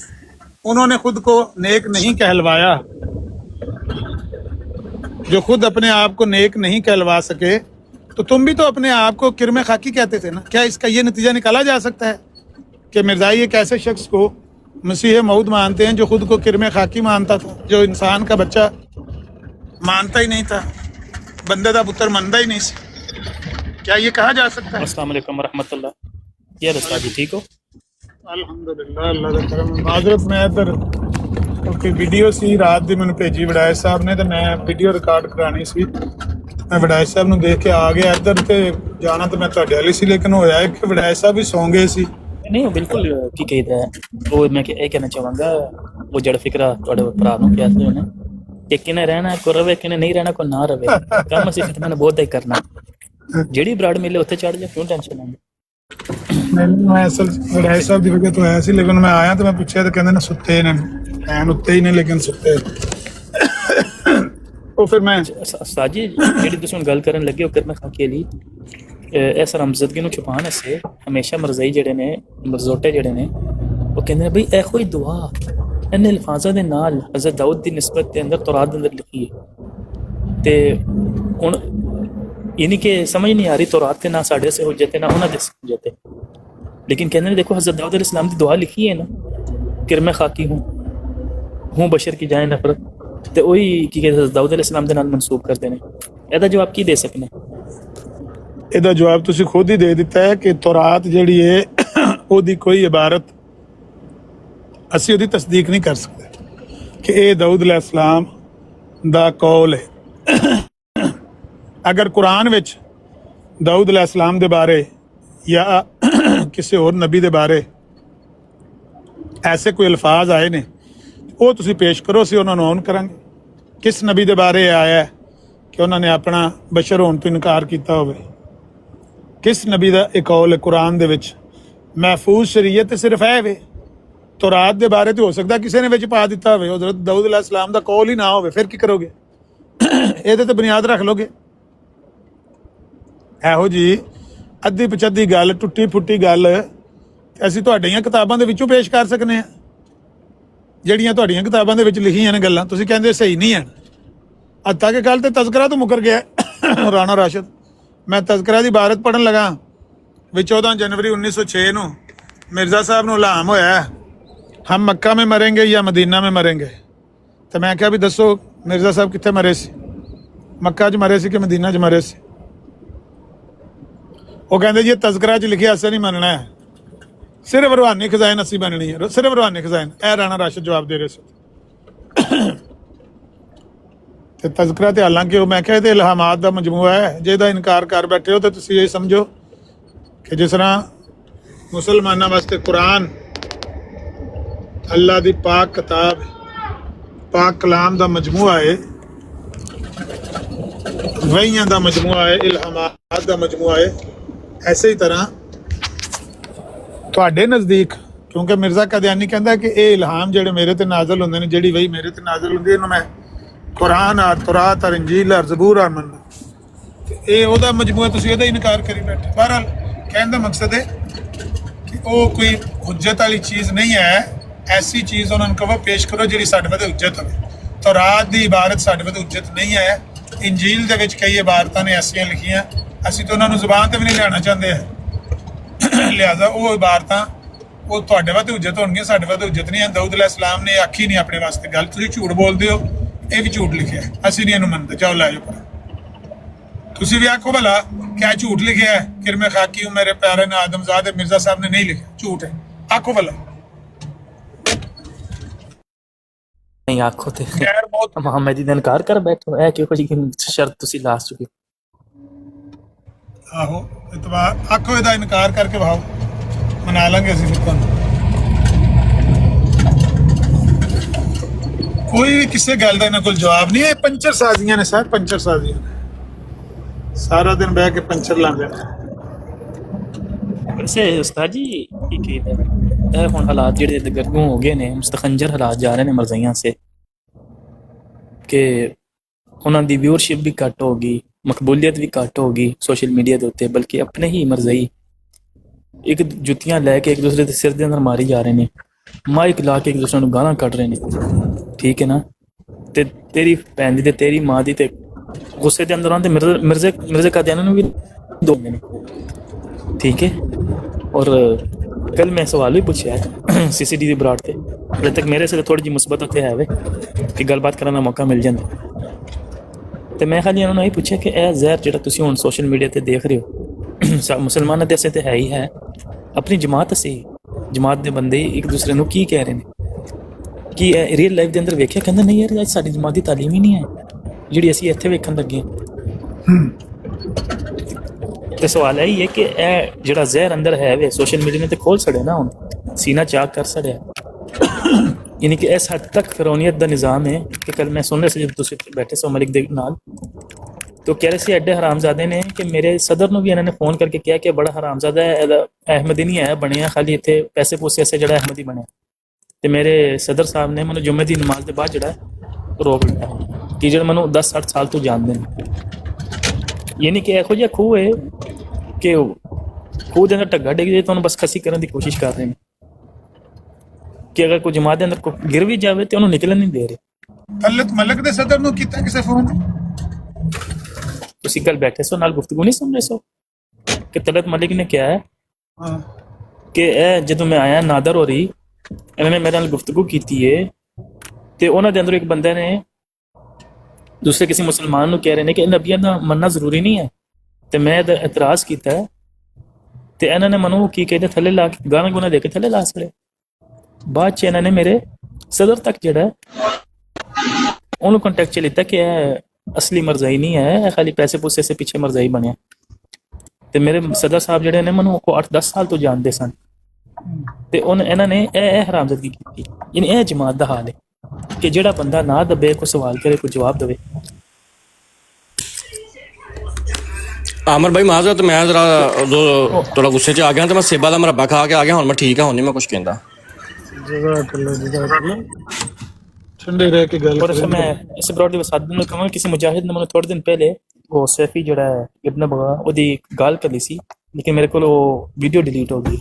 उन्होंने खुद को नेक नहीं कहलवाया, जो खुद अपने आप को नेक नहीं कहलवा सके, तो तुम भी तो अपने आप को किरमे खाकी कहते थे ना। क्या इसका ये नतीजा निकाला जा सकता है कि मिर्ज़ाई एक ऐसे शख्स को मसीह मऊद मानते हैं जो खुद को किरमे खाकी मानता था, जो इंसान का बच्चा मानता ही नहीं था, बंदे दा पुत्र मनता ही नहीं सी? क्या ये कहा जा सकता है? अस्सलाम वालेकुम रहमतुल्लाह। ये रस्ता जी ठीक हो? अल्हम्दुलिल्लाह, अल्लाह दा करम। माजरत मैं इधर क्योंकि वीडियो सी रात दी मैंने भेजी वड़ाए साहब ने, तो मैं वीडियो रिकॉर्ड करानी सी, मैं वड़ाए साहब ਨੂੰ ਦੇਖ ਕੇ ਆ ਗਿਆ ਇੱਧਰ, ਤੇ ਜਾਣਾ ਤਾਂ ਮੈਂ ਤੁਹਾਡੇ ਵਾਲੀ ਸੀ, ਲੇਕਿਨ ਹੋਇਆ ਹੈ ਕਿ ਵੜਾਏ ਸਾਹਿਬ ਵੀ ਸੌਂ ਗਏ ਸੀ। ਨਹੀਂ ਬਿਲਕੁਲ ਕੀ ਕਹੀਦਾ ਉਹ ਮੈਂ ਇਹ ਕਹਿਣਾ ਚਾਹਾਂਗਾ, ਉਹ ਜਿਹੜਾ ਫਿਕਰਾ ਤੁਹਾਡੇ ਭਰਾ ਨੂੰ ਕਿਹਾ ਸੀ ਉਹਨੇ ਕਿ ਕਿਨੇ ਰਹਿਣਾ ਕੋ ਰਵੇ, ਕਿਨੇ ਨਹੀਂ ਰਹਿਣਾ ਕੋ ਨਾ ਰਵੇ, ਕੰਮ ਅਸੀਂ ਖਤਮ ਨੇ ਬਹੁਤ ਹੀ ਕਰਨਾ, ਜਿਹੜੀ ਬਰਾੜ ਮਿਲੇ ਉੱਥੇ ਚੜ ਜਾ, ਕਿਉਂ ਟੈਨਸ਼ਨ ਲੈਂਦੇ। ਮੈਂ ਅਸਲ ਵੜਾਏ ਸਾਹਿਬ ਦੀ ਵਜ੍ਹਾ ਤੋਂ ਆਇਆ ਸੀ, ਲੇਕਿਨ ਮੈਂ ਆਇਆ ਤਾਂ ਮੈਂ ਪੁੱਛਿਆ ਤਾਂ ਕਹਿੰਦੇ ਨੇ ਸੁੱਤੇ ਨੇ, ਐਨ ਉੱਤੇ ਹੀ ਨੇ ਲੇਕਿਨ ਸੁੱਤੇ। ਉਹ ਫਿਰ ਮੈਂ ਸਾਜੀ ਜਿਹੜੀ ਤੁਸੀਂ ਹੁਣ ਗੱਲ ਕਰਨ ਲੱਗੇ ਹੋ ਕਿਰਮੇ ਖਾਕੀ ਲਈ, ਇਸ ਰਮਜ਼ਦਗੀ ਨੂੰ ਛੁਪਾਉਣ ਵਾਸਤੇ ਹਮੇਸ਼ਾ ਮਰਜ਼ਈ ਜਿਹੜੇ ਨੇ, ਮਰਜ਼ੋਟੇ ਜਿਹੜੇ ਨੇ, ਉਹ ਕਹਿੰਦੇ ਨੇ ਬਈ ਇਹੋ ਹੀ ਦੁਆ ਇਹਨੇ ਅਲਫਾਜ਼ਾਂ ਦੇ ਨਾਲ ਹਜ਼ਰਤ ਦਾਊਦ ਦੀ ਨਿਸਬਤ ਦੇ ਅੰਦਰ ਤੌਰਾਤ ਦੇ ਅੰਦਰ ਲਿਖੀ ਹੈ। ਤੇ ਹੁਣ ਯਾਨੀ ਕਿ ਸਮਝ ਨਹੀਂ ਆ ਰਹੀ ਤੌਰਾਤ ਤੇ ਨਾ ਸਾਡੇ ਸੇ ਹੁਜਤ ਹੈ ਨਾ ਉਹਨਾਂ ਦੇ ਹੁਜਤ ਹੈ, लेकिन कहने ने देखो हज़रत दाऊद अलैहिस्सलाम की दुआ लिखी है ना कि मैं खाकी हूँ बशर की जाए नफरत, तो वही की हज़रत दाऊद अलैहिस्सलाम के नाल मनसूब करते हैं। ਇਹਦਾ ਜਵਾਬ ਕੀ ਦੇ ਸਕਨੇ? ਇਹਦਾ ਜਵਾਬ ਤੁਸੀਂ ਖੁਦ ਹੀ ਦੇ ਦਿੱਤਾ ਹੈ ਕਿ ਤੌਰਾਤ ਜਿਹੜੀ ਹੈ ਉਹਦੀ ਕੋਈ ਇਬਾਰਤ ਅਸੀਂ ਉਹਦੀ ਤਸਦੀਕ ਨਹੀਂ ਕਰ ਸਕਦੇ ਕਿ ਇਹ ਦਾਊਦ अलैहिस्सलाम ਦਾ ਕੌਲ ਹੈ। ਅਗਰ ਕੁਰਾਨ ਵਿੱਚ ਦਾਊਦ अलैहिस्सलाम ਦੇ ਬਾਰੇ ਜਾਂ ਕਿਸੇ ਹੋਰ ਨਬੀ ਦੇ ਬਾਰੇ ਐਸੇ ਕੋਈ ਅਲਫਾਜ਼ ਆਏ ਨੇ, ਉਹ ਤੁਸੀਂ ਪੇਸ਼ ਕਰੋ, ਅਸੀਂ ਉਹਨਾਂ ਨੂੰ ਔਨ ਕਰਾਂਗੇ। ਕਿਸ ਨਬੀ ਦੇ ਬਾਰੇ ਆਇਆ ਕਿ ਉਹਨਾਂ ਨੇ ਆਪਣਾ ਬਸ਼ਰ ਹੋਣ ਤੋਂ ਇਨਕਾਰ ਕੀਤਾ ਹੋਵੇ? ਕਿਸ ਨਬੀ ਦਾ ਇਹ ਕੌਲ ਹੈ ਕੁਰਾਨ ਦੇ ਵਿੱਚ? ਮਹਿਫੂਜ਼ ਸ਼ਰੀਅਤ ਤੇ ਸਿਰਫ ਹੈ ਵੇ। ਤੌਰਾਤ ਦੇ ਬਾਰੇ ਤੇ ਹੋ ਸਕਦਾ ਕਿਸੇ ਨੇ ਵਿੱਚ ਪਾ ਦਿੱਤਾ ਹੋਵੇ, ਹਜ਼ਰਤ ਦਾਊਦ अलैहिस्सलाम ਦਾ ਕੌਲ ਹੀ ਨਾ ਹੋਵੇ, ਫਿਰ ਕੀ ਕਰੋਗੇ? ਇਹਦੇ ਤੇ ਬੁਨਿਆਦ ਰੱਖ ਲੋਗੇ? ਇਹੋ ਜੀ ਅੱਧੀ ਪਚੱਧੀ ਗੱਲ, ਟੁੱਟੀ ਫੁੱਟੀ ਗੱਲ ਅਸੀਂ ਤੁਹਾਡੀਆਂ ਕਿਤਾਬਾਂ ਦੇ ਵਿੱਚੋਂ ਪੇਸ਼ ਕਰ ਸਕਨੇ ਹਾਂ। ਜਿਹੜੀਆਂ ਤੁਹਾਡੀਆਂ ਕਿਤਾਬਾਂ ਦੇ ਵਿੱਚ ਲਿਖੀਆਂ ਨੇ ਗੱਲਾਂ, ਤੁਸੀਂ ਕਹਿੰਦੇ ਸਹੀ ਨਹੀਂ ਹਨ। ਹੱਤਾਂ ਕਿ ਕੱਲ੍ਹ ਤੇ ਤਜ਼ਕਰਾ ਤੋਂ ਮੁੱਕਰ ਗਿਆ ਰਾਣਾ ਰਾਸ਼ਦ। ਮੈਂ ਤਜ਼ਕਰਾ ਦੀ ਇਬਾਰਤ ਪੜ੍ਹਨ ਲਗਾ ਵੀ 14 ਜਨਵਰੀ 1906 ਨੂੰ ਮਿਰਜ਼ਾ ਸਾਹਿਬ ਨੂੰ ਇਲਹਾਮ ਹੋਇਆ ਹਮ ਮੱਕਾ में मरेंगे ਜਾਂ ਮਦੀਨਾ में मरेंगे। ਤਾਂ ਮੈਂ ਕਿਹਾ ਵੀ ਦੱਸੋ ਮਿਰਜ਼ਾ ਸਾਹਿਬ ਕਿੱਥੇ ਮਰੇ ਸੀ? ਮੱਕਾ 'ਚ ਮਰੇ ਸੀ ਕਿ ਮਦੀਨਾ 'ਚ ਮਰੇ ਸੀ? ਉਹ ਕਹਿੰਦੇ ਜੀ ਤਜ਼ਕਰਾ 'ਚ ਲਿਖਿਆ ਅਸੀਂ ਨਹੀਂ ਮੰਨਣਾ ਹੈ, ਸਿਰਫ ਰੂਹਾਨੀ ਖਜ਼ਾਨ ਅਸੀਂ ਮੰਨਣੀ ਹੈ, ਸਿਰਫ ਰੂਹਾਨੀ ਖਜ਼ਾਨ। ਇਹ ਰਾਣਾ ਰਾਸ਼ਦ ਜਵਾਬ ਦੇ ਰਹੇ ਸੀ। ਤੇ ਤਜ਼ਕਰਾ ਤੇ ਹਾਲਾਂਕਿ ਉਹ ਮੈਂ ਕਿਹਾ ਇਹ ਤੇ ਇਲਹਾਮਾਤ ਦਾ ਮਜਮੂਆ ਹੈ, ਜਿਹਦਾ ਇਨਕਾਰ ਕਰ ਬੈਠੇ ਹੋ ਤਾਂ ਤੁਸੀਂ ਇਹ ਸਮਝੋ ਕਿ ਜਿਸ ਤਰ੍ਹਾਂ ਮੁਸਲਮਾਨਾਂ ਵਾਸਤੇ ਕੁਰਾਨ ਅੱਲਾ ਦੀ ਪਾਕ ਕਿਤਾਬ, ਪਾਕ ਕਲਾਮ ਦਾ ਮਜਮੂਆ ਹੈ, ਵਹੀਆਂ ਦਾ ਮਜਮੂਆ ਹੈ, ਇਲਹਾਮਾਤ ਦਾ ਮਜਮੂਆ ਹੈ। ਐਸੇ ਹੀ ਤਰ੍ਹਾਂ ਤੁਹਾਡੇ ਨਜ਼ਦੀਕ, ਕਿਉਂਕਿ ਮਿਰਜ਼ਾ ਕਾਦੀਆਨੀ ਕਹਿੰਦਾ ਕਿ ਇਹ ਇਲਹਾਮ ਜਿਹੜੇ ਮੇਰੇ ਤੇ ਨਾਜ਼ਲ ਹੁੰਦੇ ਨੇ, ਜਿਹੜੀ ਵਹੀ ਮੇਰੇ ਤੇ ਨਾਜ਼ਲ ਹੁੰਦੀ ਹੈ, ਇਹਨੂੰ ਮੈਂ ਕੁਰਾਨ ਔਰ ਤੌਰਾਤ ਔਰ ਇੰਜੀਲ ਔਰ ਜ਼ਬੂਰ ਔਰ ਮੰਨਦਾ, ਤੇ ਇਹ ਉਹਦਾ ਮਜਮੂਆ, ਤੁਸੀਂ ਉਹਦਾ ਇਨਕਾਰ ਕਰੀ ਬੈਠੇ। ਬਹਰਹਾਲ ਕਹਿਣ ਦਾ ਮਕਸਦ ਹੈ ਕਿ ਉਹ ਕੋਈ ਹੁਜਤ ਵਾਲੀ ਚੀਜ਼ ਨਹੀਂ ਹੈ। ਐਸੀ ਚੀਜ਼ ਉਹਨਾਂ ਨੂੰ ਕਹੋ ਪੇਸ਼ ਕਰੋ ਜਿਹੜੀ ਸਾਡੇ ਵਾਸਤੇ ਹੁਜਤ ਹੋਵੇ। ਤੌਰਾਤ ਦੀ ਇਬਾਰਤ ਸਾਡੇ ਵਾਸਤੇ ਹੁਜਤ ਨਹੀਂ ਹੈ। ਇੰਜੀਲ ਦੇ ਵਿੱਚ ਕਈ ਇਬਾਰਤਾਂ ਨੇ ਐਸੀਆਂ ਲਿਖੀਆਂ, ਅਸੀਂ ਤਾਂ ਉਹਨਾਂ ਨੂੰ ਜ਼ੁਬਾਨ ਤੇ ਵੀ ਨਹੀਂ ਲੈਣਾ ਚਾਹੁੰਦੇ ਹਾਂ। ਲਿਹਾਜ਼ਾ ਉਹ ਇਬਾਰਤਾਂ ਉਹ ਤੁਹਾਡੇ ਵਾਸਤੇ ਹੁਜਤ ਹੋਣਗੀਆਂ, ਸਾਡੇ ਵਾਸਤੇ ਹੁਜਤ ਨਹੀਂ ਹੈ। ਦਾਊਦ अलैहिस्सलाम ਨੇ ਆਖੀ ਨਹੀਂ ਆਪਣੇ ਵਾਸਤੇ ਗੱਲ, ਤੁਸੀਂ ਝੂਠ ਬੋਲਦੇ ਹੋ, ਇਹ ਵੀ ਝੂਠ ਲਿਖਿਆ, ਅਸੀਂ ਨਹੀਂ ਇਹਨੂੰ ਮੰਨਦੇ, ਜਾਓ ਲੈ ਜਾਓ ਪਰ। ਤੁਸੀਂ ਵੀ ਆਖੋ ਭਲਾ ਕਿਆ ਝੂਠ ਲਿਖਿਆ ਹੈ? ਕਿ ਮੈਂ ਖਾਕੀ ਹੂੰ ਮੇਰੇ ਪਿਆਰੇ ਨੇ ਆਦਮਜ਼ਾਦੇ ਮਿਰਜ਼ਾ ਸਾਹਿਬ ਨੇ ਨਹੀਂ ਲਿਖਿਆ, ਝੂਠ ਹੈ, ਆਖੋ ਭਲਾ। ਨਹੀਂ ਆਖੋ ਤੇ ਮੁਹੰਮਦੀ ਦਾ ਇਨਕਾਰ ਕਰ ਬੈਠੋ, ਇਹ ਕਿਹੋ ਜਿਹੀ ਸ਼ਰਤ ਤੁਸੀਂ ਲਾ ਚੁੱਕੇ? ਆਹੋ ਇਤਬਾਰ ਆਖੋ, ਇਹਦਾ ਇਨਕਾਰ ਕਰਕੇ ਭਾਓ ਮਨਾ ਲਾਂਗੇ ਅਸੀਂ ਤੁਹਾਨੂੰ। ਕੋਈ ਵੀ ਕਿਸੇ ਗੱਲ ਦਾ ਇਹਨਾਂ ਕੋਲ ਜਵਾਬ ਨਹੀਂ ਹੈ। ਪੰਚਰ ਸਾਜ਼ੀਆਂ ਨੇ ਸਰ, ਪੰਚਰ ਸਾਜ਼ੀਆਂ ਨੇ, ਸਾਰਾ ਦਿਨ ਬਹਿ ਕੇ ਪੰਚਰ ਲਾਉਂਦੇ ਨੇ। वैसे उस्ताद जी ये ਹੁਣ ਹਾਲਾਤ ਜਿਹੜੇ ਦਗਰਗੂ ਹੋ ਗਏ ਨੇ, ਮੁਸਤਖੰਜਰ ਹਾਲਾਤ ਜਾ ਰਹੇ ਨੇ ਮਰਜ਼ਈਆਂ ਸੇ, ਕਿ ਉਹਨਾਂ ਦੀ ਵਿਊਅਰਸ਼ਿਪ ਵੀ ਘੱਟ ਹੋ ਗਈ, ਮਕਬੂਲੀਅਤ ਵੀ ਘੱਟ ਹੋ ਗਈ ਸੋਸ਼ਲ ਮੀਡੀਆ ਦੇ ਉੱਤੇ, ਬਲਕਿ ਆਪਣੇ ਹੀ ਮਰਜ਼ਈ ਇੱਕ ਜੁੱਤੀਆਂ ਲੈ ਕੇ ਇੱਕ ਦੂਸਰੇ ਦੇ ਸਿਰ ਦੇ ਅੰਦਰ ਮਾਰੀ ਜਾ ਰਹੇ ਨੇ, ਮਾਈਕ ਲਾ ਕੇ ਇੱਕ ਦੂਸਰੇ ਨੂੰ ਗਾਲਾਂ ਕੱਢ ਰਹੇ ਨੇ, ਠੀਕ ਹੈ ਨਾ। ਤੇ ਤੇਰੀ ਭੈਣ ਦੀ ਤੇ ਤੇਰੀ ਮਾਂ ਦੀ ਤੇ ਗੁੱਸੇ ਦੇ ਅੰਦਰ ਆਉਂਦੇ ਮਿਰਜ਼ੇ ਕਾਦੀਆਨੀ ਨੂੰ ਵੀ ਦੋ ਨੇ, ਠੀਕ ਹੈ। ਔਰ ਕੱਲ ਮੈਂ ਸਵਾਲ ਵੀ ਪੁੱਛਿਆ CCTV ਬਰਾੜ ਤੇ, ਹਲੇ ਤੱਕ ਮੇਰੇ ਸੇ ਥੋੜੀ ਜਿਹੀ ਮੁਸਬਤ ਉੱਥੇ ਹੈ ਵੇ ਕਿ ਗੱਲਬਾਤ ਕਰਨ ਦਾ ਮੌਕਾ ਮਿਲ ਜਾਂਦਾ। ਤੇ ਮੈਂ ਖਾਲੀ ਉਹਨਾਂ ਨੂੰ ਇਹ ਪੁੱਛਿਆ ਕਿ ਇਹ ਜ਼ਹਿਰ ਜਿਹੜਾ ਤੁਸੀਂ ਹੁਣ ਸੋਸ਼ਲ ਮੀਡੀਆ ਤੇ ਦੇਖ ਰਹੇ ਹੋ, ਮੁਸਲਮਾਨਾਂ ਦੇ ਅਸੇ ਤੇ ਹੈ ਹੀ ਹੈ, ਆਪਣੀ ਜਮਾਤ ਅਸੀਂ ਜਮਾਤ ਦੇ ਬੰਦੇ ਇੱਕ ਦੂਸਰੇ ਨੂੰ ਕੀ ਕਹਿ ਰਹੇ ਨੇ, ਕੀ ਰੀਅਲ ਲਾਈਫ ਦੇ ਅੰਦਰ ਵੇਖਿਆ? ਕਹਿੰਦਾ ਨਹੀਂ ਯਾਰ, ਸਾਡੀ ਜਮਾਤ ਦੀ ਤਾਲੀਮ ਹੀ ਨਹੀਂ ਹੈ ਜਿਹੜੀ ਅਸੀਂ ਇੱਥੇ ਵੇਖਣ ਲੱਗੇ ਹਾਂ। ਤੇ ਸਵਾਲ ਇਹ ਹੀ ਹੈ ਕਿ ਇਹ ਜਿਹੜਾ ਜ਼ਹਿਰ ਅੰਦਰ ਹੈ ਵੇ ਸੋਸ਼ਲ ਮੀਡੀਆ ਨੇ ਤੇ ਖੋਲ ਛੜਿਆ ਨਾ, ਹੁਣ ਸੀਨਾ ਚਾਕ ਕਰ ਛੜਿਆ। ਯਾਨੀ ਕਿ ਇਸ ਹੱਦ ਤੱਕ ਫਿਰੌਨੀਅਤ ਦਾ ਨਿਜ਼ਾਮ ਹੈ ਕਿ ਕੱਲ ਮੈਂ ਸੁਣ ਰਿਹਾ ਸੀ ਜਦ ਤੁਸੀਂ ਬੈਠੇ ਸੋ ਮਲਿਕ ਦੇ ਨਾਲ, تو کہہ رہے سے ایڈے حرامزادے نے کہ میرے صدر نو بھی انہوں نے فون کر کے کیا کہ بڑا حرامزادہ ہے, احمدی نہیں ہے بنے خالی اتنے پیسے پوسے سے جڑا احمدی بنے. تو میرے صدر صاحب نے مجھے جمعے دی نماز کے بعد جڑا ہے روک لیا کہ جڑا مجھے 10-60 سال تو جان دیں. یعنی کہ یہو جہا خوہ ہے کہ خوہ دے اندر ٹگا ڈگ جائے تو انہوں بس کھسی کرنے دی کوشش کر رہے ہیں کہ اگر کوئی جماعت دے اندر گر بھی جاوے تو انہوں نکلن نہیں دے رہے. طلعت ملک دے صدر نو کیتا کسے فون؟ تسی کل بیٹھے سو نال گفتگو نہیں سن رہے سو کہ طلعت ملک نے کیا ہے کہ اے جدوں میں آیا نادر ہو رہی انہوں نے میرے نال گفتگو کیتی ہے تے انہاں دے اندر ایک بندے نے دوسرے کسی مسلمان نو کہہ رہے ہیں کہ نبیاں دا مننا ضروری نہیں ہے تے میں اعتراض کیتا ہے تے انہوں نے منو کی کہتے تھلے لا کے گانا گونا دے کے تھلے لا سڑے. بعد چ انہوں نے میرے صدر تک جڑا ہے انہوں کانٹیکٹ چ لیتا کہ اصلی مرزائی نہیں ہے خالی پیسے پوسے سے پیچھے مرزائی بنیا. تے میرے صدر صاحب جڑے نے منو کو 8-10 سال تو جانتے سن تے انہوں نے اے حرامزادگی کی. یعنی اے جماعت دا حال ہے کہ جڑا بندہ نہ دبے کوئی سوال کرے کوئی جواب دے. عامر بھائی معذرت میں ذرا تھوڑا غصے چ آ گیا تو میں سیبا دا مربع کھا کے آ گیا. ہن میں ٹھیک ہاں, ہن نہیں میں کچھ کہندا. جزاک اللہ ٹھنڈے رہ کے گل اور میں اس براڈ دی وسعت میں کہوں کسی مجاہد نے مجھے تھوڑے دن پہلے وہ سیفی جڑا ہے ابن بغا وہ دی گال کر لی سی لیکن میرے کو وہ ویڈیو ڈیلیٹ ہو گئی.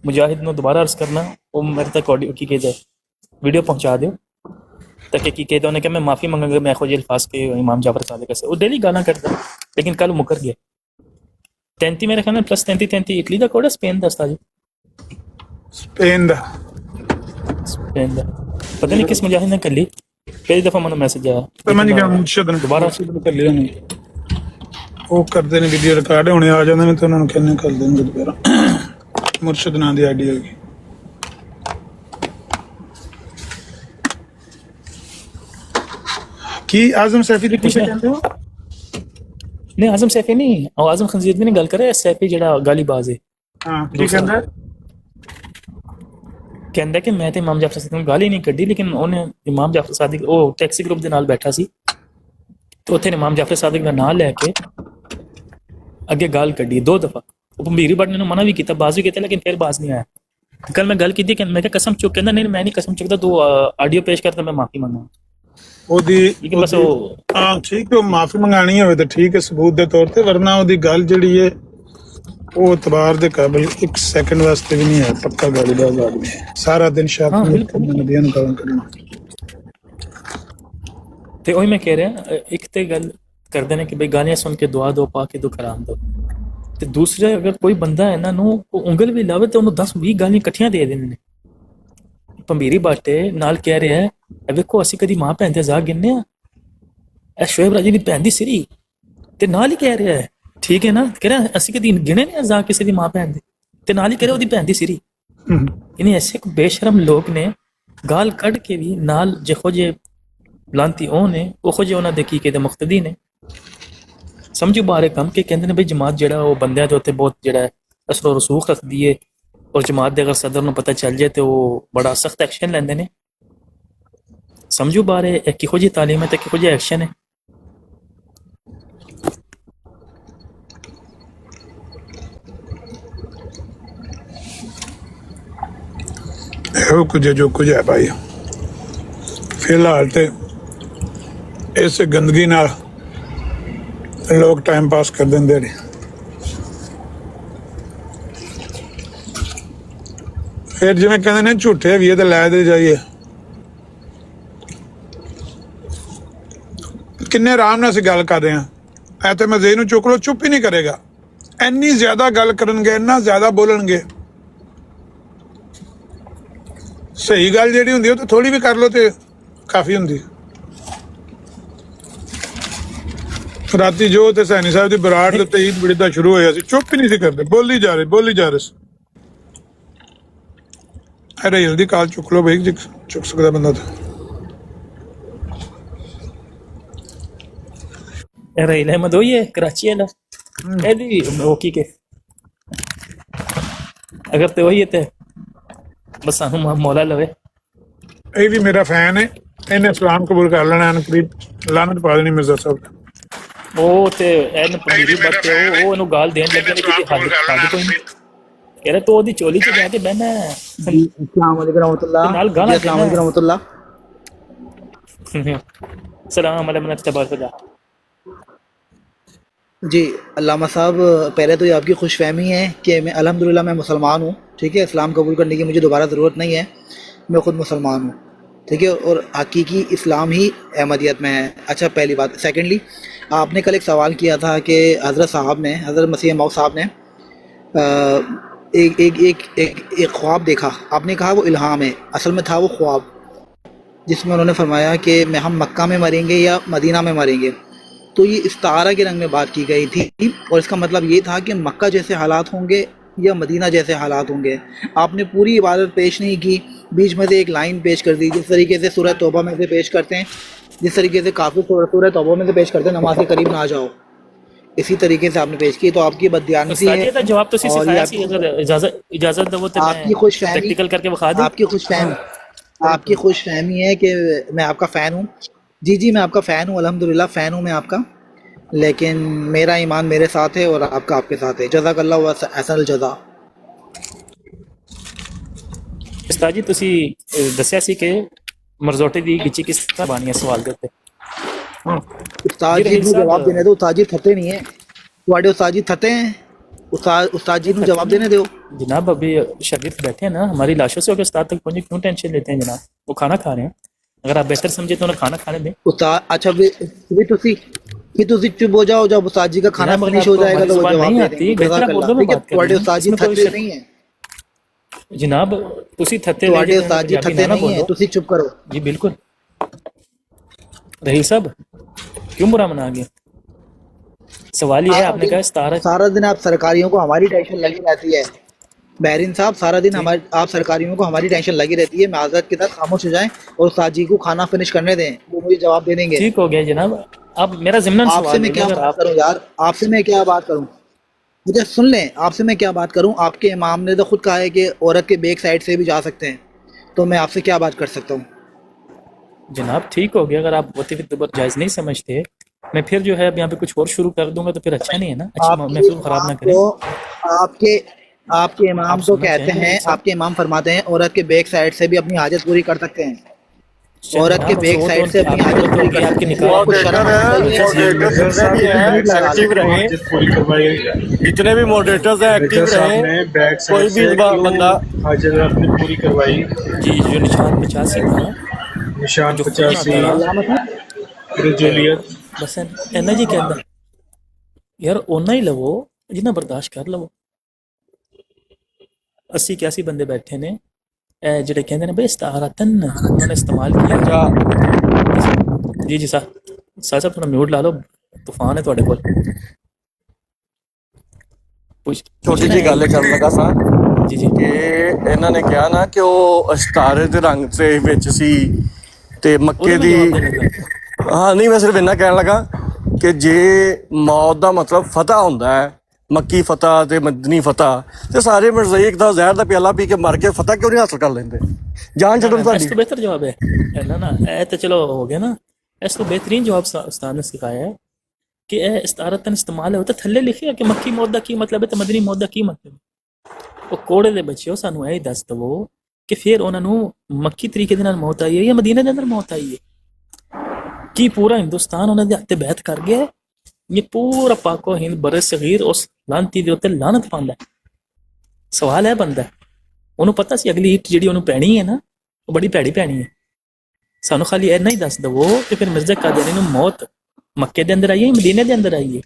مجاہد نو دوبارہ عرض کرنا وہ میرے تک آڈیو کی کہ جائے ویڈیو پہنچا دیو تاکہ کی کہتا انہیں کہ میں معافی منگا گا میں خوجی الفاظ کے امام جعفر صادق سے. وہ ڈیلی گانا کرتا لیکن کل مکر گیا. 33 میرے خیال میں +33 اٹلی دا کوڈ ہے اسپین دا استاد جی اسپین دا پتہ نہیں کس مجاہد نے کر لی. پہلی دفعہ منو میسج آیا تو میں نہیں کہا مرشد نے دوبارہ کر لیا نہیں وہ کرتے نے ویڈیو ریکارڈ ہونے آ جاندے نے تو انہوں نے کہنے کر دیں گے دوبارہ. مرشد نام دی آئی ڈی ہوگی. کی اعظم سیفی دی کچھ کہتے ہو؟ نہیں اعظم سیفی نہیں اور اعظم خنزیر بھی نہیں گل کرے. سیفی جڑا گالی باز ہے ہاں کی کہندا ہے کہندا کہ میں تے امام جعفر صادق نوں گالی نہیں کڈی لیکن انہیں امام جعفر صادق او ٹیکسی گروپ دے نال بیٹھا سی تو اوتھے امام جعفر صادق دا نام لے کے اگے گال کڈی 2 دفعہ. وہ میری بٹ نے منع بھی کیتا باز بھی کیتا لیکن پھر باز نہیں آیا. کل میں گل کی کہ میں کہ قسم چوک کہندا نہیں میں نہیں قسم چکدا تو آڈیو پیش کرتا میں معافی منگا وہ دی لیکن بس وہ ہاں ٹھیک ہے معافی منگانی ہوئے تو ٹھیک ہے ثبوت دے طور تے ورنہ وہ دی گل جڑی ہے وہ اعتبار دے قابل 1 سیکنڈ واسطے بھی نہیں ہے. پکا گالی باز آدمی ہے سارا دن شاپ میں نبیاں نوں گالاں کڈنا. تے اوہی میں کہہ رہا ایک تے گل کردے نے کہ بھئی گالیاں سن کے دعا دو پا کے دو کرام دو تے دوسرے اگر کوئی بندہ انہاں نوں انگل بھی لاوے تے انہوں 10-20 گالیاں کٹھیاں دے دیندے نے. پمبیری باٹے نال کہہ رہے ہیں ویکھو اسی کدی ماں بھین دے زا گننے آ اے شعیب راجی دی بھین دی سری تے نال ہی کہہ رہا ہے ٹھیک ہے نا کہہ رہا اسی کدی گنے نہیں زا کسی دی ماں بھین دے تے نال ہی کہہ رہا اودی بھین دی سری. یعنی ایسے بے شرم لوگ نے گال کڈ کے بھی نال جہو جے لانتی او نے اوہو جے انہاں دے کی کہ مقتدی نے سمجھو بارے کم کہ کہندے نے بھئی جماعت جڑا وہ بندیاں دے اوتے بہت جڑا ہے اثر و رسوخ رکھدی ہے اور جماعت دے اگر صدر نوں پتہ چل جائے تو وہ بڑا سخت ایکشن لیندے نے. سمجھو بارے کہو جی تعلیم ہے تے کہو جی ایکشن ہے. ਇਹੋ ਕੁਝ ਜੋ ਕੁਝ ਹੈ ਭਾਈ ਫਿਲਹਾਲ ਤੇ ਇਸ ਗੰਦਗੀ ਨਾਲ ਲੋਕ ਟਾਈਮ ਪਾਸ ਕਰ ਦਿੰਦੇ ਨੇ। ਫਿਰ ਜਿਵੇਂ ਕਹਿੰਦੇ ਨੇ ਝੂਠੇ ਵੀ ਤੇ ਲੈ ਦੇ ਜਾਈਏ। ਕਿੰਨੇ ਆਰਾਮ ਨਾਲ ਅਸੀਂ ਗੱਲ ਕਰ ਰਹੇ ਹਾਂ, ਐ ਤੇ ਮਜ਼ੇ ਨੂੰ ਚੁੱਕ ਲੋ, ਚੁੱਪ ਹੀ ਨਹੀਂ ਕਰੇਗਾ। ਇੰਨੀ ਜ਼ਿਆਦਾ ਗੱਲ ਕਰਨਗੇ, ਇੰਨਾ ਜ਼ਿਆਦਾ ਬੋਲਣਗੇ। ਸਹੀ ਗੱਲ ਜਿਹੜੀ ਹੁੰਦੀ ਉਹ ਤੇ ਥੋੜੀ ਵੀ ਕਰ ਲੋ ਤੇ ਕਾਫੀ ਹੁੰਦੀ। ਰਾਤੀ ਜੋ ਤੇ ਸੈਣੀ ਸਾਹਿਬ ਦੀ ਬਰਾੜ ਦੇ ਉੱਤੇ ਈਦ ਬੜੀ ਦਾ ਸ਼ੁਰੂ ਹੋਇਆ ਸੀ, ਚੁੱਪ ਹੀ ਨਹੀਂ ਸੀ ਕਰਦੇ, ਬੋਲੀ ਜਾ ਰਹੇ ਸੀ। ਅਰੇ ਜਲਦੀ ਕਾਲ ਚੁੱਕ ਲੋ ਬਈ, ਚੁੱਕ ਸਕਦਾ ਬੰਦਾ ਤਾਂ। رحیل احمد وہی ہے کراچی والا وہ کی کے اگر تو وہی ہے تو بس سانو مولا لوے ਇਹ ਵੀ ਮੇਰਾ ਫੈਨ ਹੈ, ਇਹਨੇ ਇਸਲਾਮ ਕਬੂਲ ਕਰ ਲੈਣਾ। ਅਨਕਰੀਬ ਲਾਨਤ ਪਾ ਦੇਣੀ ਮਿਰਜ਼ਾ ਸਾਹਿਬ। ਉਹ ਤੇ ਐਨ ਪੰਜੀਰੀ ਬੱਤੇ ਉਹ ਇਹਨੂੰ ਗਾਲ ਦੇਣ ਲੱਗੇ ਨੇ ਕਿ ਹੱਦ ਕੋਈ ਨਹੀਂ کہہ رہے تو ਉਹਦੀ ਚੋਲੀ 'ਚ ਜਾ ਕੇ ਬਹਿਣਾ السلام علیکم رحمۃ اللہ ਨਾਲ گانا السلام علیکم رحمۃ اللہ سلام علیکم تبارک اللہ جی علامہ صاحب، پہلے تو یہ آپ کی خوش فہمی ہے کہ میں الحمدللہ میں مسلمان ہوں، ٹھیک ہے۔ اسلام قبول کرنے کی مجھے دوبارہ ضرورت نہیں ہے، میں خود مسلمان ہوں، ٹھیک ہے، اور حقیقی اسلام ہی احمدیت میں ہے۔ اچھا، پہلی بات۔ سیکنڈلی، آپ نے کل ایک سوال کیا تھا کہ حضرت مسیح موعود صاحب نے ایک خواب دیکھا، آپ نے کہا وہ الہام ہے، اصل میں تھا وہ خواب جس میں انہوں نے فرمایا کہ ہم مکہ میں مریں گے یا مدینہ میں مریں گے۔ تو یہ استعارہ کے رنگ میں بات کی گئی تھی، اور اس کا مطلب یہ تھا کہ مکہ جیسے حالات ہوں گے یا مدینہ جیسے حالات ہوں گے۔ آپ نے پوری عبادت پیش نہیں کی، بیچ میں سے ایک لائن پیش کر دی، جس طریقے سے سورہ توبہ میں سے پیش کرتے ہیں، جس طریقے سے کافی سورہ توبہ میں سے پیش کرتے ہیں نماز کے قریب نہ آ جاؤ، اسی طریقے سے آپ نے پیش کی۔ تو آپ کی بددیانتی ہے، جواب تو اور یہ اجازت دو تو آپ کی خوش فہمی، پریکٹیکل کر کے بخا دیں۔ آپ کی خوش فہمی ہے کہ میں آپ کا فین ہوں۔ جی میں آپ کا فین ہوں، الحمدللہ فین ہوں میں آپ کا، لیکن میرا ایمان میرے ساتھ ہے اور آپ کا آپ کے ساتھ ہے۔ جزاک اللہ احسن الجزا۔ استاد جی ਤੁਸੀਂ ਦੱਸਿਆ ਸੀ ਕਿ ਮਰਜ਼ੋਟੇ ਦੀ ਗਿੱਚੀ ਕਿਸ ਤਰ੍ਹਾਂ ਬਾਣੀ ਹੈ ਸਵਾਲ ਦੇ ਉੱਤੇ। استاد جی ਨੂੰ جواب دینے دو، استاد جی تھتے نہیں ہیں ਤੁਹਾਡੇ استاد جی تھتے ہیں، استاد جی ਨੂੰ جواب دینے دو۔ جناب ابھی شاگرد بیٹھے ہیں نا، ہماری لاشوں سے ہو کے استاد تک پہنچے، کیوں ٹینشن لیتے ہیں جناب؟ وہ کھانا کھا رہے ہیں، اگر آپ بہتر سمجھے تو انہیں کھانا کھانے دیں۔ استاد اچھا بھی تسی چپ ہو جاؤ، جب استاد جی کا کھانا فنش ہو جائے گا تو وہ جواب دے دیں گے۔ جزاک اللہ۔ ٹھیک ہے، ਤੁਹਾਡੇ استاد جی تھتے نہیں ہیں جناب، ਤੁਸੀਂ ਥੱਤੇ ਤੁਹਾਡੇ استاد جی تھتے نہیں ہیں، تسی چپ کرو۔ جی بالکل۔ رحیل صاحب کیوں برا منا گے؟ سوال یہ ہے، آپ نے کہا ستارہ سارا دن آپ سرکاریوں کو ہماری ٹینشن لگی رہتی ہے بحرین صاحب، سارا دن آپ سرکاریوں کو ہماری ٹینشن لگی رہتی ہے۔ معذرت کے ساتھ خاموش ہو جائیں اور استاد جی کو کھانا فنش کرنے دیں، وہ مجھے جواب دے دیں گے۔ ٹھیک ہو گیا جناب، اب میرا ضمن آپ سے میں کیا بات کروں یار، آپ سے میں کیا بات کروں؟ مجھے سن لیں، آپ سے میں کیا بات کروں؟ آپ کے امام نے تو خود کہا ہے کہ عورت کے بیک سائڈ سے بھی جا سکتے ہیں، تو میں آپ سے کیا بات کر سکتا ہوں؟ جناب ٹھیک ہو گیا، اگر آپ وطیف دبر جائز نہیں سمجھتے، میں پھر جو ہے اب یہاں پہ کچھ اور شروع کر دوں گا تو پھر اچھا نہیں ہے نا، اچھا محفوظ خراب نہ کریں۔ آپ کے امام تو کہتے ہیں، آپ کے امام فرماتے ہیں عورت کے بیک سائڈ سے بھی اپنی حاجت پوری کر سکتے ہیں، عورت کے بیک سائڈ سے اپنی حاجت پوری کر سکتے ہیں۔ جتنے بھی موڈریٹرز ہیں ایکٹیو رہیں، کوئی بھی بندہ حاجت اپنی پوری کروائی، جی جو نشان 85 تھا، نشان 85 رجولیت بس اینا جی کہندا یار اونا ہی لو جنہ برداشت کر لو۔ 80-81 بندے بیٹھے نے جڑے کہندے نے بھئی استعارتن انہوں نے استعمال کیا۔ جی صاحب تھوڑا میوٹ لا لو، طوفان ہے تواڈے کول۔ چھوٹی جی گل کرن لگا سا جی کہ انہوں نے کہا نا کہ وہ ستارے دے رنگ سے وچ سی تے مکے دی، ہاں نہیں میں صرف اتنا کہنے لگا کہ جے موت دا مطلب فتح ہوندا ہے، مکی فتح تے مدنی فتح، تے سارے مرزائیک دا زہر دا پیالہ پی کے مر کے فتح کیوں نہیں حاصل کر لیندے؟ جان چھڈن اس تہاڈی تو بہتر جواب ہے نا، اے تو چلو ہو گیا نا، اس تو بہترین جواب استاد نے سکھایا ہے کہ اے استعارتن استعمال ہوتا تھلے لکھیا کہ مکی موت دا کی مطلب ہے تے مدنی موت دا کی مطلب ہے۔ وہ کوڑے دے بچیو سانو اے دس دو کہ پھر انہاں نوں مکی طریقے دے نال موت آئی ہے یا مدینے دے اندر موت آئی ہے؟ کی پورا ہندوستان انہاں دے ہتھ بیعت کر گیا یہ پورا پاک و ہند بر صغیر اس لانتی دے اتنے لانت پاندا ہے. سوال ہے بنتا ہے انہوں پتا سی اگلی ہٹ جیڑی انہوں پینی ہے نا وہ بڑی پیڑی پینی ہے. سانو خالی اینا ہی دس دو کہ پھر مرزا قادیانی نو موت مکے دے اندر آئی ہے مدینے دے اندر آئی ہے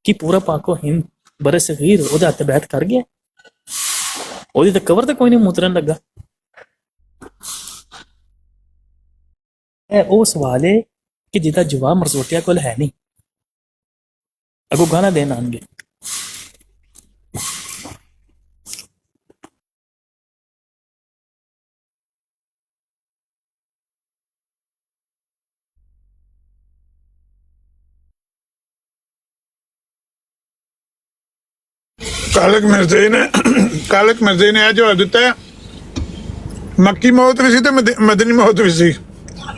کہ پورا پاک و ہند بر صغیر وہ ہاتھ بیعت کر گیا وہ تے کور تے کوئی نہیں مترن لگا. اے او سوال ہے کہ جدا جواب مرزوٹیا کول ہے نہیں اگو گانا دین آن گے. کالک مرزی نے جو دیتا ہے مکی موت بھی سی تو مدنی موت بھی سی.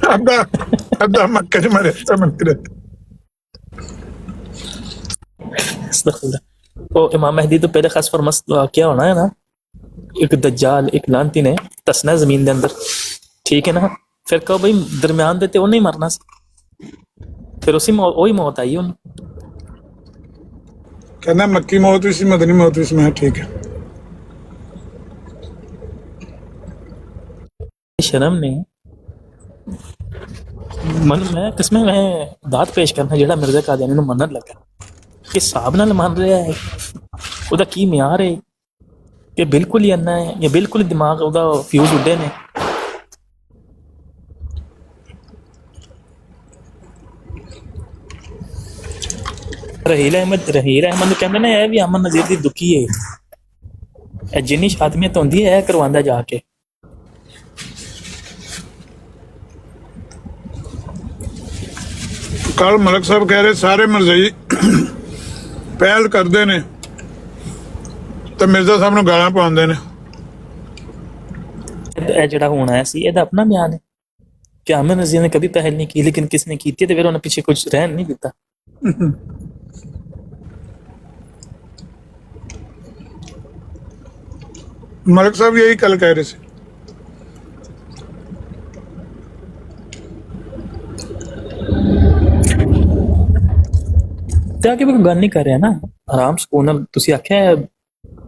ابدا مکے چ مرے تو مدینے. استغفر اللہ. تو امام مہدی تو پہلے خاص فرمس کیا ہونا ہے نا ایک دجال ایک لانتی نے تسنا زمین دے اندر ٹھیک ہے نا پھر کہو بھائی درمیان دیتے وہ نہیں مرنا پھر اسی وہی موت آئی ان کہنا مکی موت بھی سی مدنی موت بھی سی. میں ٹھیک ہے شرم نے من میں قسم میں داد پیش کرنا جڑا مرزا قادیانی نو منن لگا کہ صاحب نال مان رہا ہے او دا کی معیار ہے کہ بالکل ہی انا ہے یا بالکل دماغ او دا فیوز اڈے نے. رحیل احمد کہندے نے اے بھی امن نذیر دی دکی ہے اے جنی شادمیت ہوندی ہے کرواندا جا کے. کل ملک صاحب کہہ رہے سارے مرزائی پہل کرتے ہیں تو مرزا صاحب نو گالاں پاندے نے. اے جڑا ہونا ہے سی اے دا اپنا بیان ہے کہ امن نذیر نے کبھی پہل نہیں کی لیکن کس نے کی تھی تو پھر انہوں نے پیچھے کچھ رہن نہیں دیتا. ملک صاحب یہی کل کہہ رہے تھے. کہ کوئی گل نہیں کر رہا نا آرام سکون نال تسی آکھیا ہے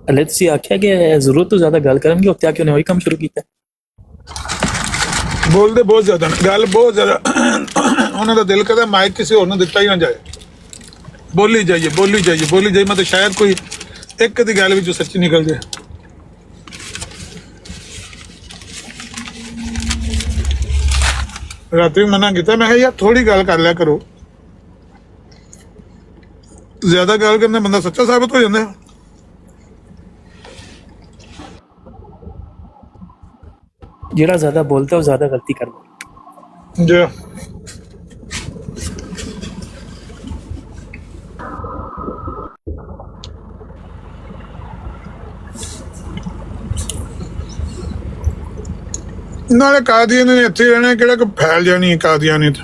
اللہ تسی آکھیا کہ ضرورت تو زیادہ گل کرن گے اتیا کہ انہیں وہی کام شروع کیتا بول دے بہت زیادہ گل بہت زیادہ انہوں کا دل کرتا مائک کسی اور دتا ہی نہ جائے. بولی جائیے مطلب شاید کوئی ایک کدی گل بھی سچی نکل جائے. رات بھی منع کیا میں یار تھوڑی گل کر لیا کرو زیادہ گل کرنے بندہ سچا ثابت ہو جاتا ہے. جڑا زیادہ بولتا ہے وہ زیادہ غلطی کرتا جی نالے قادیانی نے اتنے رہنا کہڑا کہ پھیل جانی ہے قادیانی تو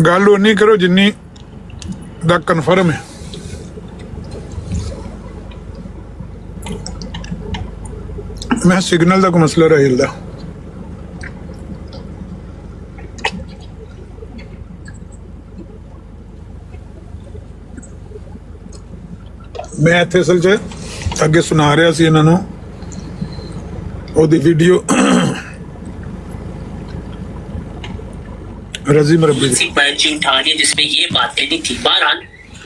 گل اونی کرو جنی دا کنفرم ہے. میں سگنل کا کوئی مسئلہ رہا ہلدا میں اتنے اصل چ اگے سنا رہا سی انہوں نے وہ ویڈیو رضی مربی اٹھانی جس میں یہ بات کہنی تھی. بہرحال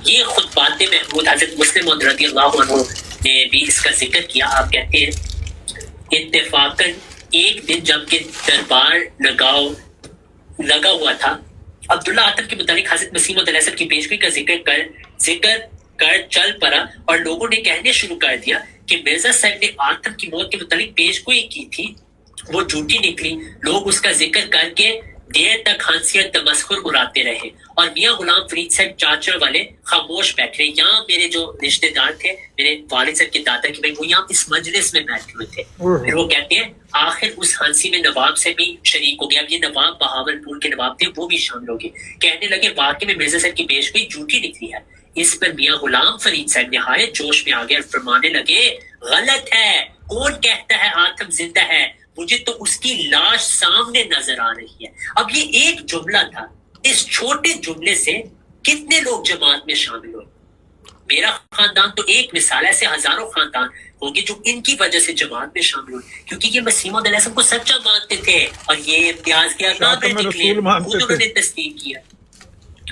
یہ خود باتیں محمود حضرت مسلم موعود رضی اللہ عنہ نے بھی اس کا ذکر کیا. آپ کہتے ہیں اتفاقاً ایک دن جب کہ دربار لگا ہوا تھا عبداللہ آتم کے متعلق حضرت مسیح موعود علیہ السلام کی پیشگوئی کا ذکر کر چل پڑا اور لوگوں نے کہنے شروع کر دیا کہ مرزا صاحب نے آتم کی موت کے متعلق پیشگوئی کی تھی وہ جھوٹی نکلی. لوگ اس کا ذکر کر کے دیر تک ہنسی تمسخر اڑاتے رہے اور میاں غلام فرید صاحب چاچڑ والے خاموش بیٹھے. یہاں میرے جو رشتے دار تھے میرے والد صاحب کے دادا کے بھائی وہ یہاں اس مجلس میں بیٹھے ہوئے تھے. پھر وہ کہتے ہیں آخر اس ہنسی میں نواب سے بھی شریک ہو گیا. اب یہ نواب بہاول پور کے نواب تھے وہ بھی شامل ہو گئے. کہنے لگے واقعی میں مرزا صاحب کی پیشگوئی جھوٹی نکلی ہے. اس پر میاں غلام فرید صاحب نہایت جوش میں آ گئے اور فرمانے لگے غلط ہے. کون کہتا ہے آتم زندہ ہے؟ مجھے تو اس کی لاش سامنے نظر آ رہی ہے. اب یہ ایک جملہ تھا اس چھوٹے جملے سے کتنے لوگ جماعت میں شامل ہوئے؟ میرا خاندان تو ایک مثال، ایسے ہزاروں خاندان ہوں گے جو ان کی وجہ سے جماعت میں شامل ہوئے، کیونکہ یہ مسیح موعود علیہ السلام کو سچا مانتے تھے اور یہ امتیاز کے اکابر نکلے، خود انہوں نے تصدیق کیا۔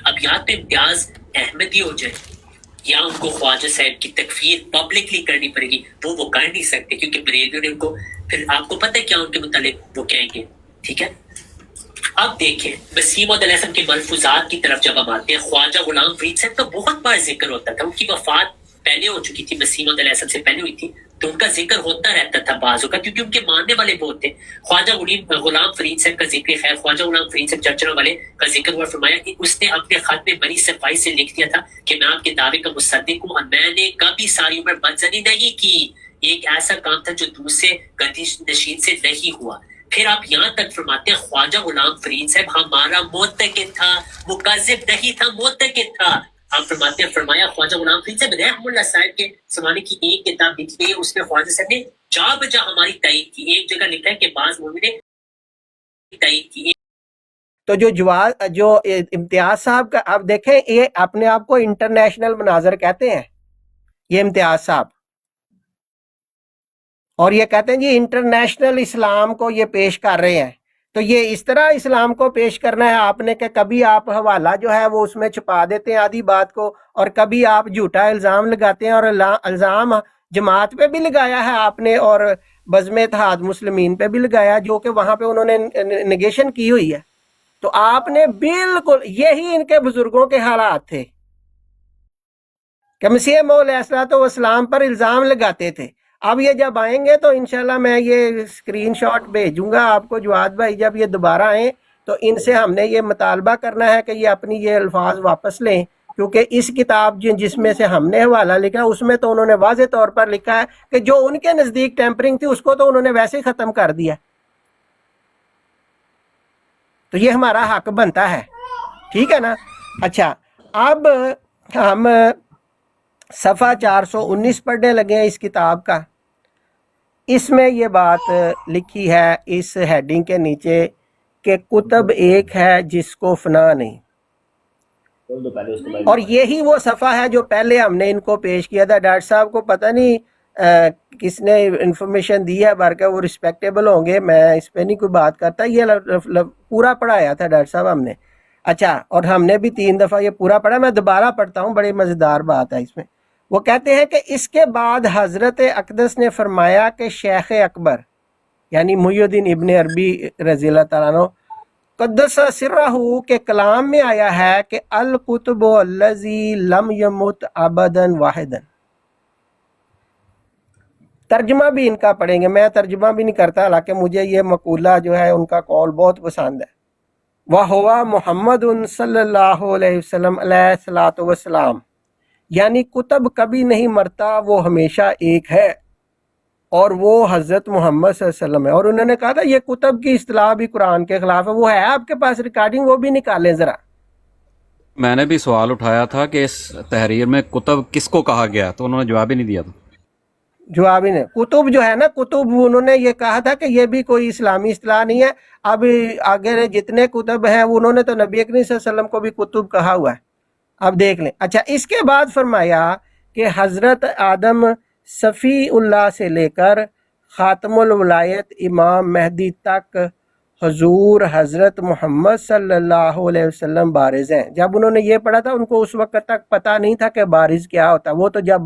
اب یا تو امتیاز احمدی ہو جائے یا ان کو خواجہ صاحب کی تکفیر پبلکلی کرنی پڑے گی، وہ کر نہیں سکتے کیونکہ بریلویوں نے ان کو، پھر آپ کو پتہ ہے کیا ان کے متعلق وہ کہیں گے، ٹھیک ہے۔ اب دیکھیں مسیح موعود علیہ السلام کے ملفوظات کی طرف جب ہم آتے ہیں، خواجہ غلام فرید صاحب کا بہت بار ذکر ہوتا تھا، ان کی وفات پہلے ہو چکی تھی، مسیح موعود علیہ السلام سے پہلے ہوئی تھی، تو ان کا ذکر ہوتا رہتا تھا بعضوں کا، کیونکہ ان کے ماننے والے بہت تھے۔ خواجہ غلام فرید صاحب کا ذکر، خیر خواجہ غلام فرید صاحب چرچروں والے کا ذکر ہوا، فرمایا کہ اس نے اپنے خط میں بڑی صفائی سے لکھ دیا تھا کہ میں آپ کے دعوے کا مصدق ہوں اور میں نے کبھی ساری عمر بدزنی نہیں کی، ایک ایسا کام تھا جو دوسرے گدی نشین سے نہیں ہوا۔ پھر آپ یہاں تک فرماتے ہیں خواجہ غلام فرید صاحب ہمارا معتقد تھا، وہ کاذب نہیں تھا، معتقد تھا۔ آپ فرماتے ہیں فرمایا خواجہ غلام فرید صاحب رحم اللہ صاحب کے زمانے کی ایک کتاب لکھی ہے، اس میں خواجہ صاحب نے جا بجا ہماری تائید کی، ایک جگہ لکھا ہے کہ بعض مومنوں نے تائید کی۔ تو جو امتیاز صاحب کا آپ دیکھیں، یہ اپنے آپ کو انٹرنیشنل مناظر کہتے ہیں، یہ امتیاز صاحب، اور یہ کہتے ہیں جی انٹرنیشنل اسلام کو یہ پیش کر رہے ہیں۔ تو یہ اس طرح اسلام کو پیش کرنا ہے آپ نے کہ کبھی آپ حوالہ جو ہے وہ اس میں چھپا دیتے ہیں آدھی بات کو، اور کبھی آپ جھوٹا الزام لگاتے ہیں، اور الزام جماعت پہ بھی لگایا ہے آپ نے اور بزم اتحاد مسلمین پہ بھی لگایا، جو کہ وہاں پہ انہوں نے نگیشن کی ہوئی ہے۔ تو آپ نے بالکل یہی ان کے بزرگوں کے حالات تھے کہ مسیح موعود علیہ السلام پر الزام لگاتے تھے۔ اب یہ جب آئیں گے تو انشاءاللہ میں یہ اسکرین شاٹ بھیجوں گا آپ کو، جواد بھائی جب یہ دوبارہ آئیں تو ان سے ہم نے یہ مطالبہ کرنا ہے کہ یہ اپنی یہ الفاظ واپس لیں، کیونکہ اس کتاب جس میں سے ہم نے حوالہ لکھا اس میں تو انہوں نے واضح طور پر لکھا ہے کہ جو ان کے نزدیک ٹیمپرنگ تھی اس کو تو انہوں نے ویسے ہی ختم کر دیا۔ تو یہ ہمارا حق بنتا ہے، ٹھیک ہے نا۔ اچھا، اب ہم صفحہ 419 پڑھنے لگے ہیں اس کتاب کا۔ اس میں یہ بات لکھی ہے اس ہیڈنگ کے نیچے کہ کتب ایک ہے جس کو فنا نہیں، اور یہی وہ صفحہ ہے جو پہلے ہم نے ان کو پیش کیا تھا۔ ڈاکٹر صاحب کو پتہ نہیں کس نے انفارمیشن دی ہے، بلکہ وہ رسپیکٹیبل ہوں گے، میں اس پہ نہیں کوئی بات کرتا، یہ پورا پڑھایا تھا ڈاکٹر صاحب ہم نے۔ اچھا، اور ہم نے بھی 3 دفعہ یہ پورا پڑھا، میں دوبارہ پڑھتا ہوں، بڑی مزیدار بات ہے اس میں۔ وہ کہتے ہیں کہ اس کے بعد حضرت اقدس نے فرمایا کہ شیخ اکبر یعنی محی الدین ابن عربی رضی اللہ تعالیٰ عنہ قدس سرہ کے کلام میں آیا ہے کہ الکتب الذی لم یمت ابدا واحدا۔ ترجمہ بھی ان کا پڑھیں گے، میں ترجمہ بھی نہیں کرتا، حالانکہ مجھے یہ مقولہ جو ہے ان کا قول بہت پسند ہے۔ وَهُوَ محمد صلی اللہ علیہ وسلم علیہ الصلوۃ والسلام، یعنی کتب کبھی نہیں مرتا، وہ ہمیشہ ایک ہے، اور وہ حضرت محمد صلی اللہ علیہ وسلم ہے۔ اور انہوں نے کہا تھا یہ کتب کی اصطلاح بھی قرآن کے خلاف ہے، وہ ہے آپ کے پاس ریکارڈنگ، وہ بھی نکالیں ذرا۔ میں نے بھی سوال اٹھایا تھا کہ اس تحریر میں کتب کس کو کہا گیا، تو انہوں نے جواب ہی نہیں دیا تھا۔ جواب ہی نہیں، کتب جو ہے نا، کتب انہوں نے یہ کہا تھا کہ یہ بھی کوئی اسلامی اصطلاح نہیں ہے۔ اب آگے جتنے کتب ہیں انہوں نے تو نبی کریم صلی اللہ علیہ وسلم کو بھی کتب کہا ہوا ہے، اب دیکھ لیں۔ اچھا، اس کے بعد فرمایا کہ حضرت آدم صفی اللہ سے لے کر خاتم الولایت امام مہدی تک حضور حضرت محمد صلی اللہ علیہ وسلم بارز ہیں۔ جب انہوں نے یہ پڑھا تھا ان کو اس وقت تک پتہ نہیں تھا کہ بارز کیا ہوتا، وہ تو جب